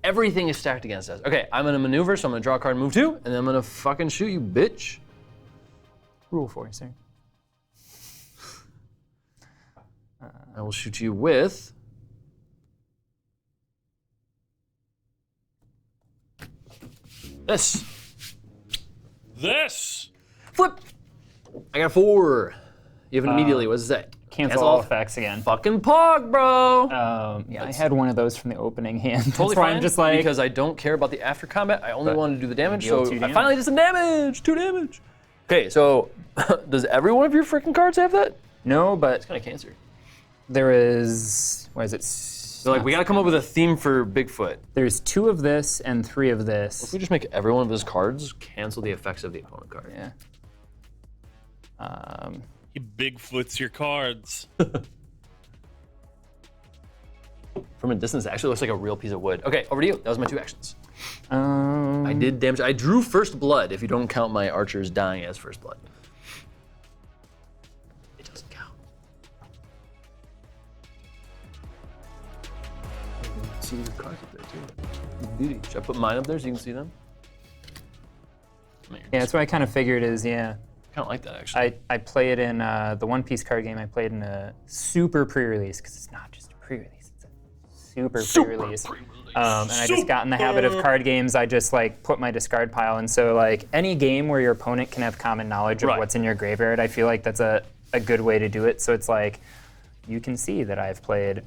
[SPEAKER 1] everything is stacked against us. Okay, I'm gonna maneuver, so I'm gonna draw a card and move 2, and then I'm gonna fucking shoot you, bitch.
[SPEAKER 3] Rule 4, sir.
[SPEAKER 1] I will shoot you with this.
[SPEAKER 2] This.
[SPEAKER 1] Flip. I got a 4. You have it immediately. What does that?
[SPEAKER 3] Cancel all effects again.
[SPEAKER 1] Fucking pog, bro.
[SPEAKER 3] Yeah, I had one of those from the opening hand.
[SPEAKER 1] Totally
[SPEAKER 3] That's why
[SPEAKER 1] fine,
[SPEAKER 3] I'm just like,
[SPEAKER 1] because I don't care about the after combat. I only want to do the damage,
[SPEAKER 3] deal
[SPEAKER 1] so
[SPEAKER 3] 2
[SPEAKER 1] I
[SPEAKER 3] damage.
[SPEAKER 1] finally did some damage. 2 damage. Okay, so does every one of your freaking cards have that?
[SPEAKER 3] no, but
[SPEAKER 1] It's kind of cancer.
[SPEAKER 3] there is, what is it?
[SPEAKER 1] So like, we got to come up with a theme for Bigfoot.
[SPEAKER 3] There's 2 of this and 3 of this.
[SPEAKER 1] If we just make every one of his cards cancel the effects of the opponent card.
[SPEAKER 3] Yeah.
[SPEAKER 2] He Bigfoots your cards.
[SPEAKER 1] From a distance, it actually looks like a real piece of wood. Okay, over to you. That was my 2 actions.
[SPEAKER 3] Um,
[SPEAKER 1] I did damage. I drew first blood if you don't count my archers dying as first blood. It doesn't count. See the cards up there too. Beauty. Should I put mine up there so you can see them?
[SPEAKER 3] yeah, that's what I kind of figured is, yeah.
[SPEAKER 1] I kind of like that actually.
[SPEAKER 3] I play it in the One Piece card game. I played in a super pre-release because it's not just a pre-release; it's a super pre-release. And I just got in the habit of card games. I just like put my discard pile, and so like any game where your opponent can have common knowledge of
[SPEAKER 1] Right.
[SPEAKER 3] what's in your graveyard, I feel like that's a good way to do it. So it's like you can see that I've played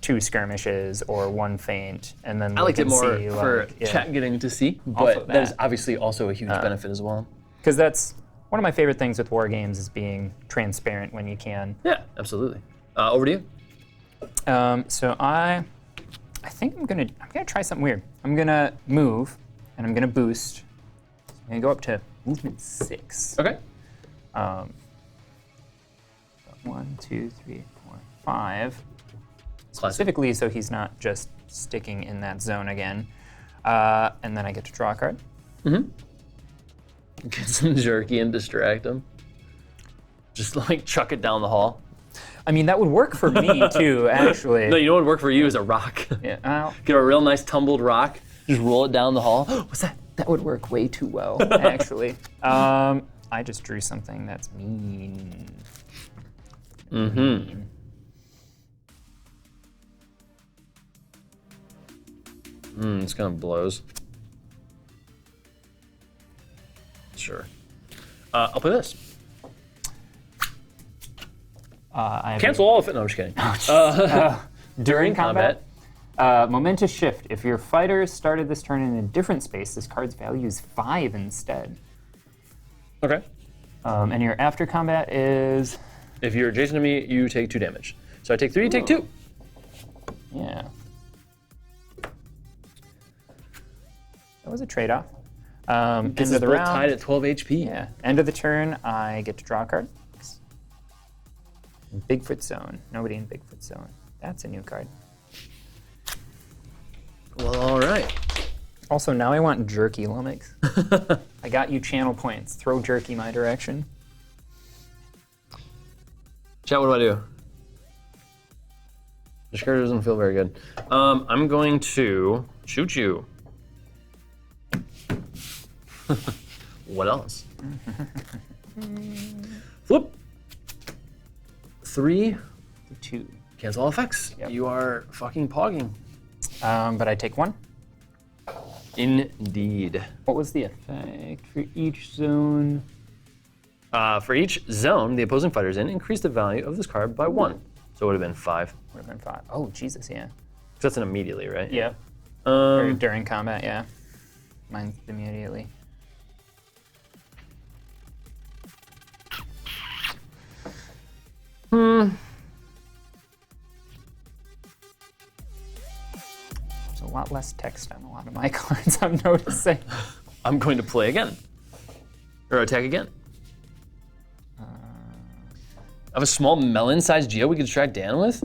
[SPEAKER 3] 2 skirmishes or 1 feint, and then
[SPEAKER 1] I liked it
[SPEAKER 3] can
[SPEAKER 1] more
[SPEAKER 3] see,
[SPEAKER 1] for
[SPEAKER 3] like, yeah.
[SPEAKER 1] chat getting to see,
[SPEAKER 3] Also
[SPEAKER 1] but that is
[SPEAKER 3] that.
[SPEAKER 1] obviously also a huge benefit as well.
[SPEAKER 3] Because that's one of my favorite things with war games is being transparent when you can.
[SPEAKER 1] Yeah, absolutely. Over to you.
[SPEAKER 3] So I think I'm gonna try something weird. I'm gonna move, and I'm gonna boost. I'm gonna go up to movement 6.
[SPEAKER 1] Okay.
[SPEAKER 3] 1, 2, 3, 4, 5. Specifically, so he's not just sticking in that zone again. And then I get to draw a card.
[SPEAKER 1] Get some jerky and distract him. Just like chuck it down the hall.
[SPEAKER 3] I mean, that would work for me too, actually.
[SPEAKER 1] No, you know what would work for you is a rock.
[SPEAKER 3] Yeah, well,
[SPEAKER 1] Get a real nice tumbled rock, just roll it down the hall.
[SPEAKER 3] what's that? That would work way too well, actually. I just drew something that's mean.
[SPEAKER 1] This kind of blows. Sure. I'll play this.
[SPEAKER 3] I have
[SPEAKER 1] Cancel all of it. No, I'm just kidding.
[SPEAKER 3] during combat. Momentous shift. If your fighter started this turn in a different space, this card's value is 5 instead.
[SPEAKER 1] Okay.
[SPEAKER 3] And your after combat is,
[SPEAKER 1] If you're adjacent to me, you take 2 damage. So I take 3, you take 2.
[SPEAKER 3] yeah. That was a trade-off. End
[SPEAKER 1] This
[SPEAKER 3] of
[SPEAKER 1] is
[SPEAKER 3] the
[SPEAKER 1] both
[SPEAKER 3] round.
[SPEAKER 1] tied at 12 HP.
[SPEAKER 3] Yeah. End of the turn, I get to draw a card. Bigfoot Zone. Nobody in Bigfoot Zone. That's a new card.
[SPEAKER 1] Well, all right.
[SPEAKER 3] Also, now I want jerky, Lummox. I got you channel points. Throw jerky my direction.
[SPEAKER 1] Chat, what do I do? This card doesn't feel very good. I'm going to shoot you. What else? Flip. 3.
[SPEAKER 3] 2.
[SPEAKER 1] Cancel all effects.
[SPEAKER 3] Yep.
[SPEAKER 1] You are fucking pogging.
[SPEAKER 3] But I take 1.
[SPEAKER 1] Indeed.
[SPEAKER 3] What was the effect for each zone?
[SPEAKER 1] For each zone the opposing fighter's in, increase the value of this card by 1. So it would have been 5.
[SPEAKER 3] Would have been 5. Oh, Jesus, yeah.
[SPEAKER 1] So that's an immediately, right?
[SPEAKER 3] Yeah. Or
[SPEAKER 1] Um,
[SPEAKER 3] during combat, yeah. Mine's immediately. There's a lot less text on a lot of my cards, I'm noticing.
[SPEAKER 1] I'm going to play again. Or attack again. I have a small melon-sized geo we could distract Dan with?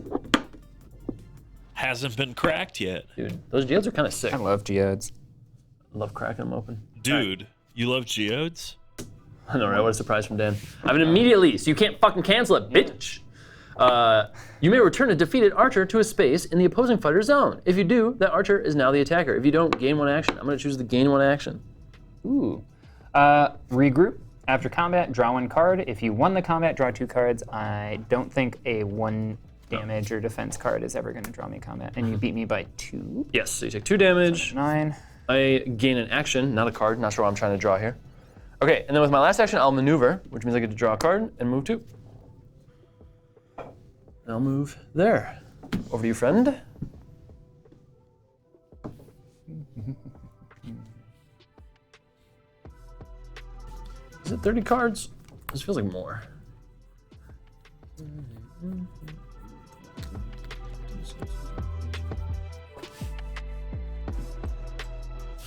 [SPEAKER 2] Hasn't been cracked yet.
[SPEAKER 1] Dude, those geodes are kind of sick.
[SPEAKER 3] I love geodes.
[SPEAKER 1] Love cracking them open.
[SPEAKER 2] Dude, You love geodes?
[SPEAKER 1] I know, right? What a surprise from Dan. I have an immediately, so you can't fucking cancel it, bitch. You may return a defeated archer to a space in the opposing fighter's zone. If you do, that archer is now the attacker. If you don't, gain 1 action. I'm gonna choose the gain 1 action.
[SPEAKER 3] Ooh. Regroup. After combat, draw 1 card. If you won the combat, draw 2 cards. I don't think a 1 damage or defense card is ever gonna draw me combat. And you beat me by 2.
[SPEAKER 1] Yes, so you take 2 damage.
[SPEAKER 3] 9.
[SPEAKER 1] I gain an action, not a card. Not sure what I'm trying to draw here. Okay, and then with my last action, I'll maneuver, which means I get to draw a card and move 2. And I'll move there. Over to you, friend. Is it 30 cards? This feels like more.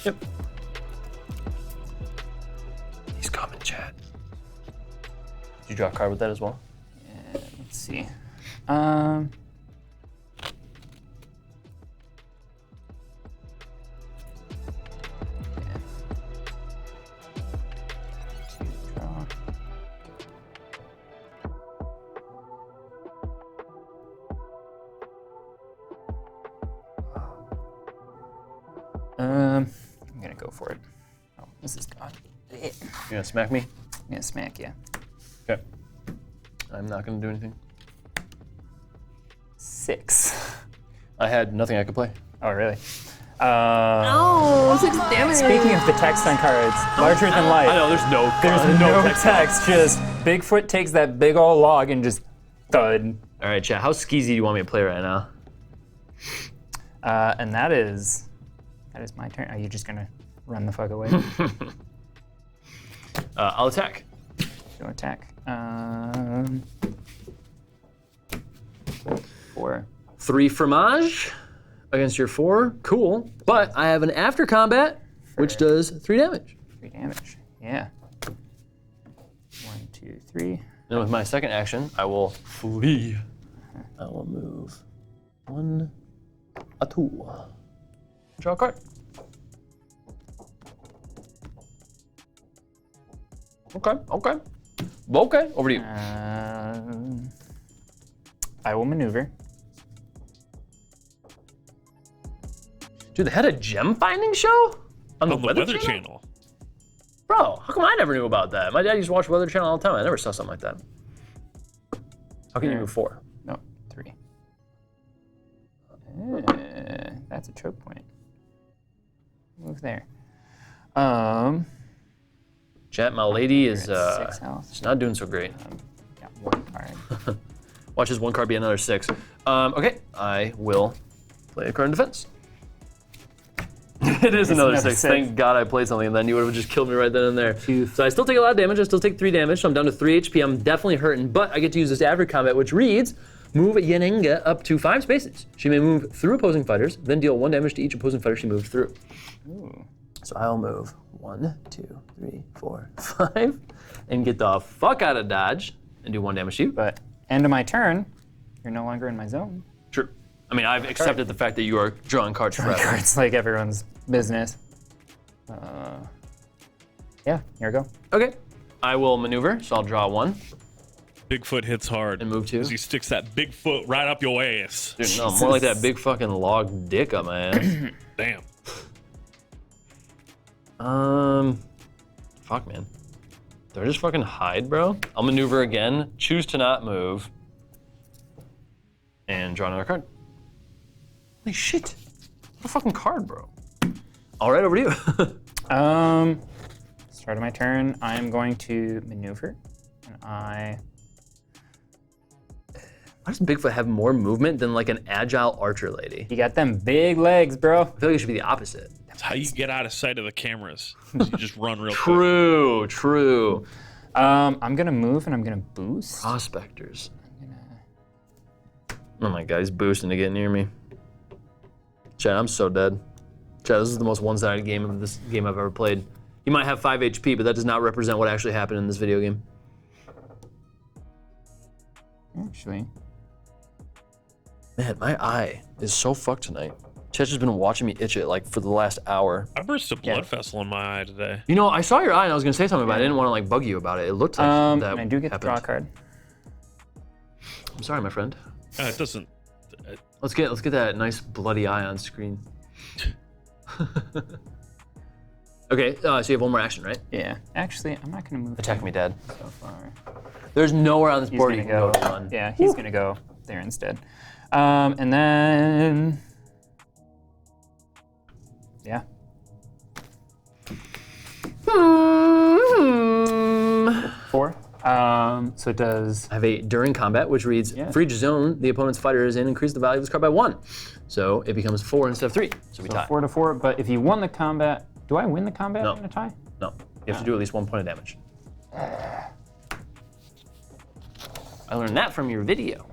[SPEAKER 1] Yep. He's coming, chat. Did you draw a card with that as well?
[SPEAKER 3] Yeah, let's see. I'm gonna go for it. Oh, this is gone.
[SPEAKER 1] You gonna smack me?
[SPEAKER 3] I'm gonna smack you.
[SPEAKER 1] Okay. I'm not gonna do anything.
[SPEAKER 3] 6.
[SPEAKER 1] I had nothing I could play.
[SPEAKER 3] Oh, really?
[SPEAKER 1] Oh, 6 damage.
[SPEAKER 3] Speaking of the text on cards, larger than life.
[SPEAKER 1] I know, there's
[SPEAKER 3] There's no
[SPEAKER 1] text.
[SPEAKER 3] text. Just Bigfoot takes that big old log and just thud.
[SPEAKER 1] All right, chat. How skeezy do you want me to play right now?
[SPEAKER 3] And that is my turn. Are you just gonna run the fuck away?
[SPEAKER 1] I'll attack.
[SPEAKER 3] Go attack. 4.
[SPEAKER 1] 3 fromage against your 4. Cool. But I have an after combat, which does 3 damage.
[SPEAKER 3] 3 damage. Yeah. 1, 2, 3.
[SPEAKER 1] And with my second action, I will flee. I will move 1, a 2. Draw a card. Okay. Okay, over to you.
[SPEAKER 3] I will maneuver.
[SPEAKER 1] Dude, they had a gem finding show? On the
[SPEAKER 2] On the
[SPEAKER 1] Weather,
[SPEAKER 2] Weather
[SPEAKER 1] Channel?
[SPEAKER 2] Channel.
[SPEAKER 1] Bro, how come I never knew about that? My dad used to watch Weather Channel all the time. I never saw something like that. How can you move 4?
[SPEAKER 3] No, 3. That's a choke point. Move there.
[SPEAKER 1] Chat, my lady is
[SPEAKER 3] 6 health.
[SPEAKER 1] she's not doing so great.
[SPEAKER 3] Got 1 card.
[SPEAKER 1] Watch this 1 card be another 6. Okay, I will play a card in defense. It is another 6. Thank God I played something, and then you would have just killed me right then and there. So I still take a lot of damage. I still take 3 damage, so I'm down to 3 HP. I'm definitely hurting, but I get to use this after combat, which reads, move Yenenga up to 5 spaces. She may move through opposing fighters, then deal 1 damage to each opposing fighter she moved through.
[SPEAKER 3] Ooh.
[SPEAKER 1] So I'll move 1, 2, 3, 4, 5, and get the fuck out of dodge and do 1 damage to you.
[SPEAKER 3] But end of my turn, you're no longer in my zone.
[SPEAKER 1] True. I mean, I've accepted the fact that you are drawing cards forever.
[SPEAKER 3] Cards like everyone's business. Yeah, here we go.
[SPEAKER 1] Okay. I will maneuver, so I'll draw 1
[SPEAKER 2] Bigfoot hits hard.
[SPEAKER 1] and move 2.
[SPEAKER 2] 'Cause he sticks that big foot right up your ass.
[SPEAKER 1] Dude, no, more like that big fucking log dick up my ass.
[SPEAKER 2] Damn.
[SPEAKER 1] Fuck, man. Do I just fucking hide, bro? I'll maneuver again, choose to not move, and draw another card. Holy shit. What a fucking card, bro. All right, over to you.
[SPEAKER 3] Start of my turn, I am going to maneuver, and
[SPEAKER 1] Why does Bigfoot have more movement than like an agile archer lady?
[SPEAKER 3] You got them big legs, bro.
[SPEAKER 1] I feel like it should be the opposite.
[SPEAKER 2] That's how you get out of sight of the cameras. You just run real quick.
[SPEAKER 1] True.
[SPEAKER 3] I'm gonna move and I'm gonna boost.
[SPEAKER 1] Prospectors. Oh my God, he's boosting to get near me. Chad, I'm so dead. Chad, this is the most one-sided game of this game I've ever played. You might have 5 HP, but that does not represent what actually happened in this video game.
[SPEAKER 3] Actually.
[SPEAKER 1] Man, my eye is so fucked tonight. Chat, Chet's just been watching me itch it like for the last hour.
[SPEAKER 2] I burst a blood vessel in my eye today.
[SPEAKER 1] You know, I saw your eye and I was gonna say something, but I didn't want to like bug you about it. It looked like that.
[SPEAKER 3] And I do get
[SPEAKER 1] happened.
[SPEAKER 3] the draw card.
[SPEAKER 1] I'm sorry, my friend.
[SPEAKER 2] It doesn't.
[SPEAKER 1] Let's get that nice bloody eye on screen. Okay, so you have one more action, right?
[SPEAKER 3] Yeah. Actually, I'm not gonna move.
[SPEAKER 1] Attack me, Dad.
[SPEAKER 3] So far.
[SPEAKER 1] There's nowhere on this
[SPEAKER 3] He's
[SPEAKER 1] board
[SPEAKER 3] gonna
[SPEAKER 1] you can go.
[SPEAKER 3] go.
[SPEAKER 1] Son.
[SPEAKER 3] Yeah, he's gonna go there instead. And then. Yeah. Four. So it does.
[SPEAKER 1] I have a during combat, which reads, for each zone the opponent's fighter is in, increase the value of this card by 1. So it becomes 4 instead of 3. So we tie.
[SPEAKER 3] 4 to 4. But if you won the combat, do I win the combat
[SPEAKER 1] No.
[SPEAKER 3] in a tie?
[SPEAKER 1] No, you have to do at least 1 point of damage. I learned that from your video.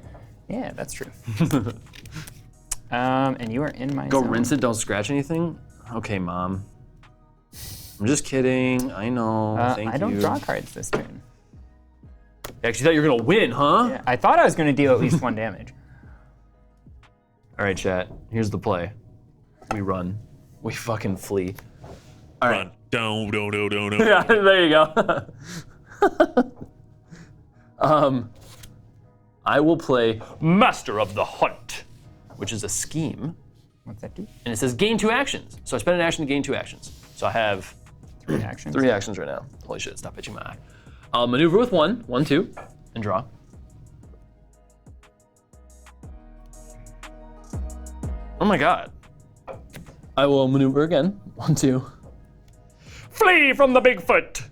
[SPEAKER 3] Yeah, that's true. And you are in my
[SPEAKER 1] Go
[SPEAKER 3] zone.
[SPEAKER 1] rinse it, don't scratch anything? Okay, Mom. I'm just kidding, I know, thank you.
[SPEAKER 3] I don't draw cards this turn.
[SPEAKER 1] You actually thought you were gonna win, huh?
[SPEAKER 3] Yeah, I thought I was going to deal at least 1 damage.
[SPEAKER 1] All right, chat, here's the play. We run. We fucking flee. All right.
[SPEAKER 2] Run. Don't.
[SPEAKER 1] Yeah, there you go. I will play Master of the Hunt, which is a scheme.
[SPEAKER 3] What's that do?
[SPEAKER 1] And it says gain 2 actions. So I spend an action to gain 2 actions. So I have
[SPEAKER 3] 3 actions.
[SPEAKER 1] 3 actions right now. Holy shit, stop itching my eye. I'll maneuver with 1, 1, 2, and draw. Oh my god. I will maneuver again. 1, 2. Flee from the Bigfoot!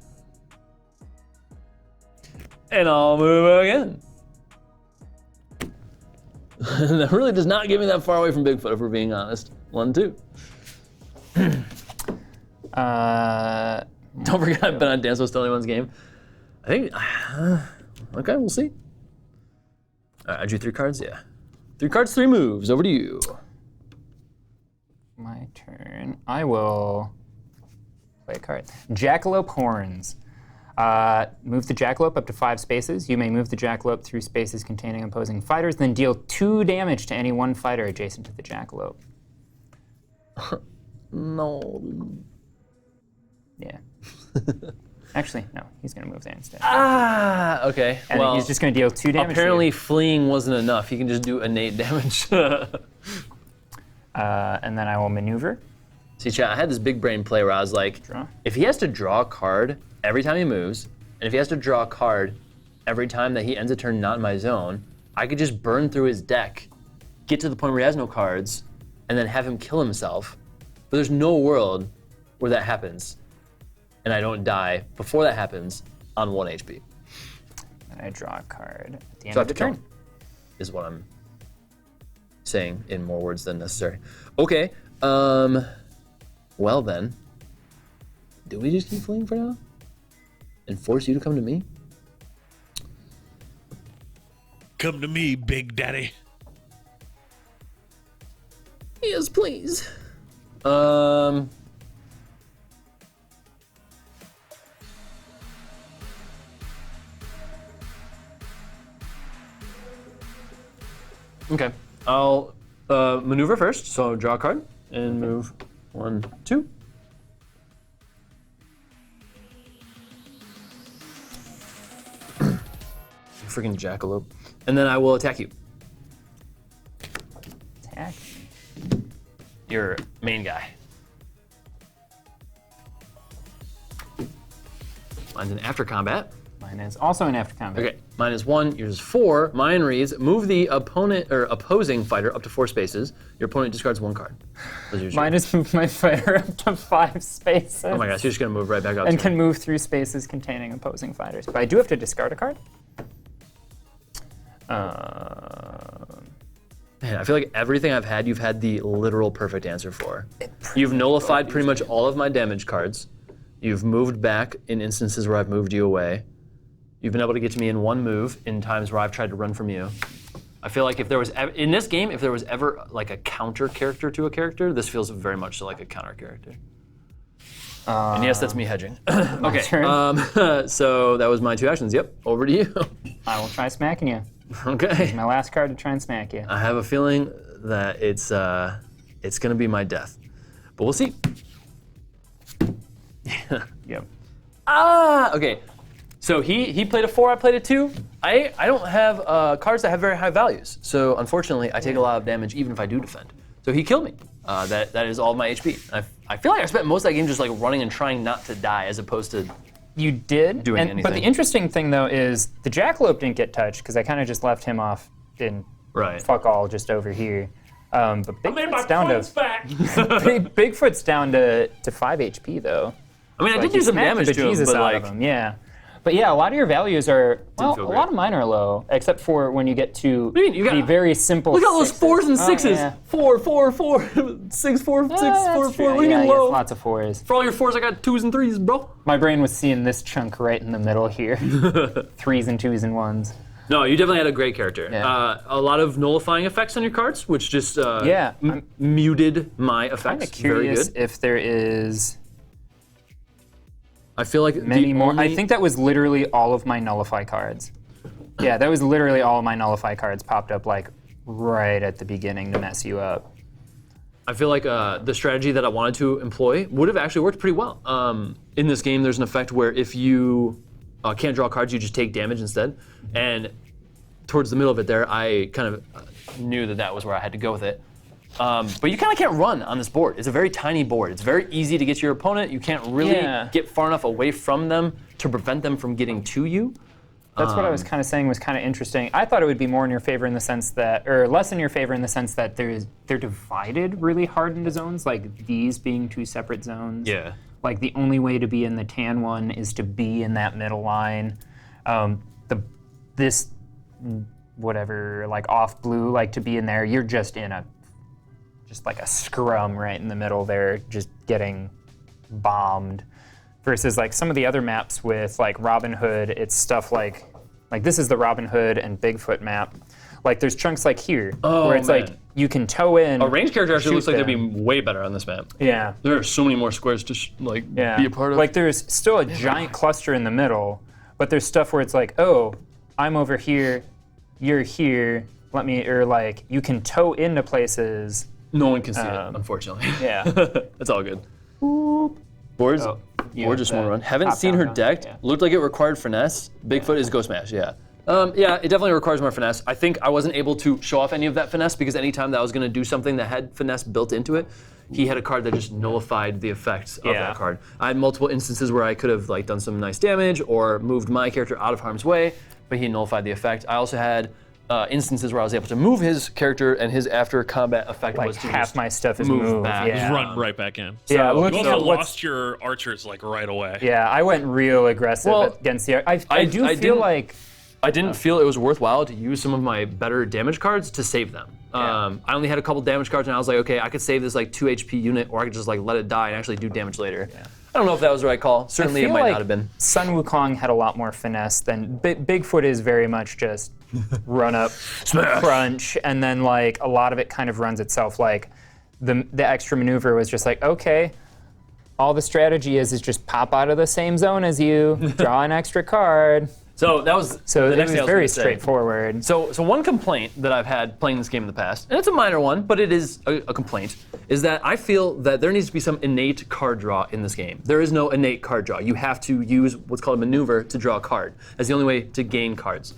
[SPEAKER 1] And I'll move again. That really does not get me that far away from Bigfoot, if we're being honest. 1, 2. Don't forget I've been on Dance with Anyone's game. I think, okay, we'll see. All right, I drew 3 cards, yeah. 3 cards, 3 moves, over to you.
[SPEAKER 3] My turn. I will play a card. Jackalope Horns. Move the jackalope up to 5 spaces. You may move the jackalope through spaces containing opposing fighters, then deal 2 damage to any 1 fighter adjacent to the jackalope.
[SPEAKER 1] No.
[SPEAKER 3] Yeah. Actually, no. He's going to move there instead.
[SPEAKER 1] Ah, okay.
[SPEAKER 3] And
[SPEAKER 1] well,
[SPEAKER 3] he's just going to deal 2 damage.
[SPEAKER 1] apparently fleeing wasn't enough. He can just do innate damage.
[SPEAKER 3] And then I will maneuver.
[SPEAKER 1] See, chat, I had this big brain play where I was like,
[SPEAKER 3] Draw.
[SPEAKER 1] if he has to draw a card every time he moves, and if he has to draw a card every time that he ends a turn not in my zone, I could just burn through his deck, get to the point where he has no cards, and then have him kill himself. But there's no world where that happens, and I don't die before that happens on 1 HP.
[SPEAKER 3] And I draw a card at the end
[SPEAKER 1] So I
[SPEAKER 3] of
[SPEAKER 1] have
[SPEAKER 3] the
[SPEAKER 1] to
[SPEAKER 3] turn.
[SPEAKER 1] is what I'm saying in more words than necessary. Okay, well then, do we just keep fleeing for now? And force you to come to me?
[SPEAKER 2] Come to me, Big Daddy.
[SPEAKER 1] Yes, please. Okay, I'll maneuver first, so draw a card and move 1, 2. Freaking jackalope. And then I will attack you.
[SPEAKER 3] Attack.
[SPEAKER 1] Your main guy. Mine's an after combat.
[SPEAKER 3] Mine is also an after combat.
[SPEAKER 1] Okay, mine is 1, yours is 4. Mine reads, move the opponent or opposing fighter up to 4 spaces. Your opponent discards 1 card. Those are your
[SPEAKER 3] Mine is move my fighter up to 5 spaces.
[SPEAKER 1] Oh my gosh, you're just gonna move right back up.
[SPEAKER 3] And
[SPEAKER 1] to
[SPEAKER 3] can move through spaces containing opposing fighters. But I do have to discard a card.
[SPEAKER 1] Man, I feel like everything I've had, you've had the literal perfect answer for. You've nullified pretty much all of my damage cards. You've moved back in instances where I've moved you away. You've been able to get to me in 1 move in times where I've tried to run from you. I feel like if there was in this game, if there was ever like a counter character to a character, this feels very much like a counter character. And yes, that's me hedging. Okay,
[SPEAKER 3] turn.
[SPEAKER 1] so that was my 2 actions. Yep, over to you.
[SPEAKER 3] I will try smacking you.
[SPEAKER 1] Okay.
[SPEAKER 3] My last card to try and smack you.
[SPEAKER 1] I have a feeling that it's it's gonna be my death. But we'll see.
[SPEAKER 3] Yep.
[SPEAKER 1] Okay. So he played a 4, I played a 2. I don't have cards that have very high values. So unfortunately, I take a lot of damage even if I do defend. So he killed me. That is all of my HP. I feel like I spent most of that game just like running and trying not to die as opposed to
[SPEAKER 3] You did.
[SPEAKER 1] doing
[SPEAKER 3] But the
[SPEAKER 1] anything.
[SPEAKER 3] interesting thing though is the jackalope didn't get touched because I kind of just left him off in
[SPEAKER 1] Right.
[SPEAKER 3] fuck all just over here. But
[SPEAKER 2] Made my
[SPEAKER 3] Bigfoot's down
[SPEAKER 2] points
[SPEAKER 3] to
[SPEAKER 2] back.
[SPEAKER 3] Bigfoot's down to 5 HP though.
[SPEAKER 1] I mean, I
[SPEAKER 3] Like,
[SPEAKER 1] did
[SPEAKER 3] you
[SPEAKER 1] do some
[SPEAKER 3] smacked
[SPEAKER 1] damage
[SPEAKER 3] the
[SPEAKER 1] to him,
[SPEAKER 3] bejesus
[SPEAKER 1] but
[SPEAKER 3] out
[SPEAKER 1] like,
[SPEAKER 3] of him, yeah. But yeah, a lot of your values are, well,
[SPEAKER 1] feel
[SPEAKER 3] a
[SPEAKER 1] great.
[SPEAKER 3] lot of mine are low, except for when you get to
[SPEAKER 1] do you mean? You got-
[SPEAKER 3] the very simple
[SPEAKER 1] look at all those 4s and 6s.
[SPEAKER 3] Oh, yeah.
[SPEAKER 1] 4, 4, 4, 6, 4, 6, 4,
[SPEAKER 3] That's
[SPEAKER 1] 4. What do you
[SPEAKER 3] yeah,
[SPEAKER 1] mean
[SPEAKER 3] yes,
[SPEAKER 1] low?
[SPEAKER 3] lots of 4s.
[SPEAKER 1] For all your 4s, I got 2s and 3s, bro.
[SPEAKER 3] My brain was seeing this chunk right in the middle here. 3s and 2s and 1s.
[SPEAKER 1] No, you definitely had a great character.
[SPEAKER 3] Yeah.
[SPEAKER 1] A lot of nullifying effects on your cards, which just
[SPEAKER 3] Yeah, I'm
[SPEAKER 1] muted my
[SPEAKER 3] kind
[SPEAKER 1] effects.
[SPEAKER 3] of curious
[SPEAKER 1] Very good.
[SPEAKER 3] if there is
[SPEAKER 1] I feel like
[SPEAKER 3] many
[SPEAKER 1] the
[SPEAKER 3] more. I
[SPEAKER 1] only-
[SPEAKER 3] think that was literally all of my nullify cards. Yeah, that was literally all of my nullify cards popped up like right at the beginning to mess you up.
[SPEAKER 1] I feel like the strategy that I wanted to employ would have actually worked pretty well. In this game, there's an effect where if you can't draw cards, you just take damage instead. And towards the middle of it there, I kind of knew that was where I had to go with it. But you kind of can't run on this board. It's a very tiny board. It's very easy to get to your opponent. You can't really
[SPEAKER 3] Yeah.
[SPEAKER 1] get far enough away from them to prevent them from getting to you.
[SPEAKER 3] That's what I was kind of saying was kind of interesting. I thought it would be more in your favor in the sense that, or less in your favor in the sense that they're divided really hard into zones, like these being 2 separate zones.
[SPEAKER 1] Yeah.
[SPEAKER 3] Like the only way to be in the tan one is to be in that middle line. This whatever like off blue, like to be in there, you're just in just like a scrum right in the middle there, just getting bombed. Versus like some of the other maps with like Robin Hood, it's stuff like this is the Robin Hood and Bigfoot map. Like there's chunks like here
[SPEAKER 1] Oh,
[SPEAKER 3] where it's
[SPEAKER 1] man.
[SPEAKER 3] like you can tow in.
[SPEAKER 1] A range character actually looks
[SPEAKER 3] shoot
[SPEAKER 1] like they'd
[SPEAKER 3] them.
[SPEAKER 1] be way better on this map.
[SPEAKER 3] Yeah.
[SPEAKER 1] There are so many more squares to
[SPEAKER 3] Yeah.
[SPEAKER 1] be a part of.
[SPEAKER 3] Like there's still a giant cluster in the middle, but there's stuff where it's like, oh, I'm over here, you're here. Or like you can tow into places.
[SPEAKER 1] no one can see it, unfortunately.
[SPEAKER 3] Yeah.
[SPEAKER 1] That's all good. Boards,
[SPEAKER 3] Oh, yeah,
[SPEAKER 1] board just
[SPEAKER 3] the
[SPEAKER 1] want to run. Haven't
[SPEAKER 3] top
[SPEAKER 1] seen
[SPEAKER 3] down
[SPEAKER 1] her
[SPEAKER 3] down,
[SPEAKER 1] decked.
[SPEAKER 3] yeah.
[SPEAKER 1] Looked like it required finesse. Bigfoot is Ghost Smash, yeah. Yeah, it definitely requires more finesse. I think I wasn't able to show off any of that finesse because anytime that I was going to do something that had finesse built into it, he had a card that just nullified the effects of
[SPEAKER 3] Yeah.
[SPEAKER 1] that card. I had multiple instances where I could have like done some nice damage or moved my character out of harm's way, but he nullified the effect. I also had instances where I was able to move his character and his after combat effect
[SPEAKER 3] Like
[SPEAKER 1] was to
[SPEAKER 3] half
[SPEAKER 1] just
[SPEAKER 3] my stuff is
[SPEAKER 1] move
[SPEAKER 3] moved.
[SPEAKER 1] back.
[SPEAKER 3] Yeah.
[SPEAKER 2] Run right back in.
[SPEAKER 3] Yeah,
[SPEAKER 1] So-
[SPEAKER 3] look,
[SPEAKER 2] You
[SPEAKER 3] so
[SPEAKER 2] also
[SPEAKER 3] what's-
[SPEAKER 2] lost your archers like right away.
[SPEAKER 3] Yeah, I went real aggressive
[SPEAKER 1] Well,
[SPEAKER 3] against the. I
[SPEAKER 1] I
[SPEAKER 3] do feel
[SPEAKER 1] didn't-
[SPEAKER 3] like.
[SPEAKER 1] I didn't feel it was worthwhile to use some of my better damage cards to save them.
[SPEAKER 3] Yeah.
[SPEAKER 1] I only had a couple damage cards, and I was like, okay, I could save this like 2 HP unit, or I could just like let it die and actually do damage later. I don't know if that was the right call. Certainly, it
[SPEAKER 3] feel
[SPEAKER 1] might
[SPEAKER 3] like
[SPEAKER 1] not have been.
[SPEAKER 3] Sun Wukong had a lot more finesse than Bigfoot is very much just run up, crunch, and then like a lot of it kind of runs itself. Like the extra maneuver was just like, okay, all the strategy is just pop out of the same zone as you, draw an extra card.
[SPEAKER 1] So that was
[SPEAKER 3] So
[SPEAKER 1] the
[SPEAKER 3] it
[SPEAKER 1] next
[SPEAKER 3] was
[SPEAKER 1] thing I was
[SPEAKER 3] very
[SPEAKER 1] gonna say.
[SPEAKER 3] straightforward.
[SPEAKER 1] So one complaint that I've had playing this game in the past, and it's a minor one, but it is a complaint, is that I feel that there needs to be some innate card draw in this game. There is no innate card draw. You have to use what's called a maneuver to draw a card. That's the only way to gain cards.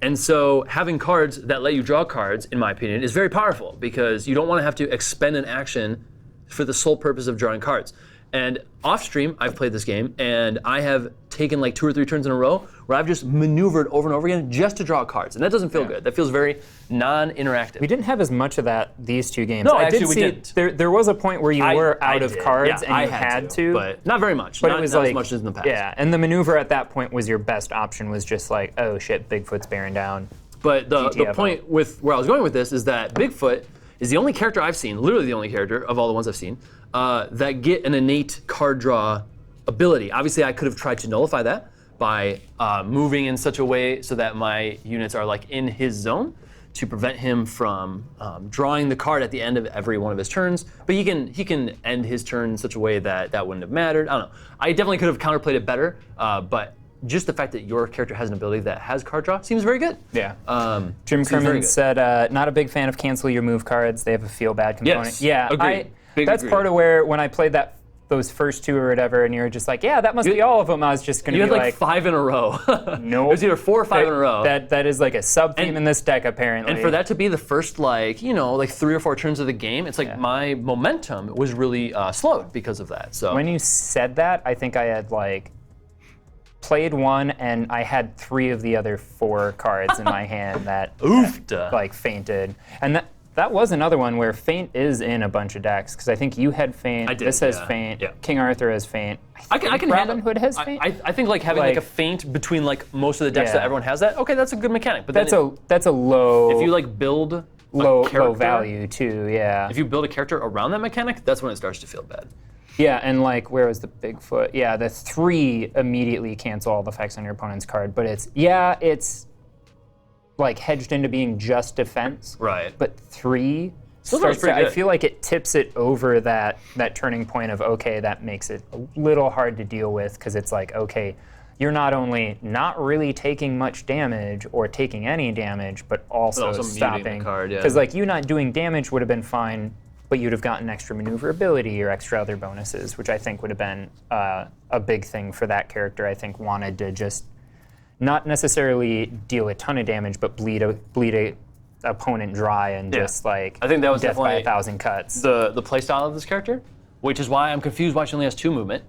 [SPEAKER 1] And so having cards that let you draw cards, in my opinion, is very powerful because you don't want to have to expend an action for the sole purpose of drawing cards. And off stream, I've played this game, and I have taken like 2 or 3 turns in a row where I've just maneuvered over and over again just to draw cards, and that doesn't feel good. That feels very non-interactive.
[SPEAKER 3] We didn't have as much of that these 2 games.
[SPEAKER 1] No,
[SPEAKER 3] I
[SPEAKER 1] actually,
[SPEAKER 3] did
[SPEAKER 1] we
[SPEAKER 3] see
[SPEAKER 1] didn't.
[SPEAKER 3] There was a point where you were
[SPEAKER 1] I
[SPEAKER 3] out of
[SPEAKER 1] did.
[SPEAKER 3] cards
[SPEAKER 1] Yeah,
[SPEAKER 3] and
[SPEAKER 1] I
[SPEAKER 3] you had to,
[SPEAKER 1] but not very much.
[SPEAKER 3] but
[SPEAKER 1] not,
[SPEAKER 3] it was
[SPEAKER 1] not
[SPEAKER 3] like
[SPEAKER 1] as much as in the past.
[SPEAKER 3] Yeah, and the maneuver at that point was your best option. Was just like, oh shit, Bigfoot's bearing down.
[SPEAKER 1] But the
[SPEAKER 3] GTFO.
[SPEAKER 1] point with where I was going with this is that Bigfoot is the only character I've seen, literally the only character of all the ones I've seen, that get an innate card draw ability. Obviously, I could have tried to nullify that by moving in such a way so that my units are like in his zone to prevent him from drawing the card at the end of every one of his turns. But he can end his turn in such a way that that wouldn't have mattered. I don't know. I definitely could have counterplayed it better, but just the fact that your character has an ability that has card draw seems very good.
[SPEAKER 3] Yeah.
[SPEAKER 1] seems
[SPEAKER 3] Jim
[SPEAKER 1] very
[SPEAKER 3] Kerman
[SPEAKER 1] good.
[SPEAKER 3] said, not a big fan of cancel your move cards. They have a feel bad component.
[SPEAKER 1] Yes,
[SPEAKER 3] Yeah,
[SPEAKER 1] agreed. Big
[SPEAKER 3] that's
[SPEAKER 1] agreed.
[SPEAKER 3] part of where when I played those first two or whatever, and you were just like, yeah, that must be all of them. I was just gonna
[SPEAKER 1] You
[SPEAKER 3] be
[SPEAKER 1] had like 5 in a row.
[SPEAKER 3] no.
[SPEAKER 1] It was either 4 or 5 in a row.
[SPEAKER 3] That is like a sub theme
[SPEAKER 1] And-
[SPEAKER 3] in this deck apparently.
[SPEAKER 1] And for that to be the first, like 3 or 4 turns of the game, it's like my momentum was really slowed because of that. So
[SPEAKER 3] When you said that, I think I had like played one, and I had 3 of the other 4 cards in my hand that
[SPEAKER 1] oofed.
[SPEAKER 3] like fainted. And that was another one where Feint is in a bunch of decks, because I think you had Feint,
[SPEAKER 1] I did,
[SPEAKER 3] this has
[SPEAKER 1] yeah.
[SPEAKER 3] Feint,
[SPEAKER 1] Yeah.
[SPEAKER 3] King Arthur has Feint.
[SPEAKER 1] I can
[SPEAKER 3] Robin
[SPEAKER 1] handle.
[SPEAKER 3] Hood has Feint.
[SPEAKER 1] I think like having like a feint between like most of the decks
[SPEAKER 3] Yeah.
[SPEAKER 1] that everyone has that. Okay, that's a good mechanic. But
[SPEAKER 3] that's
[SPEAKER 1] then
[SPEAKER 3] a low
[SPEAKER 1] if you like build
[SPEAKER 3] low
[SPEAKER 1] character,
[SPEAKER 3] value too. Yeah.
[SPEAKER 1] If you build a character around that mechanic, that's when it starts to feel bad.
[SPEAKER 3] Yeah, and like, where was the Bigfoot? Yeah, the 3 immediately cancel all the effects on your opponent's card, but it's like hedged into being just defense.
[SPEAKER 1] Right.
[SPEAKER 3] But 3
[SPEAKER 1] Still
[SPEAKER 3] starts
[SPEAKER 1] feels pretty
[SPEAKER 3] I
[SPEAKER 1] good.
[SPEAKER 3] feel like it tips it over that turning point of, okay, that makes it a little hard to deal with, because it's like, okay, you're not only not really taking much damage or taking any damage, but also
[SPEAKER 1] also muting the
[SPEAKER 3] stopping.
[SPEAKER 1] card, yeah.
[SPEAKER 3] Because like you not doing damage would have been fine, but you'd have gotten extra maneuverability or extra other bonuses, which I think would have been a big thing for that character. I think wanted to just not necessarily deal a ton of damage, but bleed a opponent dry and just like
[SPEAKER 1] I think that was
[SPEAKER 3] death by
[SPEAKER 1] definitely
[SPEAKER 3] 1,000 cuts.
[SPEAKER 1] the playstyle of this character, which is why I'm confused why she only has 2 movement.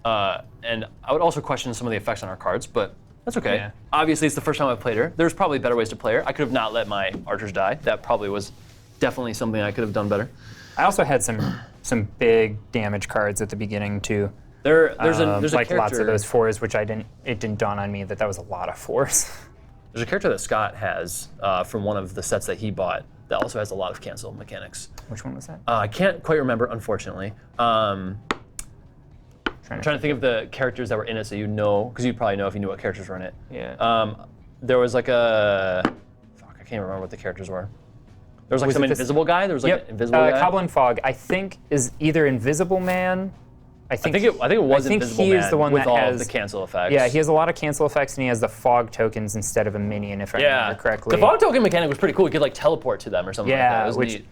[SPEAKER 1] And I would also question some of the effects on her cards, but that's okay.
[SPEAKER 3] Yeah.
[SPEAKER 1] Obviously, it's the first time I've played her. There's probably better ways to play her. I could have not let my archers die. That probably was definitely something I could have done better.
[SPEAKER 3] I also had some big damage cards at the beginning too.
[SPEAKER 1] There's a
[SPEAKER 3] like
[SPEAKER 1] character,
[SPEAKER 3] lots of those 4s, which it didn't dawn on me that was a lot of 4s.
[SPEAKER 1] There's a character that Scott has from one of the sets that he bought that also has a lot of cancel mechanics.
[SPEAKER 3] Which one was that?
[SPEAKER 1] I can't quite remember, unfortunately. I'm trying to think of the characters that were in it, so you know, because you'd probably know if you knew what characters were in it.
[SPEAKER 3] Yeah.
[SPEAKER 1] There was like I can't remember what the characters were. There was like
[SPEAKER 3] Was
[SPEAKER 1] some
[SPEAKER 3] it this-
[SPEAKER 1] invisible guy. There was like an invisible guy.
[SPEAKER 3] Goblin Fog, I think, is either Invisible Man. I think
[SPEAKER 1] it was Invisible
[SPEAKER 3] he
[SPEAKER 1] Man
[SPEAKER 3] is the one
[SPEAKER 1] with
[SPEAKER 3] that
[SPEAKER 1] all
[SPEAKER 3] has
[SPEAKER 1] of the cancel effects.
[SPEAKER 3] Yeah, he has a lot of cancel effects, and he has the fog tokens instead of a minion, if I remember correctly.
[SPEAKER 1] The fog token mechanic was pretty cool. You could like teleport to them or something like that. It
[SPEAKER 3] Yeah,
[SPEAKER 1] was
[SPEAKER 3] which
[SPEAKER 1] neat.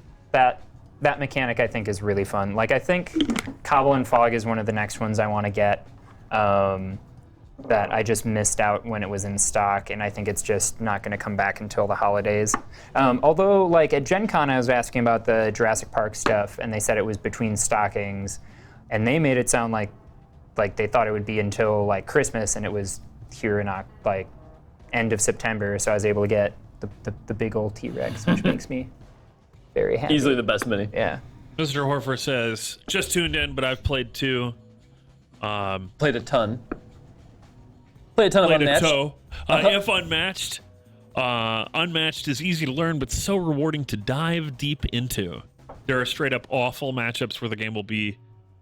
[SPEAKER 3] that mechanic I think is really fun. Like I think Cobble and Fog is one of the next ones I want to get. That I just missed out when it was in stock, and I think it's just not going to come back until the holidays. Although, like at Gen Con, I was asking about the Jurassic Park stuff, and they said it was between stockings, and they made it sound like they thought it would be until like Christmas, and it was here in like end of September. So I was able to get the big old T-Rex, which makes me very happy.
[SPEAKER 1] Easily the best mini.
[SPEAKER 3] Yeah.
[SPEAKER 2] Mr. Horfer says, just tuned in, but I've played 2.
[SPEAKER 1] Played a ton. Played a ton of
[SPEAKER 2] Played a
[SPEAKER 1] Unmatched.
[SPEAKER 2] toe. If unmatched, unmatched is easy to learn, but so rewarding to dive deep into. There are straight up awful matchups where the game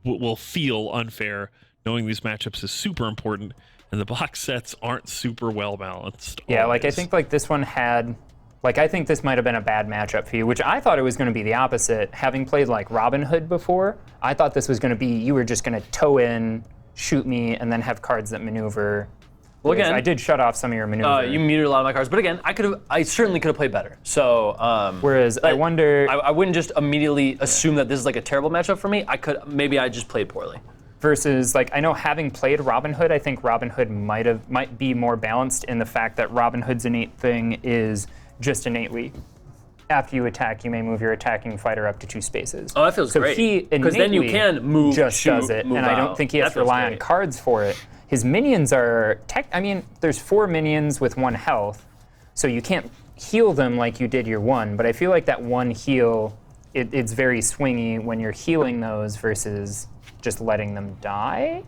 [SPEAKER 2] will feel unfair. Knowing these matchups is super important, and the box sets aren't super well balanced.
[SPEAKER 3] Yeah, like I
[SPEAKER 2] always.
[SPEAKER 3] think like this one had, like I think this might have been a bad matchup for you, which I thought it was going to be the opposite. Having played like Robin Hood before, I thought this was going to be you were just going to toe in, shoot me, and then have cards that maneuver.
[SPEAKER 1] Well, again,
[SPEAKER 3] I did shut off some of your maneuver.
[SPEAKER 1] you muted a lot of my cards, but again, I certainly could have played better. So,
[SPEAKER 3] Whereas I wonder,
[SPEAKER 1] I wouldn't just immediately assume that this is like a terrible matchup for me. Maybe I just played poorly.
[SPEAKER 3] versus like I know having played Robin Hood, I think Robin Hood might be more balanced in the fact that Robin Hood's innate thing is just innately. After you attack, you may move your attacking fighter up to 2 spaces.
[SPEAKER 1] Oh, that feels
[SPEAKER 3] so
[SPEAKER 1] great.
[SPEAKER 3] He
[SPEAKER 1] Because then you
[SPEAKER 3] innately
[SPEAKER 1] can move,
[SPEAKER 3] just
[SPEAKER 1] shoot,
[SPEAKER 3] does it,
[SPEAKER 1] move
[SPEAKER 3] and I don't
[SPEAKER 1] out.
[SPEAKER 3] think he has
[SPEAKER 1] That
[SPEAKER 3] to rely
[SPEAKER 1] feels
[SPEAKER 3] on
[SPEAKER 1] great.
[SPEAKER 3] cards for it. His minions are I mean, there's 4 minions with 1 health, so you can't heal them like you did your 1. But I feel like that 1 heal, it's very swingy when you're healing those versus just letting them die.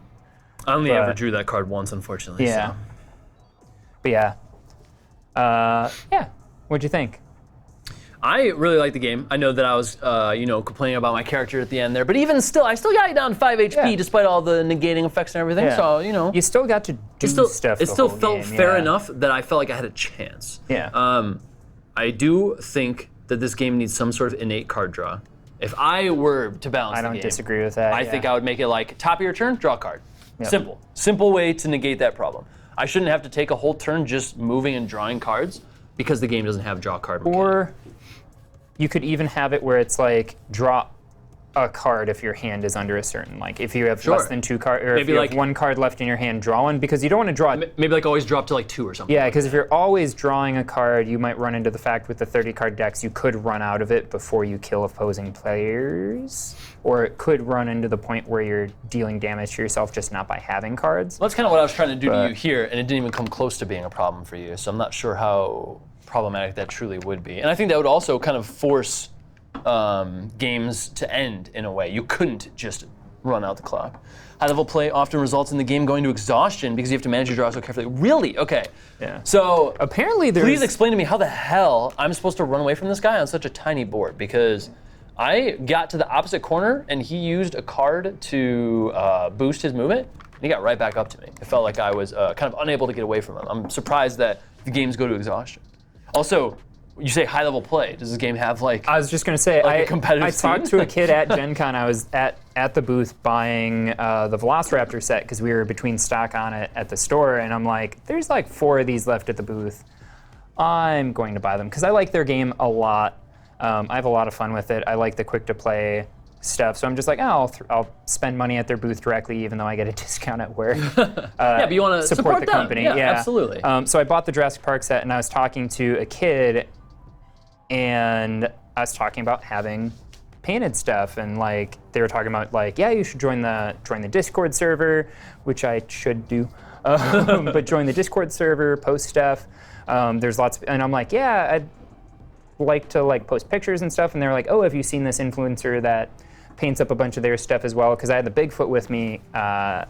[SPEAKER 1] I only ever drew that card once, unfortunately.
[SPEAKER 3] Yeah.
[SPEAKER 1] So.
[SPEAKER 3] But yeah. Yeah. What'd you think?
[SPEAKER 1] I really like the game. I know that I was, complaining about my character at the end there, but even still, I still got you down 5 HP
[SPEAKER 3] Yeah.
[SPEAKER 1] despite all the negating effects and everything.
[SPEAKER 3] Yeah.
[SPEAKER 1] So,
[SPEAKER 3] You still got to do stuff.
[SPEAKER 1] It
[SPEAKER 3] the
[SPEAKER 1] still
[SPEAKER 3] whole
[SPEAKER 1] felt
[SPEAKER 3] game,
[SPEAKER 1] fair
[SPEAKER 3] yeah.
[SPEAKER 1] enough that I felt like I had a chance.
[SPEAKER 3] Yeah.
[SPEAKER 1] I do think that this game needs some sort of innate card draw. If I were to balance
[SPEAKER 3] I
[SPEAKER 1] the
[SPEAKER 3] don't
[SPEAKER 1] game,
[SPEAKER 3] disagree with that.
[SPEAKER 1] I think I would make it like top of your turn, draw a card.
[SPEAKER 3] Yep.
[SPEAKER 1] Simple way to negate that problem. I shouldn't have to take a whole turn just moving and drawing cards because the game doesn't have draw card mechanic.
[SPEAKER 3] Or you could even have it where it's like draw a card if your hand is under a certain, like if you have less than 2 cards, or
[SPEAKER 1] Maybe
[SPEAKER 3] if you
[SPEAKER 1] like-
[SPEAKER 3] have 1 card left in your hand, draw one, because you don't want to draw.
[SPEAKER 1] Maybe like always drop to like 2 or something.
[SPEAKER 3] Yeah, because if you're always drawing a card, you might run into the fact with the 30 card decks, you could run out of it before you kill opposing players, or it could run into the point where you're dealing damage to yourself just not by having cards.
[SPEAKER 1] Well, that's kind of what I was trying to do to you here, and it didn't even come close to being a problem for you. So I'm not sure how problematic that truly would be. And I think that would also kind of force games to end in a way. You couldn't just run out the clock. High level play often results in the game going to exhaustion because you have to manage your draw so carefully. Really? Okay.
[SPEAKER 3] Yeah.
[SPEAKER 1] So
[SPEAKER 3] Apparently there's...
[SPEAKER 1] please explain to me how the hell I'm supposed to run away from this guy on such a tiny board, because I got to the opposite corner and he used a card to boost his movement, and he got right back up to me. It felt like I was kind of unable to get away from him. I'm surprised that the games go to exhaustion. Also, you say high level play. Does this game have like?
[SPEAKER 3] I was just gonna say,
[SPEAKER 1] like a competitive
[SPEAKER 3] I talked
[SPEAKER 1] scene?
[SPEAKER 3] to a kid at Gen Con. I was at the booth buying the Velociraptor set because we were between stock on it at the store, and I'm like, there's like 4 of these left at the booth. I'm going to buy them because I like their game a lot. I have a lot of fun with it. I like the quick to play stuff, so I'm just like, oh, I'll spend money at their booth directly, even though I get a discount at work.
[SPEAKER 1] Yeah, but you want to support
[SPEAKER 3] the
[SPEAKER 1] them.
[SPEAKER 3] company.
[SPEAKER 1] Yeah,
[SPEAKER 3] Yeah,
[SPEAKER 1] absolutely.
[SPEAKER 3] So I bought the Jurassic Park set, and I was talking to a kid, and I was talking about having painted stuff, and like they were talking about like, yeah, you should join the Discord server, which I should do, but join the Discord server, post stuff. There's lots, and I'm like, yeah, I'd like to like post pictures and stuff, and they're like, oh, have you seen this influencer that paints up a bunch of their stuff as well? Because I had the Bigfoot with me. I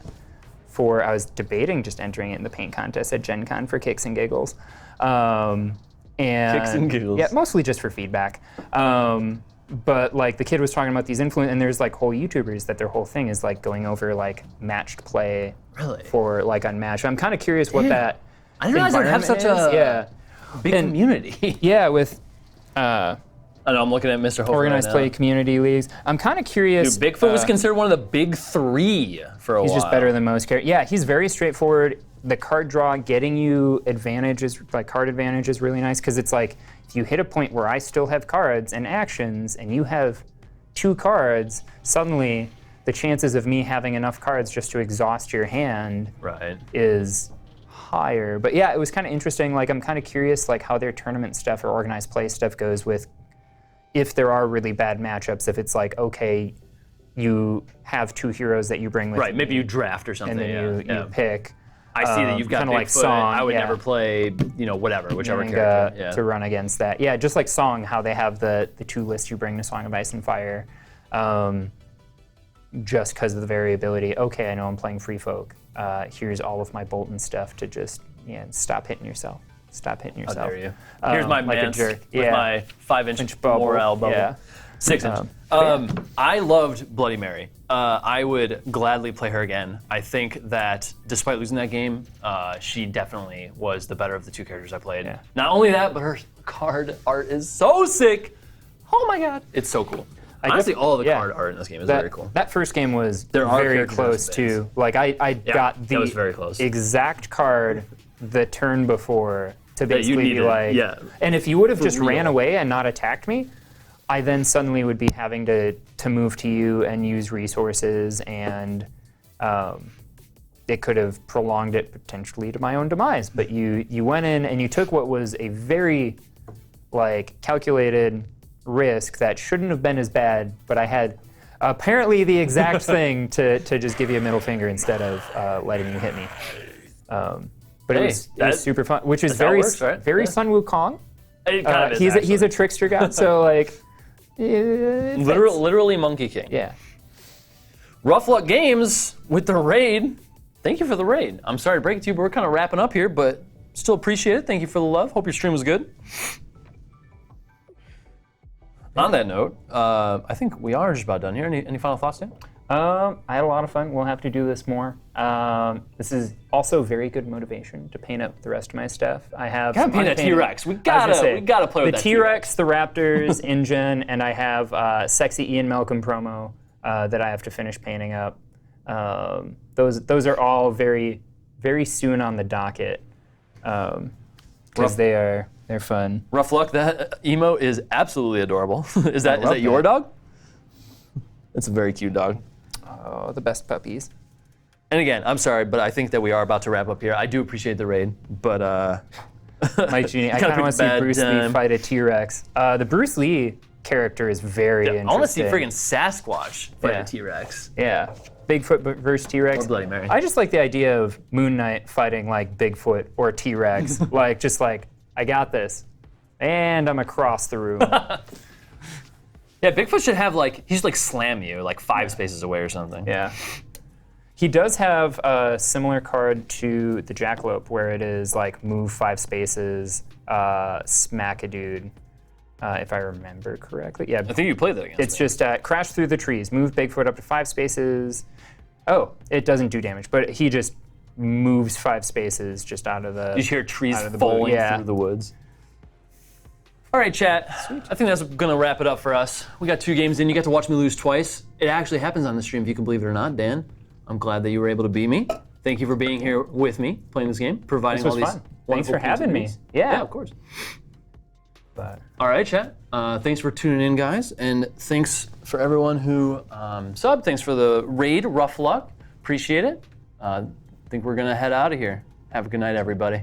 [SPEAKER 3] was debating just entering it in the paint contest at Gen Con for kicks and giggles.
[SPEAKER 1] Kicks and giggles.
[SPEAKER 3] Yeah, mostly just for feedback. But like the kid was talking about these influencers, and there's like whole YouTubers that their whole thing is like going over like matched play
[SPEAKER 1] Really?
[SPEAKER 3] for like Unmatched. I'm kind of curious what that
[SPEAKER 1] I didn't realize they would have such
[SPEAKER 3] environment
[SPEAKER 1] a
[SPEAKER 3] is.
[SPEAKER 1] big
[SPEAKER 3] And-
[SPEAKER 1] community.
[SPEAKER 3] Yeah, with
[SPEAKER 1] I know, I'm looking at Mr. Hofer
[SPEAKER 3] organized
[SPEAKER 1] right
[SPEAKER 3] play
[SPEAKER 1] now.
[SPEAKER 3] community leagues. I'm kind of curious.
[SPEAKER 1] Dude, Bigfoot was considered one of the big 3 for a while.
[SPEAKER 3] He's just better than most characters. Yeah, he's very straightforward. The card draw, getting you advantages, like card advantage, is really nice because it's like if you hit a point where I still have cards and actions, and you have 2 cards, suddenly the chances of me having enough cards just to exhaust your hand
[SPEAKER 1] Right.
[SPEAKER 3] is higher. But yeah, it was kind of interesting. Like I'm kind of curious, like how their tournament stuff or organized play stuff goes with if there are really bad matchups. If it's like, okay, you have 2 heroes that you bring with
[SPEAKER 1] Right,
[SPEAKER 3] you,
[SPEAKER 1] maybe you draft or something.
[SPEAKER 3] and then you pick.
[SPEAKER 1] I see that you've got
[SPEAKER 3] kinda
[SPEAKER 1] Bigfoot.
[SPEAKER 3] like Song,
[SPEAKER 1] I would
[SPEAKER 3] yeah.
[SPEAKER 1] never play, whatever, whichever
[SPEAKER 3] Manga
[SPEAKER 1] character. Yeah.
[SPEAKER 3] to run against that. Yeah, just like Song, how they have the 2 lists you bring to Song of Ice and Fire, just because of the variability. Okay, I know I'm playing Free Folk. Here's all of my Bolton stuff to just stop hitting yourself. Stop hitting
[SPEAKER 1] How
[SPEAKER 3] yourself.
[SPEAKER 1] dare you. Here's my
[SPEAKER 3] like a
[SPEAKER 1] Mance
[SPEAKER 3] jerk.
[SPEAKER 1] with
[SPEAKER 3] Yeah.
[SPEAKER 1] my 5-inch
[SPEAKER 3] bubble.
[SPEAKER 1] Morale bubble.
[SPEAKER 3] Yeah.
[SPEAKER 1] 6-inch. I loved Bloody Mary. I would gladly play her again. I think that despite losing that game, she definitely was the better of the 2 characters I played.
[SPEAKER 3] Yeah.
[SPEAKER 1] Not only that, but her card art is so sick. Oh my god. It's so cool. Honestly, all of the card art in this game is very cool.
[SPEAKER 3] That first game was
[SPEAKER 1] There are
[SPEAKER 3] very
[SPEAKER 1] character
[SPEAKER 3] close
[SPEAKER 1] development
[SPEAKER 3] to, like I got
[SPEAKER 1] that was very
[SPEAKER 3] the
[SPEAKER 1] close.
[SPEAKER 3] exact card the turn before to
[SPEAKER 1] That you
[SPEAKER 3] basically be
[SPEAKER 1] needed,
[SPEAKER 3] like,
[SPEAKER 1] yeah.
[SPEAKER 3] and if you would have just
[SPEAKER 1] real.
[SPEAKER 3] ran away and not attacked me, I then suddenly would be having to move to you and use resources, and it could have prolonged it potentially to my own demise. But you went in and you took what was a very like calculated risk that shouldn't have been as bad, but I had apparently the exact thing to just give you a middle finger instead of letting you hit me. But
[SPEAKER 1] Hey,
[SPEAKER 3] it was super fun, which is
[SPEAKER 1] that's how it
[SPEAKER 3] very
[SPEAKER 1] works, right?
[SPEAKER 3] very
[SPEAKER 1] Yeah.
[SPEAKER 3] Sun Wukong.
[SPEAKER 1] It kind of is,
[SPEAKER 3] He's a
[SPEAKER 1] actually.
[SPEAKER 3] trickster god, so like it fits.
[SPEAKER 1] Literally Monkey King.
[SPEAKER 3] Yeah.
[SPEAKER 1] Rough Luck Games with the raid. Thank you for the raid. I'm sorry to break it to you, but we're kind of wrapping up here, but still appreciate it. Thank you for the love. Hope your stream was good. On that note, I think we are just about done here. Any final thoughts, Dan?
[SPEAKER 3] I had a lot of fun. We'll have to do this more. This is also very good motivation to paint up the rest of my stuff. I have
[SPEAKER 1] Gotta
[SPEAKER 3] some
[SPEAKER 1] paint that
[SPEAKER 3] unpainted-
[SPEAKER 1] T-Rex. We
[SPEAKER 3] I was gonna
[SPEAKER 1] gotta
[SPEAKER 3] say,
[SPEAKER 1] play with
[SPEAKER 3] the
[SPEAKER 1] that
[SPEAKER 3] T-Rex, the Raptors, Engine, and I have sexy Ian Malcolm promo that I have to finish painting up. Those are all very very soon on the docket
[SPEAKER 1] Rough-
[SPEAKER 3] because they're fun.
[SPEAKER 1] Rough luck. That emo is absolutely adorable. Is that
[SPEAKER 3] love
[SPEAKER 1] your
[SPEAKER 3] that.
[SPEAKER 1] dog? It's a very cute dog.
[SPEAKER 3] Oh, the best puppies.
[SPEAKER 1] And again, I'm sorry, but I think that we are about to wrap up here. I do appreciate the raid, but
[SPEAKER 3] Mike Jr. I
[SPEAKER 1] Kinda
[SPEAKER 3] kind of want to see
[SPEAKER 1] bad
[SPEAKER 3] Bruce Lee
[SPEAKER 1] time.
[SPEAKER 3] fight a T-Rex. The Bruce Lee character is very interesting.
[SPEAKER 1] I want to see friggin' Sasquatch fight
[SPEAKER 3] Yeah.
[SPEAKER 1] a T-Rex.
[SPEAKER 3] Yeah. Bigfoot versus T-Rex.
[SPEAKER 1] Or Bloody Mary.
[SPEAKER 3] I just like the idea of Moon Knight fighting like Bigfoot or T-Rex. like, I got this. And I'm across the room.
[SPEAKER 1] Yeah, Bigfoot should have he should slam you 5 spaces away or something.
[SPEAKER 3] Yeah. He does have a similar card to the Jackalope where it is move 5 spaces, smack a dude, if I remember correctly. Yeah,
[SPEAKER 1] I think you played that against
[SPEAKER 3] it's
[SPEAKER 1] me.
[SPEAKER 3] just crash through the trees, move Bigfoot up to 5 spaces. Oh, it doesn't do damage, but he just moves 5 spaces just out of the.
[SPEAKER 1] You hear trees
[SPEAKER 3] out of the blue,
[SPEAKER 1] falling
[SPEAKER 3] yeah.
[SPEAKER 1] through the woods. All right, chat. I think that's going to wrap it up for us. We got 2 games in. You got to watch me lose twice. It actually happens on the stream, if you can believe it or not, Dan. I'm glad that you were able to beat me. Thank you for being here with me, playing this game, providing
[SPEAKER 3] This
[SPEAKER 1] all
[SPEAKER 3] was
[SPEAKER 1] these
[SPEAKER 3] fun. Thanks
[SPEAKER 1] wonderful
[SPEAKER 3] for having me.
[SPEAKER 1] pieces.
[SPEAKER 3] Yeah.
[SPEAKER 1] Yeah, of course.
[SPEAKER 3] But
[SPEAKER 1] All right, chat. Thanks for tuning in, guys, and thanks for everyone who subbed. Thanks for the raid, Rough Luck. Appreciate it. I think we're gonna head out of here. Have a good night, everybody.